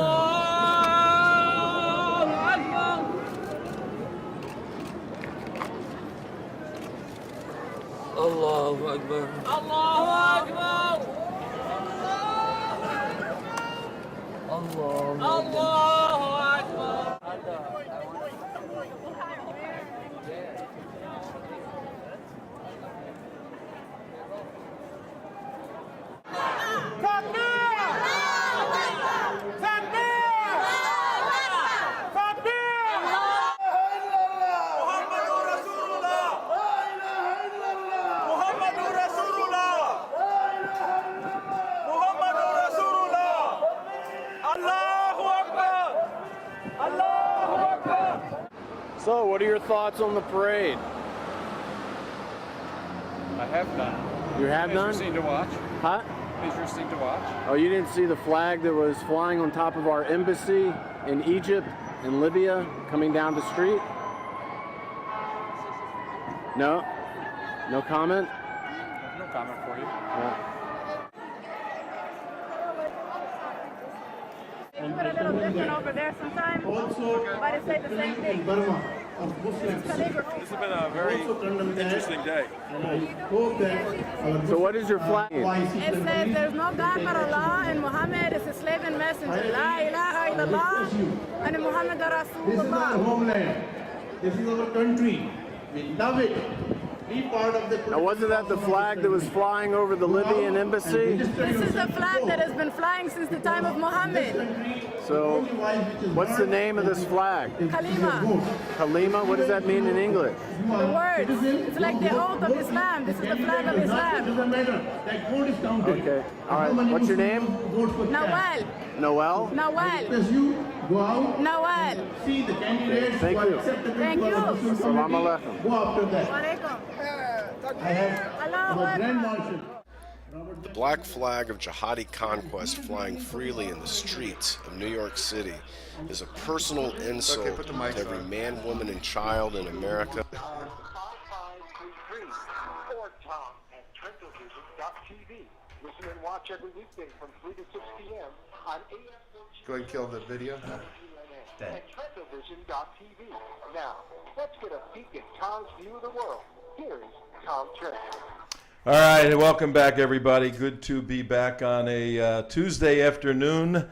Allahu Akbar. Allahu Akbar. Allahu Akbar. So, what are your thoughts on the parade? I have none. You have none? Interesting to watch. Huh? Interesting to watch. Oh, you didn't see the flag that was flying on top of our embassy in Egypt and Libya coming down the street? No? No comment? No comment for you. It's a little different over there sometimes, but it say the same thing. This has been a very interesting day. So what is your flag? It says there's no God but Allah and Muhammad is a slave and messenger. La ilaha illallah and Muhammad This is our Rasulullah. homeland. This is our country. We love it. Be part of the. Now, wasn't that the flag that was flying over the Libyan embassy? This is the flag that has been flying since the time of Muhammad. So, what's the name of this flag? Kalima. Kalima? What does that mean in English? The words. It's like the oath of Islam. This is the flag of Islam. Okay. All right. What's your name? Nawal. Noel? Nawal. Go out. Nawal. See the candidates. Thank who are you. accepted Thank into you. our social Salam committee. alaikum. Go after that. Walaikum. I have Allahu our Grand Akbar. Marshal. The black flag of jihadi conquest flying freely in the streets of New York City is a personal insult put the to mics every on. man, woman, and child in America. or Tom at TrentoVision.tv. Listen and watch every weekday from 3 to 6 p.m. on AM 14 Go ahead and kill the video. at TrentoVision.tv. Now, let's get a peek at Tom's view of the world. Here's Tom Trent. All right, welcome back, everybody. Good to be back on a Tuesday afternoon.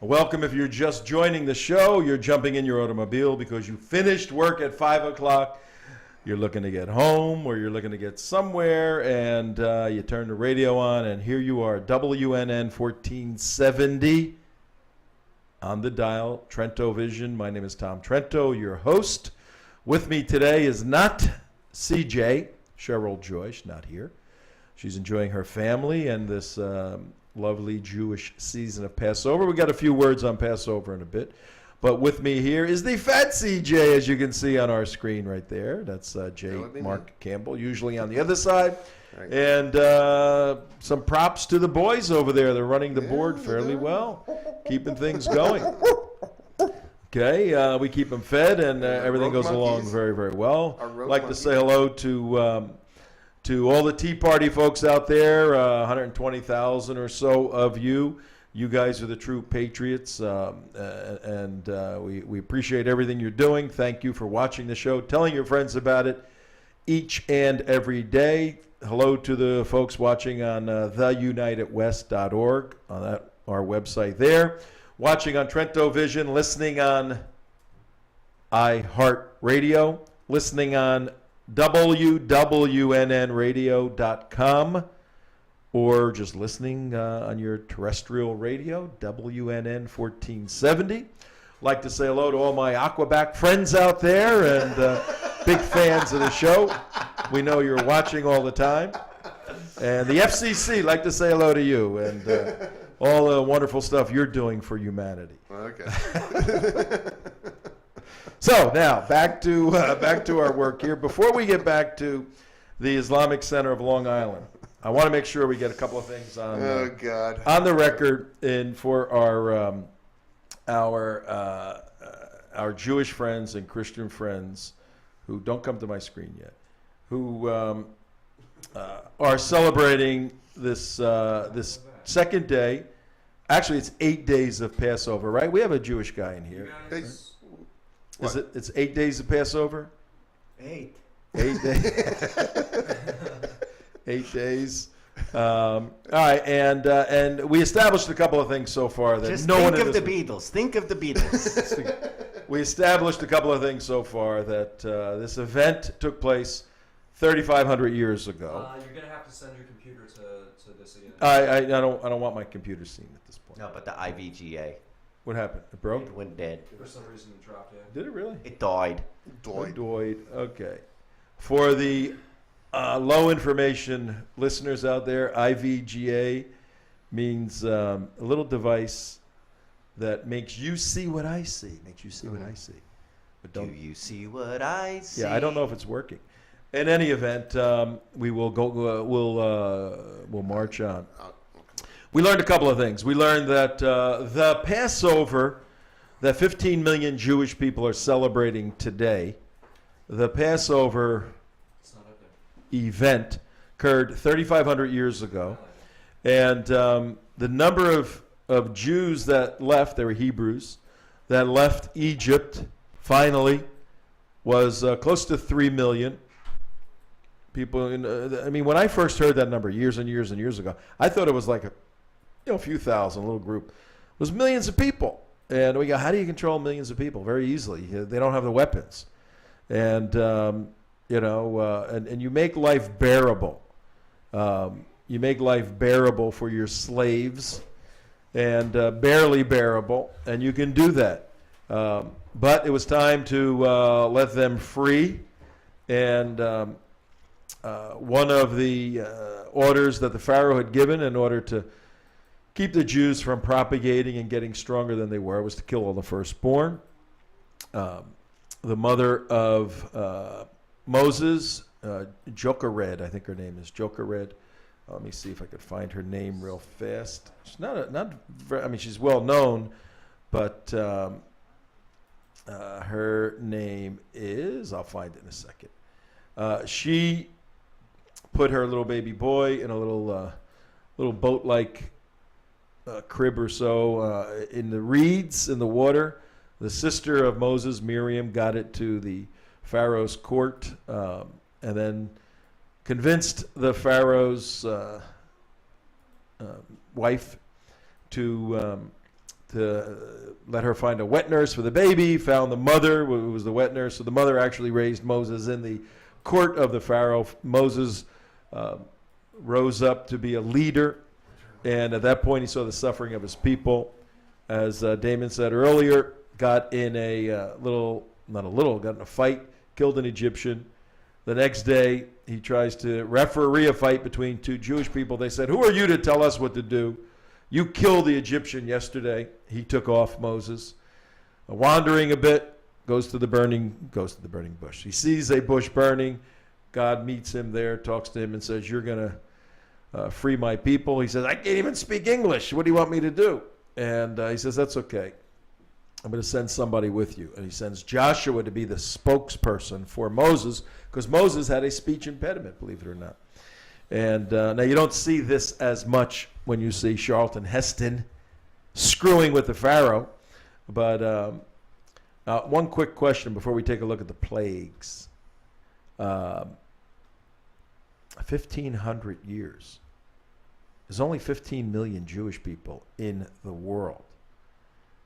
Welcome if you're just joining the show. You're jumping in your automobile because you finished work at 5 o'clock. You're looking to get home or you're looking to get somewhere, and you turn the radio on, and here you are, WNN 1470 on the dial, TrentoVision. My name is Tom Trento, your host. With me today is not CJ, Cheryl Joyce, not here. She's enjoying her family and this lovely Jewish season of Passover. We got a few words on Passover in a bit. But with me here is the fat CJ, as you can see on our screen right there. That's J. Mark Campbell, usually on the other side. And some props to the boys over there. They're running the board fairly well, keeping things going. Okay, we keep them fed, and everything goes along very, very well. I'd like to say hello to all the Tea Party folks out there, 120,000 or so of you. You guys are the true patriots, and we appreciate everything you're doing. Thank you for watching the show, telling your friends about it each and every day. Hello to the folks watching on theunitedwest.org, on our website there. Watching on TrentoVision, listening on iHeartRadio, listening on wwnnradio.com, or just listening on your terrestrial radio, WNN 1470. Like to say hello to all my Aquaback friends out there and big fans of the show. We know you're watching all the time. And the FCC, like to say hello to you and all the wonderful stuff you're doing for humanity. Okay. So now back to our work here. Before we get back to the Islamic Center of Long Island, I want to make sure we get a couple of things on on the record and for our Jewish friends and Christian friends who don't come to my screen yet, who are celebrating this this second day. Actually, it's 8 days of Passover, right? We have a Jewish guy in here. Is it? It's 8 days of Passover. 8 days. 8 days. All right, and we established a couple of things so far that Just no one. Think of the Beatles. Think of the Beatles. We established a couple of things so far that this event took place 3,500 years ago. You're gonna have to send your computer to this again. I don't want my computer seen at this point. No, but the IVGA. What happened? It broke? It went dead. For some reason it dropped in. Did it really? It died. Died. Okay. For the low information listeners out there, IVGA means a little device that makes you see what I see. Makes you see what I see. But Do you see what I see? Yeah, I don't know if it's working. In any event, we will go. We'll march on. We learned a couple of things. We learned that the Passover that 15 million Jewish people are celebrating today, the Passover event occurred 3,500 years ago, and the number of Jews that left, they were Hebrews, that left Egypt finally was close to 3 million. People, I mean, when I first heard that number years and years and years ago, I thought it was like a few thousand, a little group. It was millions of people. And we go, how do you control millions of people? Very easily. They don't have the weapons. And, and you make life bearable. You make life bearable for your slaves and barely bearable. And you can do that. But it was time to let them free. And one of the orders that the Pharaoh had given in order to keep the Jews from propagating and getting stronger than they were was to kill all the firstborn. The mother of Moses, Jochebed, I think her name is Jochebed. Let me see if I could find her name real fast. She's she's well known, but her name is, I'll find it in a second. She put her little baby boy in a little boat-like crib or so in the reeds in the water. The sister of Moses, Miriam, got it to the Pharaoh's court and then convinced the Pharaoh's wife to let her find a wet nurse for the baby, found the mother who was the wet nurse. So the mother actually raised Moses in the court of the Pharaoh. Moses rose up to be a leader, and at that point he saw the suffering of his people. As Damon said earlier, got in got in a fight, killed an Egyptian. The next day he tries to referee a fight between two Jewish people. They said, "Who are you to tell us what to do? You killed the Egyptian yesterday." He took off Moses. Wandering a bit, goes to the burning bush. He sees a bush burning. God meets him there, talks to him, and says, "You're going to free my people." He says, "I can't even speak English. What do you want me to do?" And he says, "That's okay. I'm going to send somebody with you." And he sends Joshua to be the spokesperson for Moses, because Moses had a speech impediment, believe it or not. And now you don't see this as much when you see Charlton Heston screwing with the Pharaoh. But one quick question before we take a look at the plagues. 1,500 years. There's only 15 million Jewish people in the world.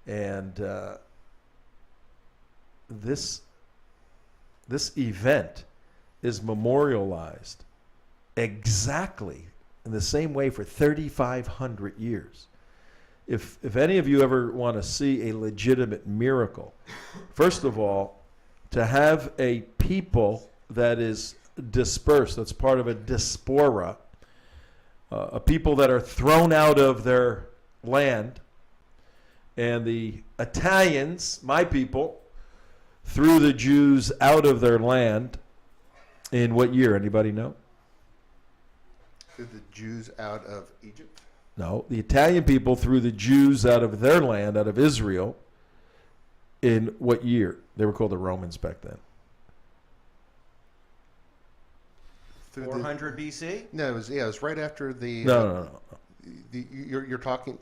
And this event is memorialized exactly in the same way for 3,500 years. If any of you ever want to see a legitimate miracle, first of all, to have a people that is dispersed, that's part of a diaspora, a people that are thrown out of their land, and the Italians, my people, threw the Jews out of their land in what year? Anybody know? Threw the Jews out of Egypt? No, the Italian people threw the Jews out of their land, out of Israel, in what year? They were called the Romans back then. 400 BC? No, it was right after the. No. You're talking,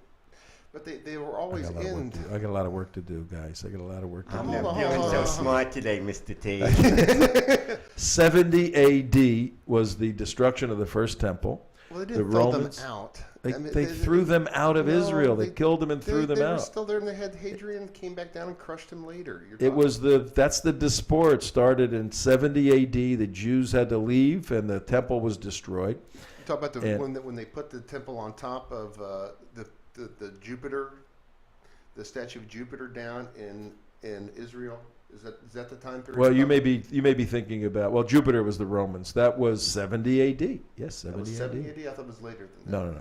but they were always in. I got a lot of work to do, guys. I got a lot of work to do. I'm feeling so smart today, Mr. T. 70 A.D. was the destruction of the first temple. Well, they didn't throw them out. They threw them out of Israel. They killed them and threw them out. They were still there, and they had Hadrian came back down and crushed him later. That's the diaspora. It started in 70 A.D. The Jews had to leave, and the temple was destroyed. You talk about when they put the temple on top of the Jupiter, the statue of Jupiter down in Israel. Is that the time period? Well, you may be thinking about Jupiter was the Romans. That was 70 A.D. Yes, 70 AD. 70 AD. I thought it was later than that. No.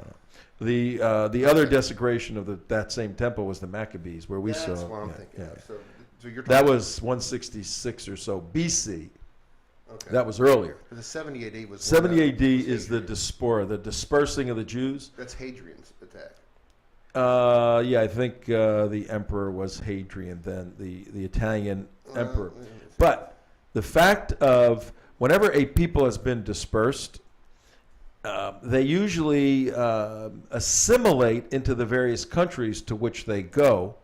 The other desecration of that same temple was the Maccabees, where we saw. That's what I'm thinking. Yeah. So you're talking that was 166 or so BC. Okay. That was earlier. But the 70 AD was 70 AD is the diaspora, the dispersing of the Jews. That's Hadrian's attack. I think the emperor was Hadrian then, the Italian emperor. But the fact of whenever a people has been dispersed, they usually assimilate into the various countries to which they go,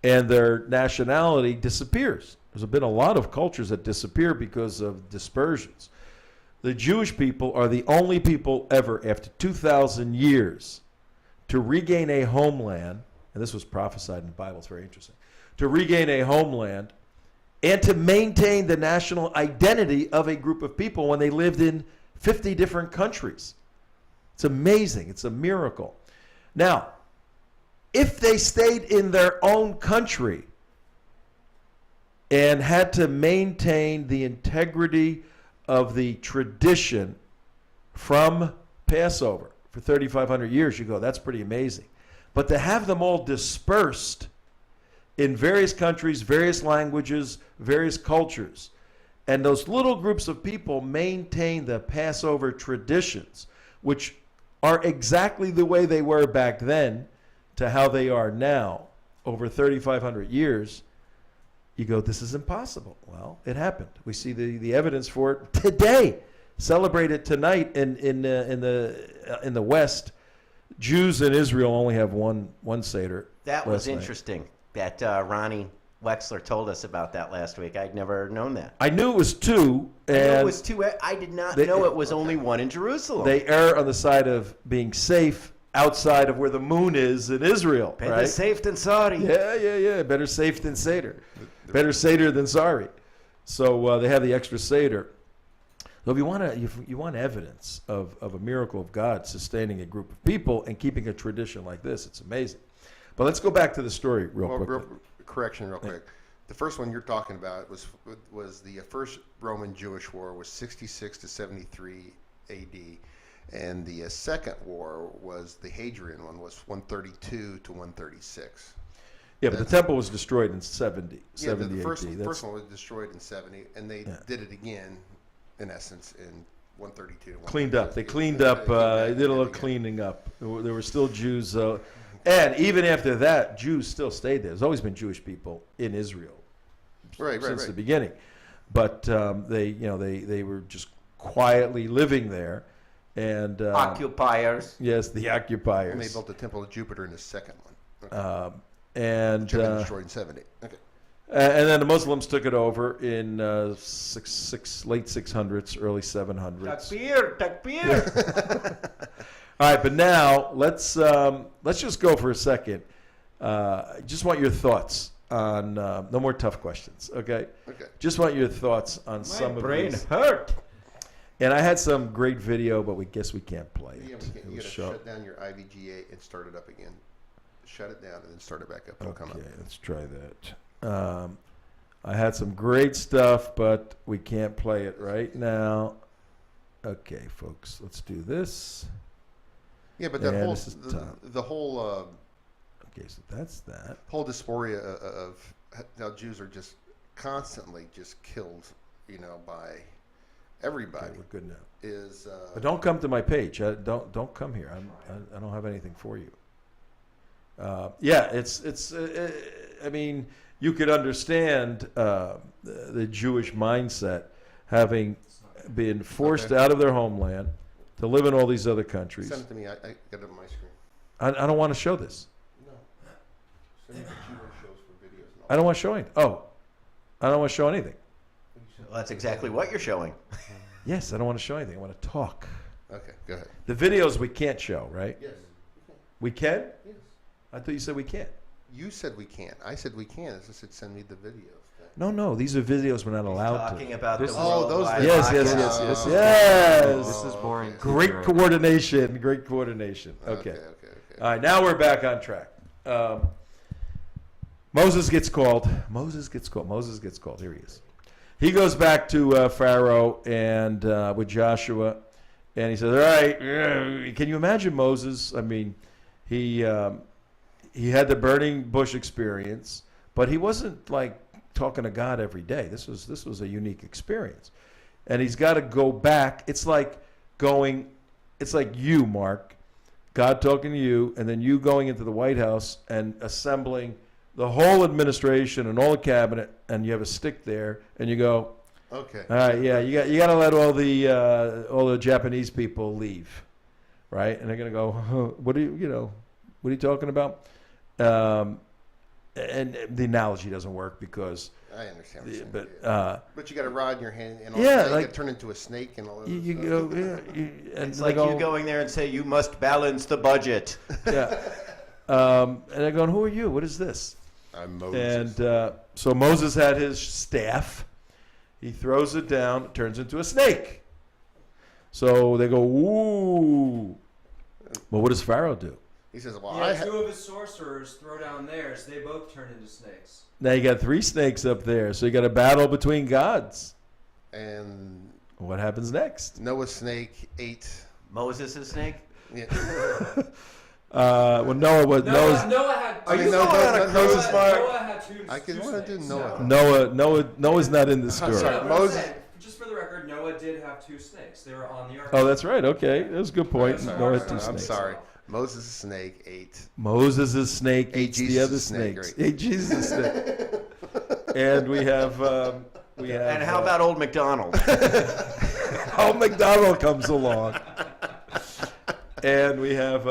and their nationality disappears. There's been a lot of cultures that disappear because of dispersions. The Jewish people are the only people ever, after 2,000 years, to regain a homeland, and this was prophesied in the Bible, it's very interesting, to regain a homeland and to maintain the national identity of a group of people when they lived in 50 different countries. It's amazing. It's a miracle. Now, if they stayed in their own country and had to maintain the integrity of the tradition from Passover for 3,500 years, you go, that's pretty amazing. But to have them all dispersed in various countries, various languages, various cultures, and those little groups of people maintain the Passover traditions, which are exactly the way they were back then to how they are now over 3,500 years, you go, this is impossible. Well, it happened. We see the evidence for it today. Celebrated tonight in the West. Jews in Israel only have one Seder. That was interesting that Ronnie Wexler told us about that last week. I'd never known that. I knew it was two. And I knew it was two. I did not know it was only one in Jerusalem. They err on the side of being safe outside of where the moon is in Israel. Better right? safe than sorry. Yeah. Better safe than Seder. Better Seder than sorry. So they have the extra Seder. So if you want evidence of a miracle of God sustaining a group of people and keeping a tradition like this, it's amazing. But let's go back to the story real quickly. Correction, real quick. The first one you're talking about was the first Roman-Jewish war was 66 to 73 A.D. And the second war was the Hadrian one, was 132 to 136. Yeah, but the temple was destroyed in 70. Yeah, 70 the first, AD. first one was destroyed in 70, and they did it again, in essence, in 132. Cleaned up. They cleaned up. They did a little cleaning up. There were still Jews, and even after that, Jews still stayed there. There's always been Jewish people in Israel, since the beginning. But they were just quietly living there, and occupiers. Yes, the occupiers. And they built the Temple of Jupiter in the second one. Okay. And which had been destroyed in 70. Okay. And then the Muslims took it over in late 600s, early 700s. Takbir. All right, but now let's just go for a second. Just want your thoughts on no more tough questions, okay? Okay. Just want your thoughts on some of brain these. hurt. And I had some great video, but we can't play it. Yeah, you got to shut down your IVGA and start it up again. Shut it down and then start it back up. It'll come up. Okay, let's try that. I had some great stuff, but we can't play it right now. Okay, folks, let's do this. Yeah, but that whole the whole okay, so that's that whole dysphoria of how Jews are just constantly just killed, by everybody. Okay, we're good now. Is but don't come to my page. Don't come here. I don't have anything for you. I mean, you could understand the Jewish mindset having been forced out of their homeland to live in all these other countries. Send it to me. I got it on my screen. I don't want to show this. No. Send me the Jewish shows for videos. I don't want to show anything. Oh, I don't want to show anything. Well, that's exactly what you're showing. Yes, I don't want to show anything. I want to talk. Okay, go ahead. The videos we can't show, right? Yes. We can? Yes. I thought you said we can't. You said we can't. I said we can. I said send me the videos. No. These are videos we're not allowed Talking to. about those. Yes. This is boring. Great coordination. Great coordination. Okay. All right. Now we're back on track. Moses gets called. Here he is. He goes back to Pharaoh and with Joshua, and he says, "All right, can you imagine Moses? I mean, he had the burning bush experience, but he wasn't like talking to God every day. This was a unique experience, and he's got to go back. It's like you, Mark, God talking to you, and then you going into the White House and assembling the whole administration and all the cabinet, and you have a stick there, and you go, okay, all right, yeah, you got to let all the Japanese people leave, right? And they're gonna go, what are you talking about? And the analogy doesn't work because I understand what you're saying. But you got a rod in your hand, and all yeah, you like get turned into a snake and all that. And it's like you going there and say you must balance the budget. Yeah. And they're going, who are you? What is this? I'm Moses. And so Moses had his staff. He throws it down, it turns into a snake. So they go, ooh. Well, what does Pharaoh do? He says, well, two of his sorcerers throw down theirs. They both turn into snakes. Now you got 3 snakes up there. So you got a battle between gods. And what happens next? Noah's snake ate Moses' snake? Yeah. Well, Noah was. Noah had. Are you going on a cruise, Mark? Noah had two. I can want to do Noah. Noah's not in the story. Sorry, Moses. Just for the record, Noah did have 2 snakes. They were on the ark. Oh, that's right. Okay, that's a good point. Noah had 2 snakes. I'm sorry. Moses' snake ate. Moses' snake eats the other snake, snakes. right. Ate Jesus' snake. And we have. And how about Old MacDonald? Old MacDonald comes along. And we have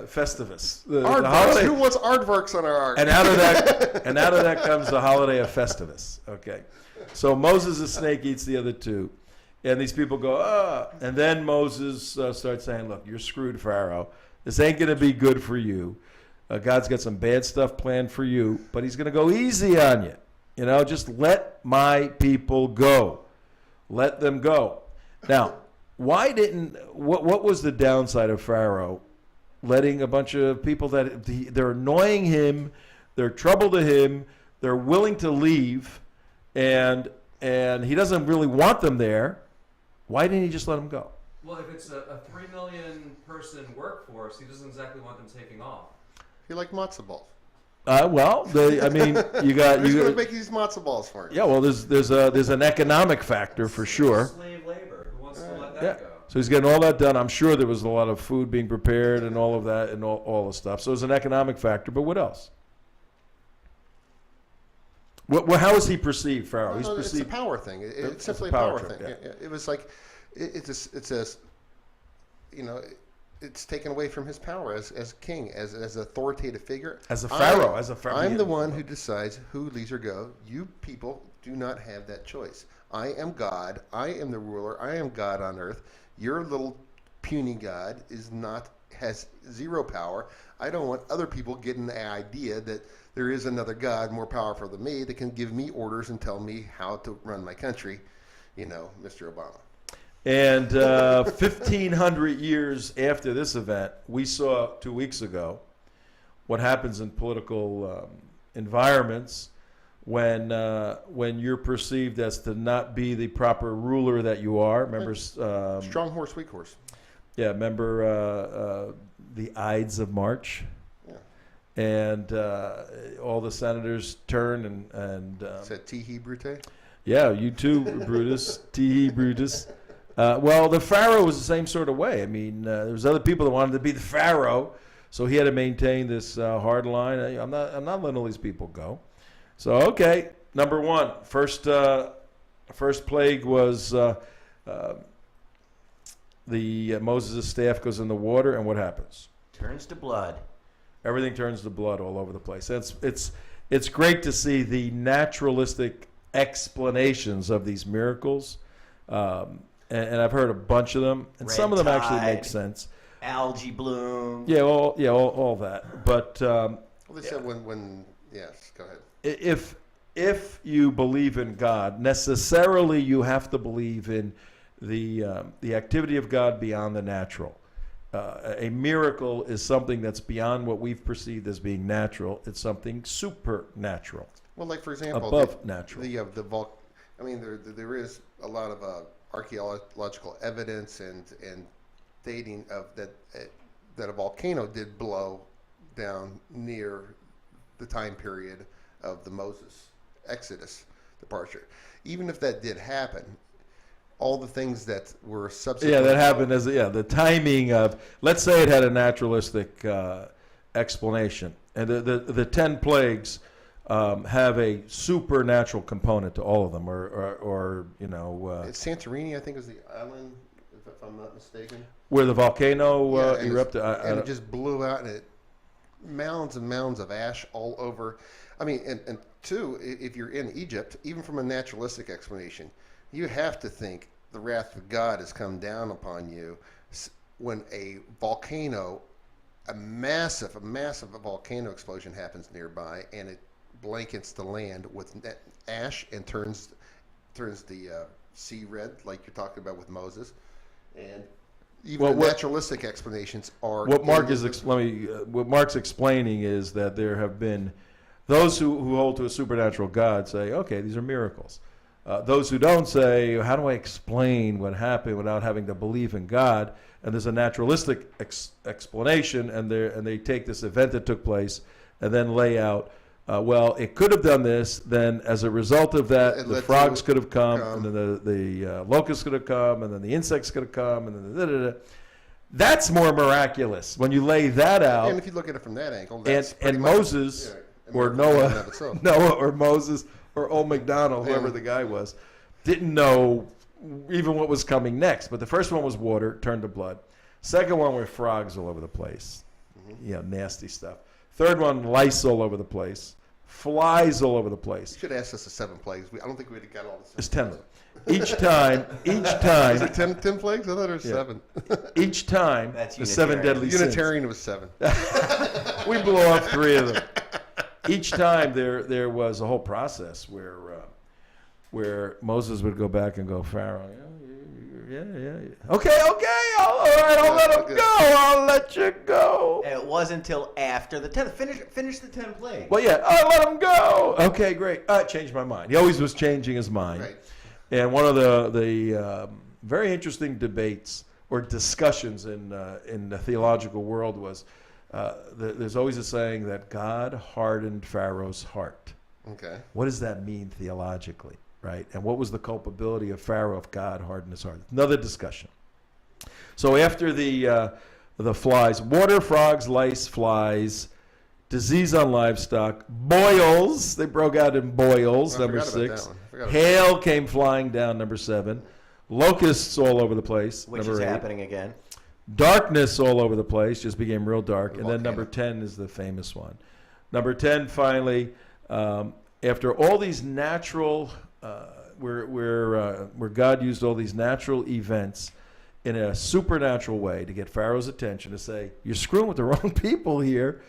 Festivus. Aardvarks. Who wants aardvarks on our ark? And out of that comes the holiday of Festivus. Okay. So Moses' snake eats the other 2. And these people go, ah. And then Moses starts saying, look, you're screwed, Pharaoh. This ain't going to be good for you. God's got some bad stuff planned for you, but he's going to go easy on you. Just let my people go. Let them go. Now, what was the downside of Pharaoh letting a bunch of people that they're annoying him, they're trouble to him, they're willing to leave, and he doesn't really want them there? Why didn't he just let them go? Well, if it's a 3 million person workforce, he doesn't exactly want them taking off. You like matzo balls. Well, I mean, you got Who's going you. to make these matzo balls for him? Yeah, well, there's an economic factor for sure. Slave labor. Who wants to let that Yeah. go? So he's getting all that done. I'm sure there was a lot of food being prepared and all of that and all the stuff. So there's an economic factor. But what else? How is he perceived, Pharaoh? He's It's a perceived. power thing. It's It's simply a a power trip, thing. yeah. It was like, it's a, you know, it's taken away from his power as king, as authoritative figure. As a pharaoh, as a pharaoh. I'm the one who decides who leaves or go. You people do not have that choice. I am God. I am the ruler. I am God on earth. Your little puny God has zero power. I don't want other people getting the idea that there is another God more powerful than me that can give me orders and tell me how to run my country, Mr. Obama. And 1,500 years after this event, we saw 2 weeks ago what happens in political environments when you're perceived as to not be the proper ruler that you are. Remember, strong horse, weak horse. Yeah, remember the Ides of March. And all the senators turn and said "Tihi Brute." Yeah, you too, Brutus. Tihi Brutus. Well, the pharaoh was the same sort of way. I mean, there was other people that wanted to be the pharaoh, so he had to maintain this hard line. I'm not letting all these people go. So okay, number one, first plague was Moses' staff goes in the water, and what happens? Turns to blood. Everything turns to blood all over the place. It's great to see the naturalistic explanations of these miracles, and I've heard a bunch of them, and Red some of them actually tide, make sense. Algae bloom. Yeah, all that. But Well, they said when yes, go ahead. if you believe in God, necessarily you have to believe in the activity of God beyond the natural. A miracle is something that's beyond what we've perceived as being natural. It's something supernatural. Well, like for example, above natural. There is a lot of archaeological evidence and dating of that a volcano did blow down near the time period of the Moses Exodus departure. Even if that did happen, all the things that were subsequent. Yeah, that happened the timing of, let's say it had a naturalistic explanation. And the 10 plagues have a supernatural component to all of them, or Santorini, I think, is the island, if I'm not mistaken. Where the volcano erupted. And it just blew out, and it mounds and mounds of ash all over. I mean, and two, if you're in Egypt, even from a naturalistic explanation, you have to think the wrath of God has come down upon you when a volcano, a massive volcano explosion happens nearby, and it blankets the land with ash and turns the sea red, like you're talking about with Moses. And even the naturalistic explanations are what Mark's explaining is that there have been those who hold to a supernatural God say, okay, these are miracles. Those who don't say, how do I explain what happened without having to believe in God? And there's a naturalistic explanation, and they take this event that took place and then lay out, well, it could have done this. Then as a result of that, the frogs could have come, and then the locusts could have come, and then the insects could have come, and then That's more miraculous when you lay that out. And if you look at it from that angle, and Moses or Noah or Moses or Old MacDonald, whoever the guy was, didn't know even what was coming next. But the first one was water, turned to blood. Second one were frogs all over the place. Nasty stuff. Third one, lice all over the place. Flies all over the place. You should ask us the 7 plagues. I don't think we'd have got all the 7. It's 10 of them. Each time. Is it 10 plagues? I thought it was 7. Each time, That's the 7 deadly sins. Unitarian was 7. We blew off 3 of them. Each time there was a whole process where Moses would go back and go, Pharaoh, yeah. Okay, all right, I'll let him go. I'll let you go. And it wasn't until after the 10th. Finish the 10 plagues. Well, yeah, I'll let him go. Okay, great. I changed my mind. He always was changing his mind. Right. And one of the very interesting debates or discussions in the theological world was there's always a saying that God hardened Pharaoh's heart. Okay. What does that mean theologically, right? And what was the culpability of Pharaoh if God hardened his heart? Another discussion. So after the flies, water, frogs, lice, flies, disease on livestock, boils, they broke out in boils, number 6. Hail came flying down, number 7. Locusts all over the place, Which number is 8. happening again. Darkness all over the place, just became real dark. And then number 10 is the famous one. Number 10, finally, after all these natural, where God used all these natural events in a supernatural way to get Pharaoh's attention, to say, you're screwing with the wrong people here.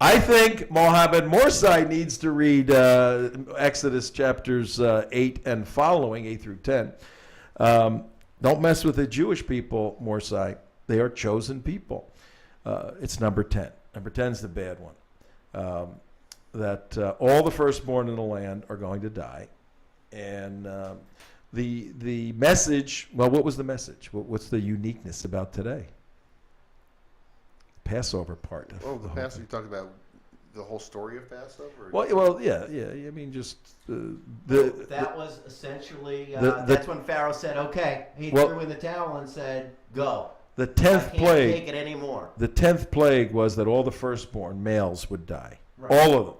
I think Mohammed Morsi needs to read Exodus chapters 8 and following, 8 through 10. Don't mess with the Jewish people, Morsi. They are chosen people. It's number 10. Number 10 is the bad one. That all the firstborn in the land are going to die. And the message, well, what was the message? What's the uniqueness about today? Passover part. Oh, the Passover, you talked about the whole story of Passover? Well, yeah. I mean, just that was essentially, that's when Pharaoh said, okay. He threw in the towel and said, go. The 10th plague. I can't take it anymore. The 10th plague was that all the firstborn males would die. Right. All of them.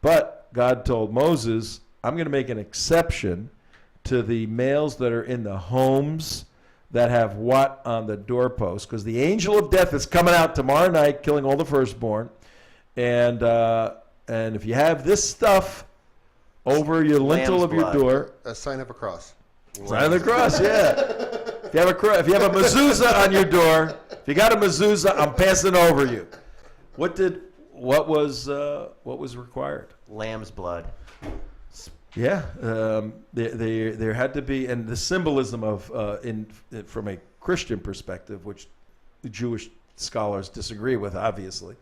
But God told Moses, I'm going to make an exception to the males that are in the homes that have what on the doorpost, because the angel of death is coming out tomorrow night, killing all the firstborn. And if you have this stuff over your lintel of your door, a sign of a cross. Sign of the cross, yeah. If you have a mezuzah on your door, if you got a mezuzah, I'm passing over you. What was required? Lamb's blood. Yeah, there had to be, and the symbolism of from a Christian perspective, which the Jewish scholars disagree with, obviously,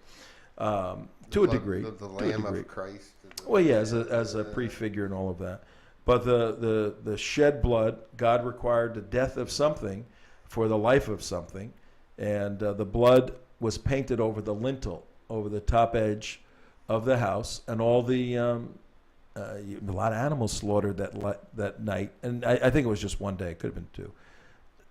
to a degree. The Lamb of Christ. Well, yeah, as a prefigure and all of that. But the shed blood, God required the death of something for the life of something, and the blood was painted over the lintel, over the top edge of the house, and all the a lot of animals slaughtered that night, and I think it was just one day. It could have been 2.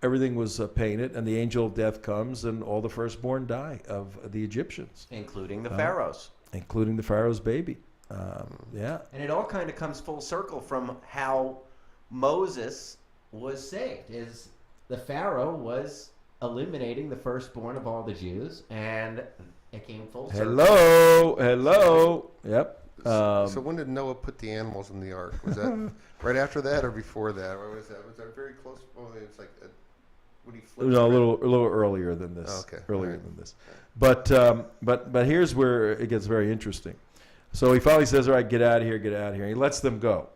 Everything was painted, and the angel of death comes, and all the firstborn die of the Egyptians, including the pharaohs, including the pharaoh's baby. Yeah, and it all kind of comes full circle from how Moses was saved. Is the Pharaoh was eliminating the firstborn of all the Jews, and it came full circle. Hello. Yep. So when did Noah put the animals in the ark? Was that right after that or before that? Or was that very close? Oh, it's like when he flipped. No, a little earlier than this. Oh, okay. Earlier than this. But here's where it gets very interesting. So he finally says, "All right, get out of here, get out of here." And he lets them go,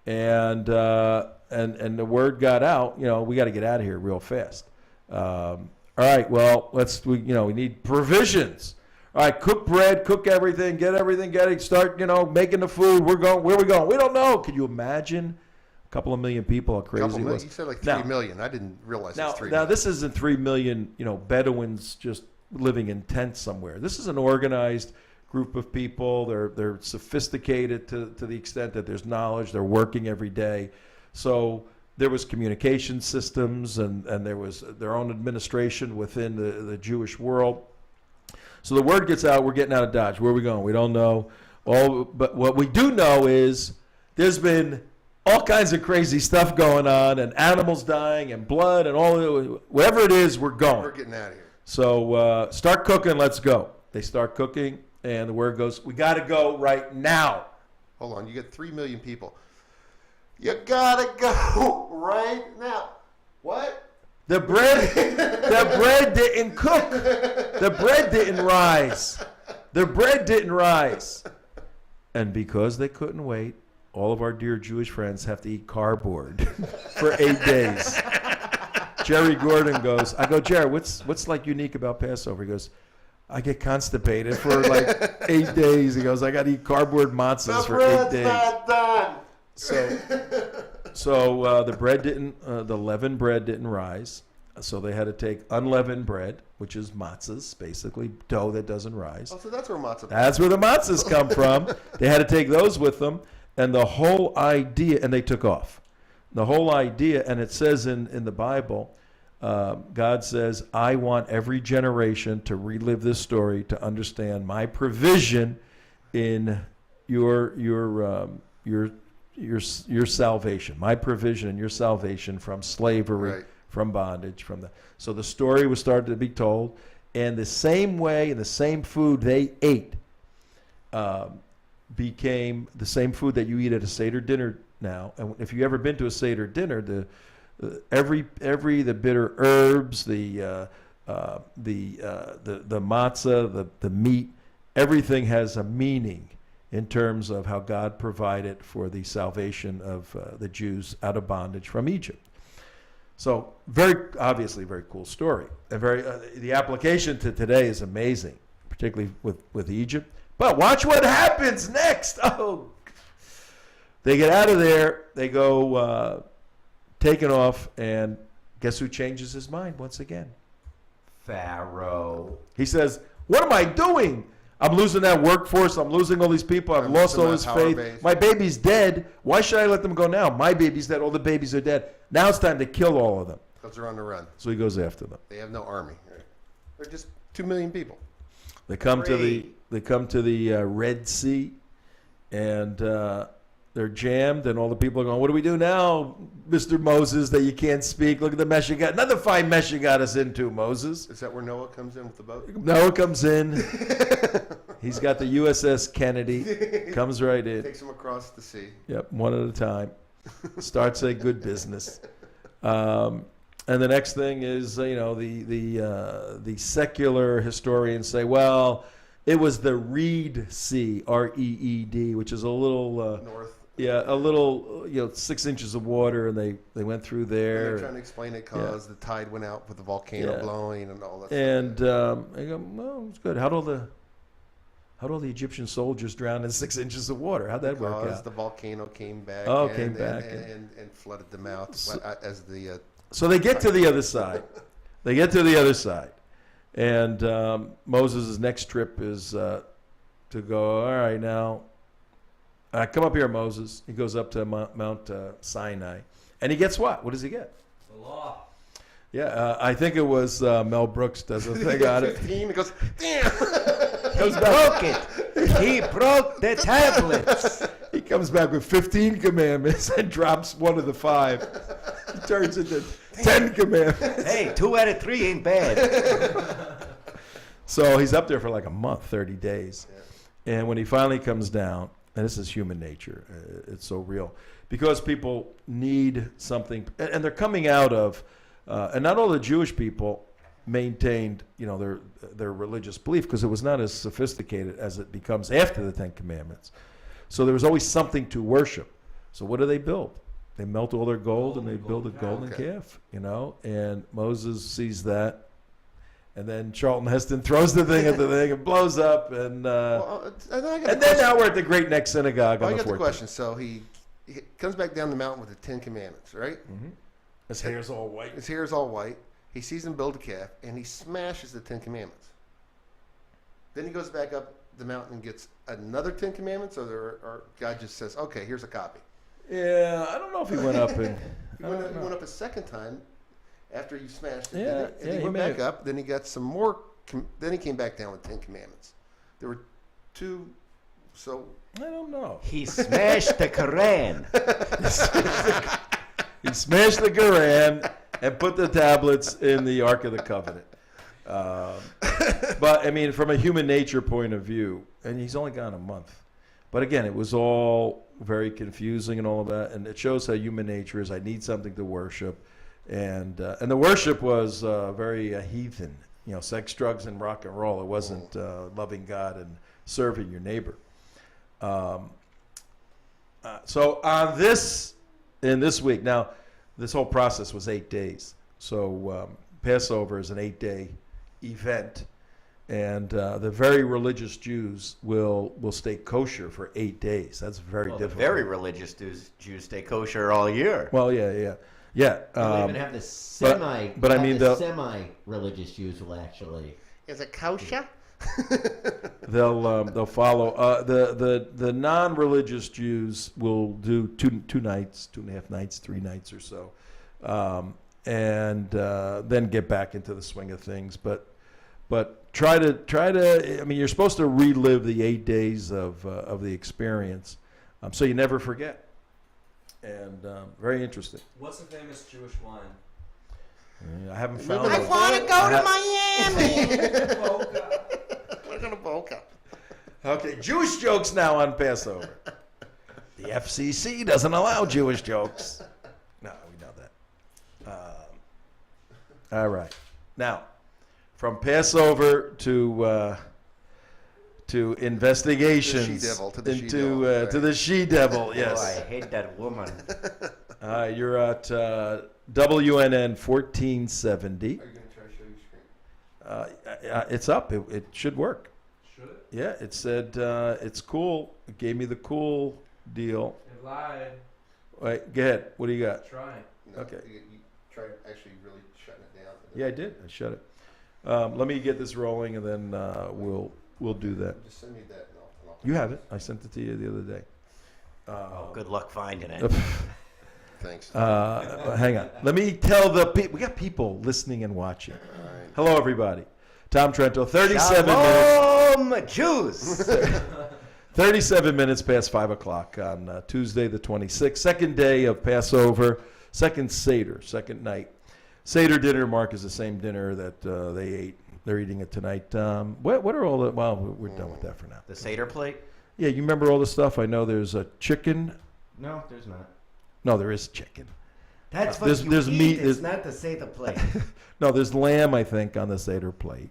and the word got out. We got to get out of here real fast. All right, well, we need provisions. All right, cook bread, cook everything, get it, start, making the food. Where are we going? We don't know. Can you imagine a couple of million people, how crazy it was? You said like 3 million. I didn't realize it's 3 million. Now, this isn't 3 million, Bedouins just living in tents somewhere. This is an organized group of people. They're sophisticated to the extent that there's knowledge. They're working every day. So there was communication systems, and there was their own administration within the Jewish world. So the word gets out, we're getting out of Dodge. Where are we going? We don't know. But what we do know is there's been all kinds of crazy stuff going on, and animals dying, and blood, and whatever it is, we're going. We're getting out of here. So start cooking, let's go. They start cooking, and the word goes, we got to go right now. Hold on, you get 3 million people. You got to go right now. What? The bread didn't cook. The bread didn't rise. The bread didn't rise. And because they couldn't wait, all of our dear Jewish friends have to eat cardboard for 8 days. Jerry Gordon goes, I go, Jerry, what's like unique about Passover? He goes, I get constipated for like 8 days. He goes, I got to eat cardboard matzahs for 8 days. Not done. So the bread didn't, the leavened bread didn't rise. So they had to take unleavened bread, which is matzahs, basically dough that doesn't rise. Oh, so that's where matzah. That's where the matzahs come from. They had to take those with them, and the whole idea, and they took off. The whole idea, and it says in the Bible, God says, I want every generation to relive this story to understand my provision in your salvation, my provision in your salvation from slavery, Right. from bondage, so the story was started to be told, and the same way and the same food they ate became the same food that you eat at a Seder dinner now. And if you've ever been to a Seder dinner, the bitter herbs, the matzah, the meat, everything has a meaning in terms of how God provided for the salvation of the Jews out of bondage from Egypt. So obviously very cool story, and the application to today is amazing, particularly with Egypt. But watch what happens next. Oh, they get out of there, they go taking off, and guess who changes his mind once again? Pharaoh. He says, what am I doing? I'm losing that workforce. I'm losing all these people. I've lost all this faith. Base. My baby's dead. Why should I let them go now? My baby's dead. All the babies are dead. Now it's time to kill all of them. Because they're on the run. So he goes after them. They have no army. They're just 2 million people. They come to the Red Sea, and they're jammed, and all the people are going, what do we do now, Mr. Moses, that you can't speak? Look at the mess you got. Another fine mess you got us into, Moses. Is that where Noah comes in with the boat? Noah comes in. He's got the USS Kennedy. Comes right in. Takes them across the sea. Yep, one at a time. Starts a good business. And the next thing is, the secular historians say, well, it was the Reed Sea, R-E-E-D, which is a little north. Yeah, a little, 6 inches of water, and they went through there. And they're trying to explain it because the tide went out with the volcano blowing and all that. And I go, well, it's good. How'd all the Egyptian soldiers drown in 6 inches of water? How'd that work out? Because the volcano came back. And flooded them out So they get to the other side. And Moses' next trip is to go, all right, now, come up here, Moses. He goes up to Mount Sinai. And he gets what? What does he get? The law. Yeah, I think it was Mel Brooks does a thing on it. 15, he goes, damn. He broke it. He broke the tablets. He comes back with 15 commandments and drops one of the 5. He turns into 10 commandments. Hey, 2 out of 3 ain't bad. So he's up there for like a month, 30 days. Yeah. And when he finally comes down, and this is human nature, it's so real, because people need something, and they're coming out of, and not all the Jewish people maintained, their religious belief, because it was not as sophisticated as it becomes after the 10 Commandments. So there was always something to worship. So what do they build? They melt all their gold and they build a golden calf, and Moses sees that. And then Charlton Heston throws the thing at the thing and blows up. And then now we're at the Great Neck Synagogue on the 14th. I got the question. So he comes back down the mountain with the 10 Commandments, right? Mm-hmm. His hair's all white. His hair's all white. He sees them build a calf, and he smashes the 10 Commandments. Then he goes back up the mountain and gets another 10 Commandments, or God just says, okay, here's a copy. Yeah, I don't know if he went up and... He went up a second time after he smashed it. Yeah, he went back up. Then he got some more. Then he came back down with 10 Commandments. There were 2. So I don't know. He smashed the Quran. He smashed the Quran and put the tablets in the Ark of the Covenant. But I mean, from a human nature point of view, and he's only gone a month. But again, it was all very confusing and all of that, and it shows how human nature is. I need something to worship. And the worship was very heathen, sex, drugs, and rock and roll. It wasn't loving God and serving your neighbor. So in this week, now this whole process was 8 days. So Passover is an 8-day event, and the very religious Jews will stay kosher for 8 days. That's very difficult. Very religious Jews stay kosher all year. Well, yeah. Yeah. They'll even have the but I mean the semi-religious Jews will actually. Is it kosher? they'll follow. The non-religious Jews will do two nights, 2.5 nights, 3 nights or so, and then get back into the swing of things. But try to. I mean, you're supposed to relive the 8 days of the experience, so you never forget. And very interesting. What's a famous Jewish wine? I haven't found. I want to go to Miami. We're going to Boca. Okay, Jewish jokes now on Passover. The FCC doesn't allow Jewish jokes. No, we know that. All right. Now, from Passover to investigations to the she-devil, yes. Oh, I hate that woman. You're at WNN 1470. Are you going to try to show your screen? It's up. It should work. Should it? Yeah, it said it's cool. It gave me the cool deal. It lied. Wait, go ahead. What do you got? Try. No, Okay. You tried actually really shutting it down. Yeah, I did. I shut it. Let me get this rolling, and then we'll do that. Just send me that. And I'll You have it. I sent it to you the other day. Good luck finding it. Thanks. Hang on. Let me tell the people. We got people listening and watching. Right. Hello, everybody. Tom Trento, 37 minutes. Jews. 37 minutes past 5 o'clock on Tuesday the 26th, second day of Passover, second Seder, second night. Seder dinner, Mark, is the same dinner that they ate. They're eating it tonight. What are all the? Well, we're done with that for now. The Seder plate? Yeah, you remember all the stuff? I know there's a chicken. No, there's not. No, there is chicken. That's what there's you meat. eat. It's not the Seder plate. No, there's lamb, I think, on the Seder plate.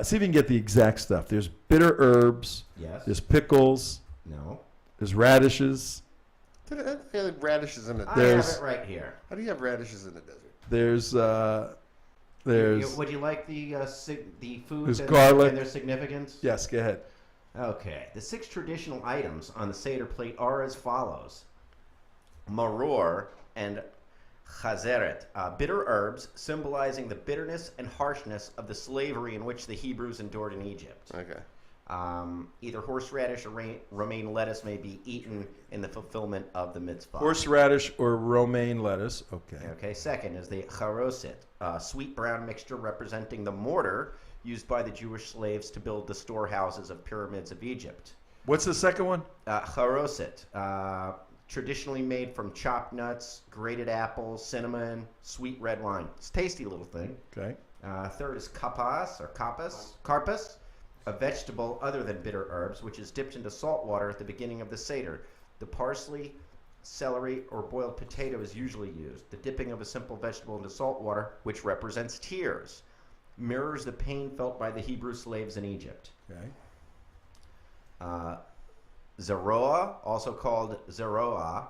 See if you can get the exact stuff. There's bitter herbs. Yes. There's pickles. No. There's radishes. Radishes in the desert. I have it right here. How do you have radishes in the desert? There's Would you like the foods there's and, garlic. and their significance? Yes, go ahead. Okay. The 6 traditional items on the Seder plate are as follows: maror and chazeret, bitter herbs symbolizing the bitterness and harshness of the slavery in which the Hebrews endured in Egypt. Okay. Either horseradish or romaine lettuce may be eaten in the fulfillment of the mitzvah. Horseradish or romaine lettuce. Okay. Okay. Second is the charoset, sweet brown mixture representing the mortar used by the Jewish slaves to build the storehouses of pyramids of Egypt. What's the second one? Charoset, traditionally made from chopped nuts, grated apples, cinnamon, sweet red wine. It's a tasty little thing. Okay. Third is karpas, a vegetable other than bitter herbs, which is dipped into salt water at the beginning of the Seder. The parsley, celery, or boiled potato is usually used. The dipping of a simple vegetable into salt water, which represents tears, mirrors the pain felt by the Hebrew slaves in Egypt. Okay. Zeroa, also called zeroa,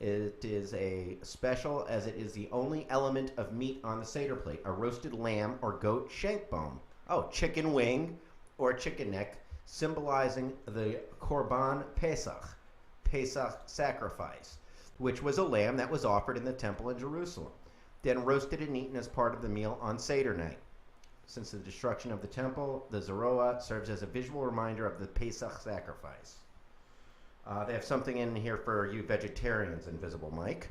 it is a special as it is the only element of meat on the Seder plate, a roasted lamb or goat shank bone. Oh, chicken wing or chicken neck, symbolizing the Korban Pesach sacrifice, which was a lamb that was offered in the temple in Jerusalem, then roasted and eaten as part of the meal on Seder night. Since the destruction of the temple, the zeroa serves as a visual reminder of the Pesach sacrifice. They have something in here for you vegetarians, Invisible Mike.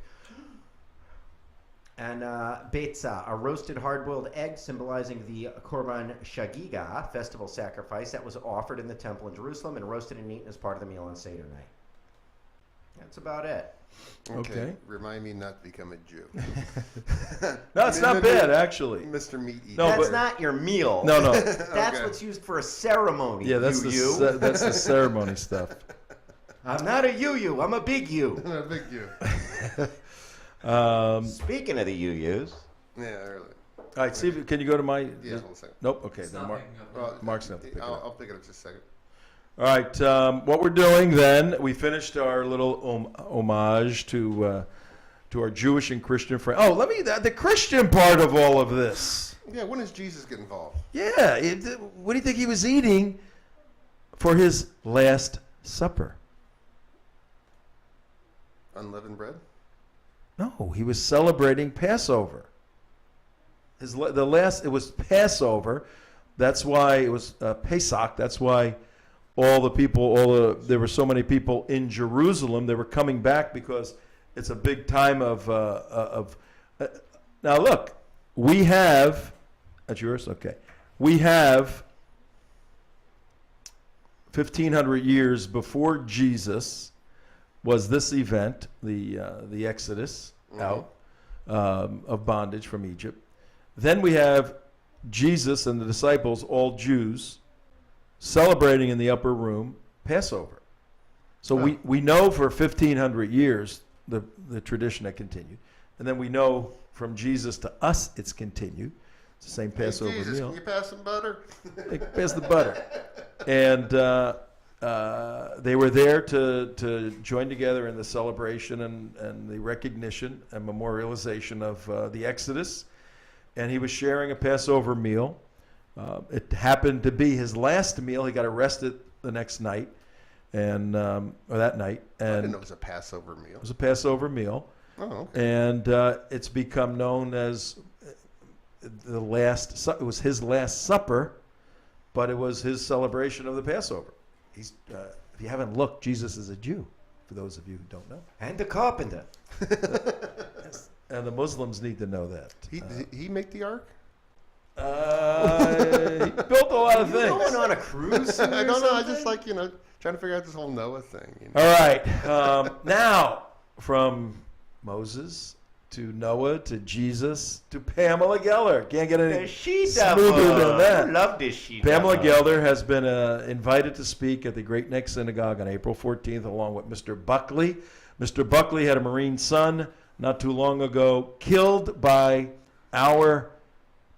And beitza, a roasted hard-boiled egg symbolizing the Korban Shagiga, festival sacrifice that was offered in the temple in Jerusalem and roasted and eaten as part of the meal on Seder night. That's about it. Okay. Remind me not to become a Jew. No, it's not bad, actually. Mr. Meat Eater. No, That's but- not your meal. No, no. That's Okay. what's used for a ceremony. Yeah, that's that's the ceremony stuff. I'm not a you. I'm a big you. A big Jew. Speaking of the UUs. Yeah, early. All right, see if can you go to my? Yeah, hold on a second. Nope. Okay, It's then not Mark. picking up. Well, Mark's gonna have to pick it up. I'll pick it up just a second. All right, what we're doing then? We finished our little homage to our Jewish and Christian friends. Oh, let me the Christian part of all of this. Yeah, when does Jesus get involved? Yeah, what do you think he was eating for his Last Supper? Unleavened bread? No, he was celebrating Passover. It was Passover. That's why it was Pesach. That's why there were so many people in Jerusalem. They were coming back because it's a big time of now look, we have, that's yours? Okay. We have 1,500 years before Jesus was this event, the Exodus out of bondage from Egypt. Then we have Jesus and the disciples, all Jews, celebrating in the upper room Passover. So we know for 1,500 years the tradition that continued. And then we know from Jesus to us it's continued. It's the same Passover Jesus, meal. can you pass some butter? Hey, pass the butter. And they were there to join together in the celebration and the recognition and memorialization of the Exodus. And he was sharing a Passover meal. It happened to be his last meal. He got arrested the next night, or that night. And I didn't know it was a Passover meal. It was a Passover meal. Oh, okay. And it's become known as it was his last supper, but it was his celebration of the Passover. If you haven't looked, Jesus is a Jew, for those of you who don't know. And a carpenter. Yes. And the Muslims need to know that. Did he make the ark? He built a lot of things. Going on a cruise? I don't know. I just like, trying to figure out this whole Noah thing. All right. Now, from Moses to Noah to Jesus to Pamela Geller. Can't get any smoother than that. I love this she Pamela Geller has been invited to speak at the Great Neck Synagogue on April 14th along with Mr. Buckley. Mr. Buckley had a Marine son not too long ago, killed by our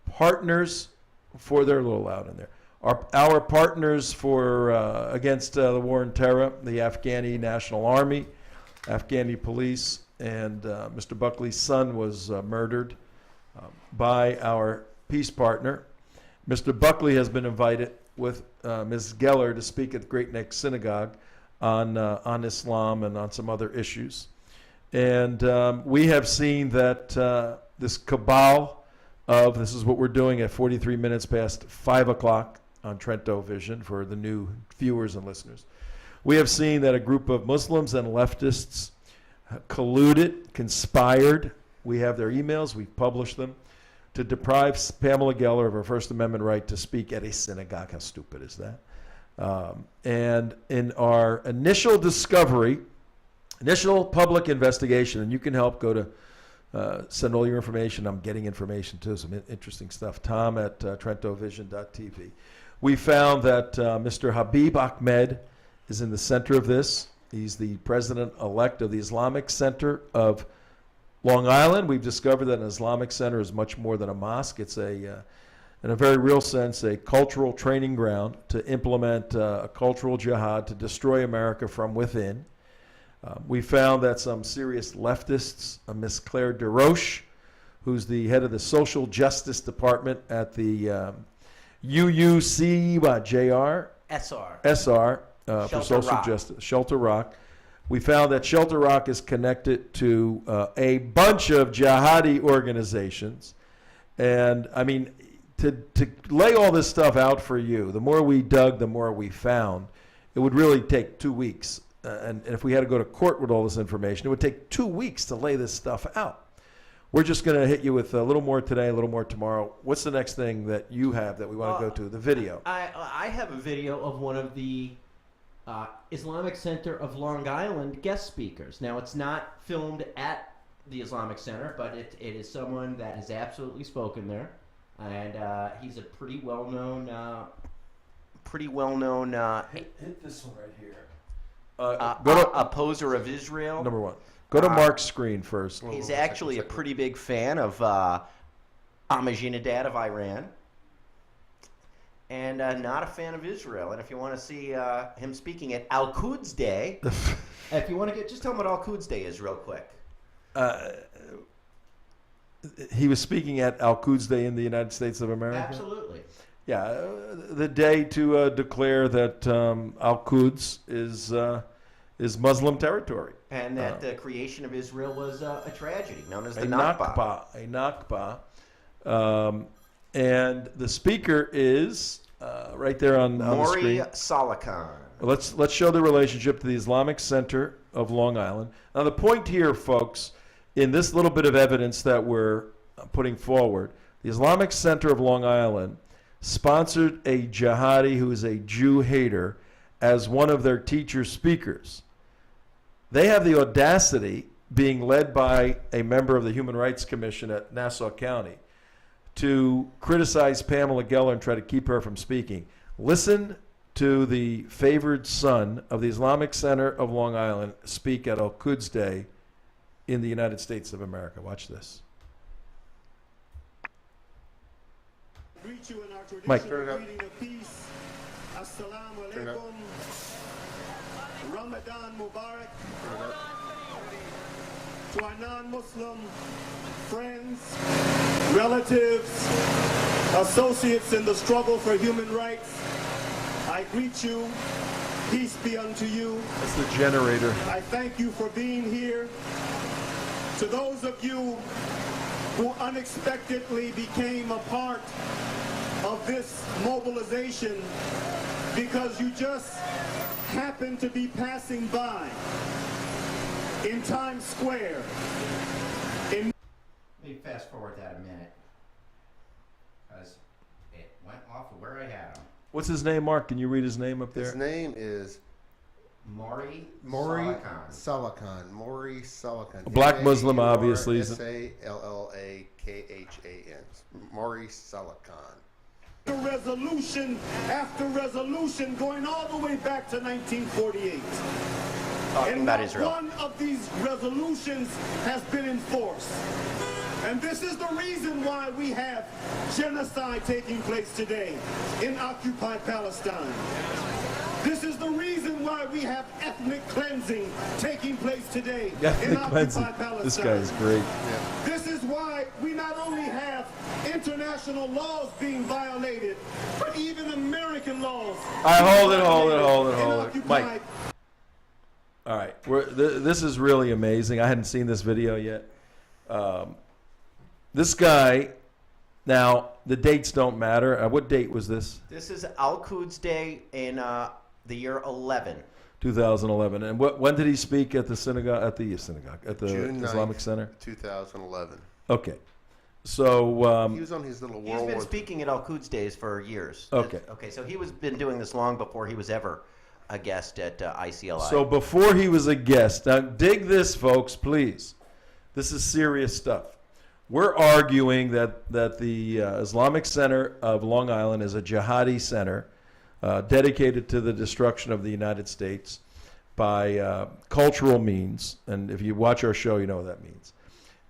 partners for, they're a little loud in there, our partners for against the war on terror, the Afghani National Army, Afghani police, and Mr. Buckley's son was murdered by our peace partner. Mr. Buckley has been invited with Ms. Geller to speak at the Great Neck Synagogue on Islam and on some other issues. And we have seen that this cabal of, this is what we're doing at 43 minutes past 5 o'clock on TrentoVision for the new viewers and listeners. We have seen that a group of Muslims and leftists colluded, conspired. We have their emails, we've published them, to deprive Pamela Geller of her First Amendment right to speak at a synagogue. How stupid is that? And in our initial discovery, initial public investigation, and you can help, go to send all your information. I'm getting information too, some interesting stuff. Tom at TrentoVision.tv. We found that Mr. Habib Ahmed is in the center of this. He's the president-elect of the Islamic Center of Long Island. We've discovered that an Islamic center is much more than a mosque. It's in a very real sense, a cultural training ground to implement a cultural jihad to destroy America from within. We found that some serious leftists, Miss Claire DeRoche, who's the head of the Social Justice Department at the UUC, SR, for Social Justice, Shelter Rock. We found that Shelter Rock is connected to a bunch of jihadi organizations. And, I mean, to lay all this stuff out for you, the more we dug, the more we found. It would really take 2 weeks. And if we had to go to court with all this information, it would take 2 weeks to lay this stuff out. We're just going to hit you with a little more today, a little more tomorrow. What's the next thing that you have that we want to go to? The video. I have a video of one of the Islamic Center of Long Island guest speakers. Now, it's not filmed at the Islamic Center, but it is someone that has absolutely spoken there. And he's a pretty well-known... hit this one right here. Opposer of Israel. Number one. Go to Mark's screen first. He's actually a pretty big fan of Ahmadinejad of Iran, and not a fan of Israel. And if you want to see him speaking at Al-Quds Day, if you want to just tell him what Al-Quds Day is real quick. He was speaking at Al-Quds Day in the United States of America? Absolutely. Yeah, the day to declare that Al-Quds is is Muslim territory. And that the creation of Israel was a tragedy known as the A Nakba. Nakba. And the speaker is right there on the Maury screen. Salakan. Let's show the relationship to the Islamic Center of Long Island. Now, the point here, folks, in this little bit of evidence that we're putting forward, the Islamic Center of Long Island sponsored a jihadi who is a Jew hater as one of their teacher speakers. They have the audacity, being led by a member of the Human Rights Commission at Nassau County, to criticize Pamela Geller and try to keep her from speaking. Listen to the favored son of the Islamic Center of Long Island speak at Al-Quds Day in the United States of America. Watch this. Greet you in our Mike, traditional greeting of peace. Assalamu alaikum. Ramadan Mubarak. To our non-Muslim friends, relatives, associates in the struggle for human rights, I greet you. Peace be unto you. That's the generator. I thank you for being here. To those of you who unexpectedly became a part of this mobilization because you just happened to be passing by in Times Square. Let me fast forward that a minute, because it went off of where I had him. What's his name, Mark? Can you read his name up there? His name is Maury Salakan. Maury Salakan. A black Muslim, obviously. Sallakhan. Maury Salakan. Resolution after resolution going all the way back to 1948. Talking about Israel. One of these resolutions has been enforced. And this is the reason why we have genocide taking place today in occupied Palestine. This is the reason why we have ethnic cleansing taking place today in occupied Palestine. This guy is great. This is why we not only have international laws being violated, but even American laws. Hold it. Mike. All right. This is really amazing. I hadn't seen this video yet. This guy, now, the dates don't matter. What date was this? This is Al-Quds Day in the year 11. 2011. And when did he speak at the synagogue? At the June Islamic 9th, Center? 2011. Okay. So he was on his little He's been speaking at Al-Quds Days for years. Okay. Okay, so he was been doing this long before he was ever a guest at ICLI. So before he was a guest, now dig this, folks, please. This is serious stuff. We're arguing that the Islamic Center of Long Island is a jihadi center dedicated to the destruction of the United States by cultural means. And if you watch our show, you know what that means.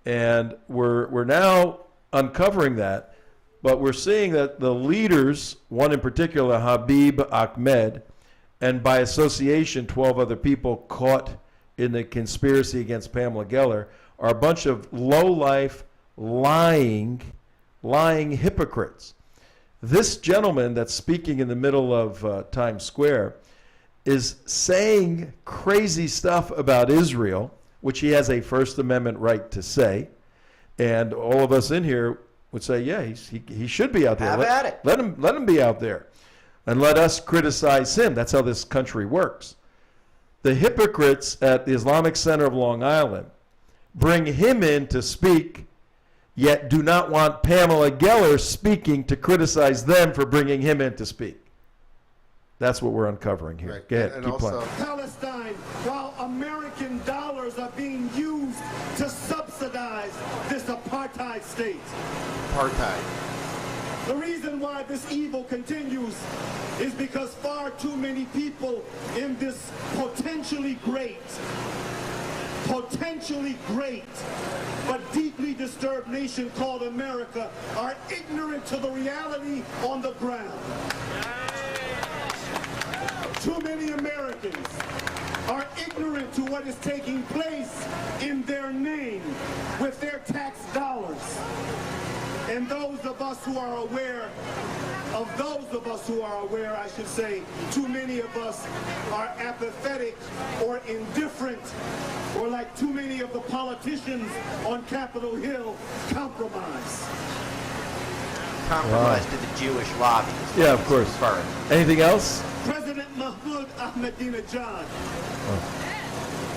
And we're now uncovering that, but we're seeing that the leaders, one in particular, Habib Ahmed, and by association, 12 other people caught in the conspiracy against Pamela Geller, are a bunch of low-life, lying hypocrites. This gentleman that's speaking in the middle of Times Square is saying crazy stuff about Israel, which he has a First Amendment right to say, and all of us in here would say, yeah, he should be out there. Have at it. Let him be out there, and let us criticize him. That's how this country works. The hypocrites at the Islamic Center of Long Island bring him in to speak, yet do not want Pamela Geller speaking to criticize them for bringing him in to speak. That's what we're uncovering here. Right. Go ahead, And keep playing. Palestine, while American dollars are being used to subsidize this apartheid state. The reason why this evil continues is because far too many people in this potentially great, but deeply disturbed nation called America are ignorant to the reality on the ground. Too many Americans are ignorant to what is taking place in their name with their tax dollars. And those of us who are aware, I should say, too many of us are apathetic or indifferent, or like too many of the politicians on Capitol Hill, compromise. Compromise to the Jewish lobby. Yeah, of course. Anything else? President Mahmoud Ahmadinejad.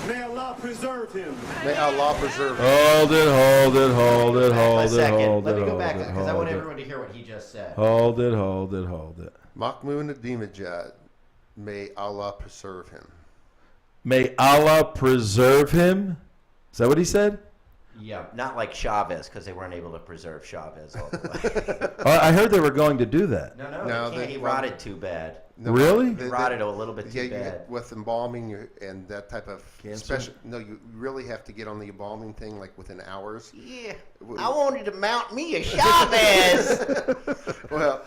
May Allah preserve him. May Allah preserve him. Hold it. A second. Let me go back because I want everyone to hear what he just said. Hold it. Mahmoud Ahmadinejad, may Allah preserve him. May Allah preserve him? Is that what he said? Yeah, not like Chavez because they weren't able to preserve Chavez all the way. I heard they were going to do that. No, he rotted too bad. No, really? He rotted a little bit too bad. With embalming and that type of special. No, you really have to get on the embalming thing like within hours. Yeah, I wanted to mount me a Chavez. Well,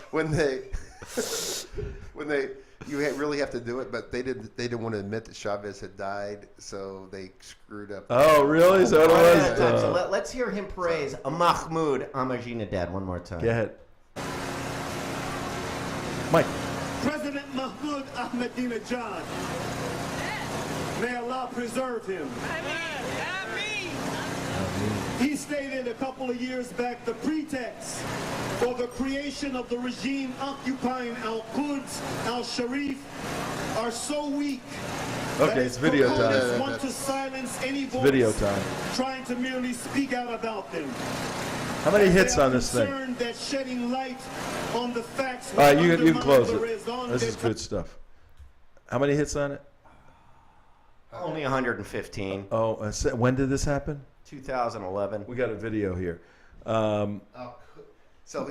you really have to do it, but they didn't want to admit that Chavez had died, so they screwed up. Oh, really? Is that what it was? So let's hear him praise Mahmoud Ahmadinejad one more time. Go ahead. Mike. President Mahmoud Ahmadinejad. May Allah preserve him. He stated a couple of years back the pretext for the creation of the regime occupying Al-Quds, Al-Sharif are so weak. Okay, it's video time. Want to silence any voice video time. Trying to merely speak out about them. How many hits on this thing? That shedding light on the facts. All right, you can close it. This is good stuff. How many hits on it? Only 115. Oh, when did this happen? 2011. We got a video here. So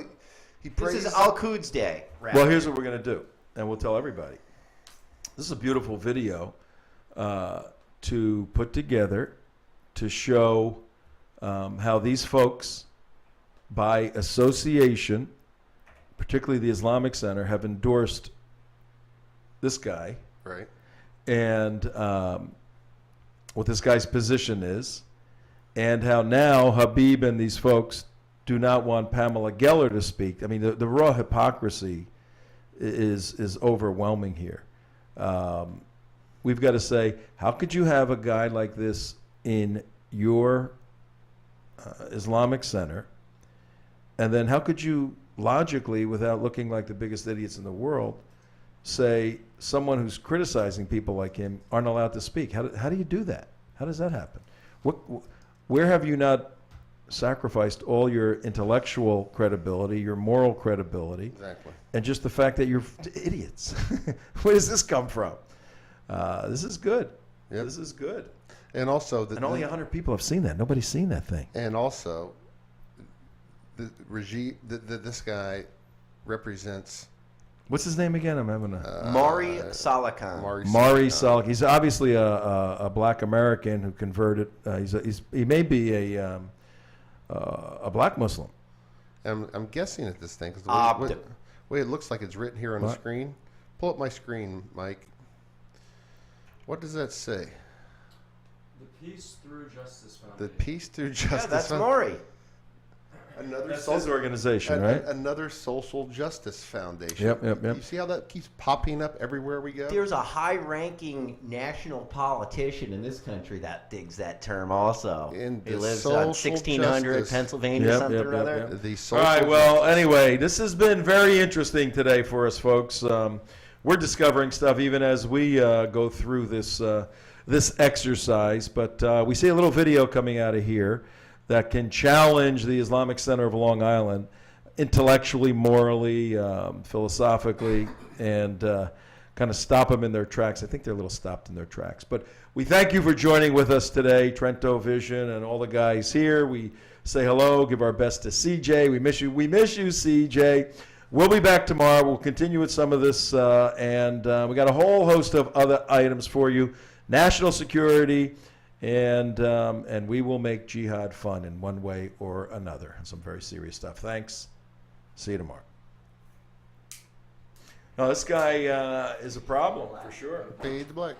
he this is Al-Quds Day. Well, here's what we're going to do, and we'll tell everybody. This is a beautiful video to put together to show how these folks, by association, particularly the Islamic Center, have endorsed this guy. Right. And what this guy's position is, and how now Habib and these folks do not want Pamela Geller to speak. I mean, the raw hypocrisy is overwhelming here. We've got to say, how could you have a guy like this in your Islamic Center, and then how could you logically, without looking like the biggest idiots in the world, say someone who's criticizing people like him aren't allowed to speak? How do you do that? How does that happen? Where have you not sacrificed all your intellectual credibility, your moral credibility, exactly, and just the fact that you're idiots? Where does this come from? This is good. Yep. This is good. And also, only 100 people have seen that. Nobody's seen that thing. And also, the regime. This guy represents. What's his name again? I'm having a Mari Salakhan. Mari Salakhan. He's obviously a black American who converted. He may be a black Muslim. I'm guessing at this thing because the way it looks like it's written here on the screen. Pull up my screen, Mike. What does that say? The Peace Through Justice Foundation. The Peace Through Justice. Yeah, that's Maury. That's his organization, right? Another social justice foundation. Yep. You see how that keeps popping up everywhere we go? There's a high-ranking national politician in this country that digs that term also. He lives on 1600 Pennsylvania, something or other. All right, well, anyway, this has been very interesting today for us, folks. We're discovering stuff even as we go through this exercise, but we see a little video coming out of here that can challenge the Islamic Center of Long Island intellectually, morally, philosophically, and kind of stop them in their tracks. I think they're a little stopped in their tracks. But we thank you for joining with us today, TrentoVision and all the guys here. We say hello, give our best to CJ. We miss you. We miss you, CJ. We'll be back tomorrow. We'll continue with some of this, and we got a whole host of other items for you. National security, and we will make jihad fun in one way or another. Some very serious stuff. Thanks. See you tomorrow. No, this guy is a problem for sure. Fade to black.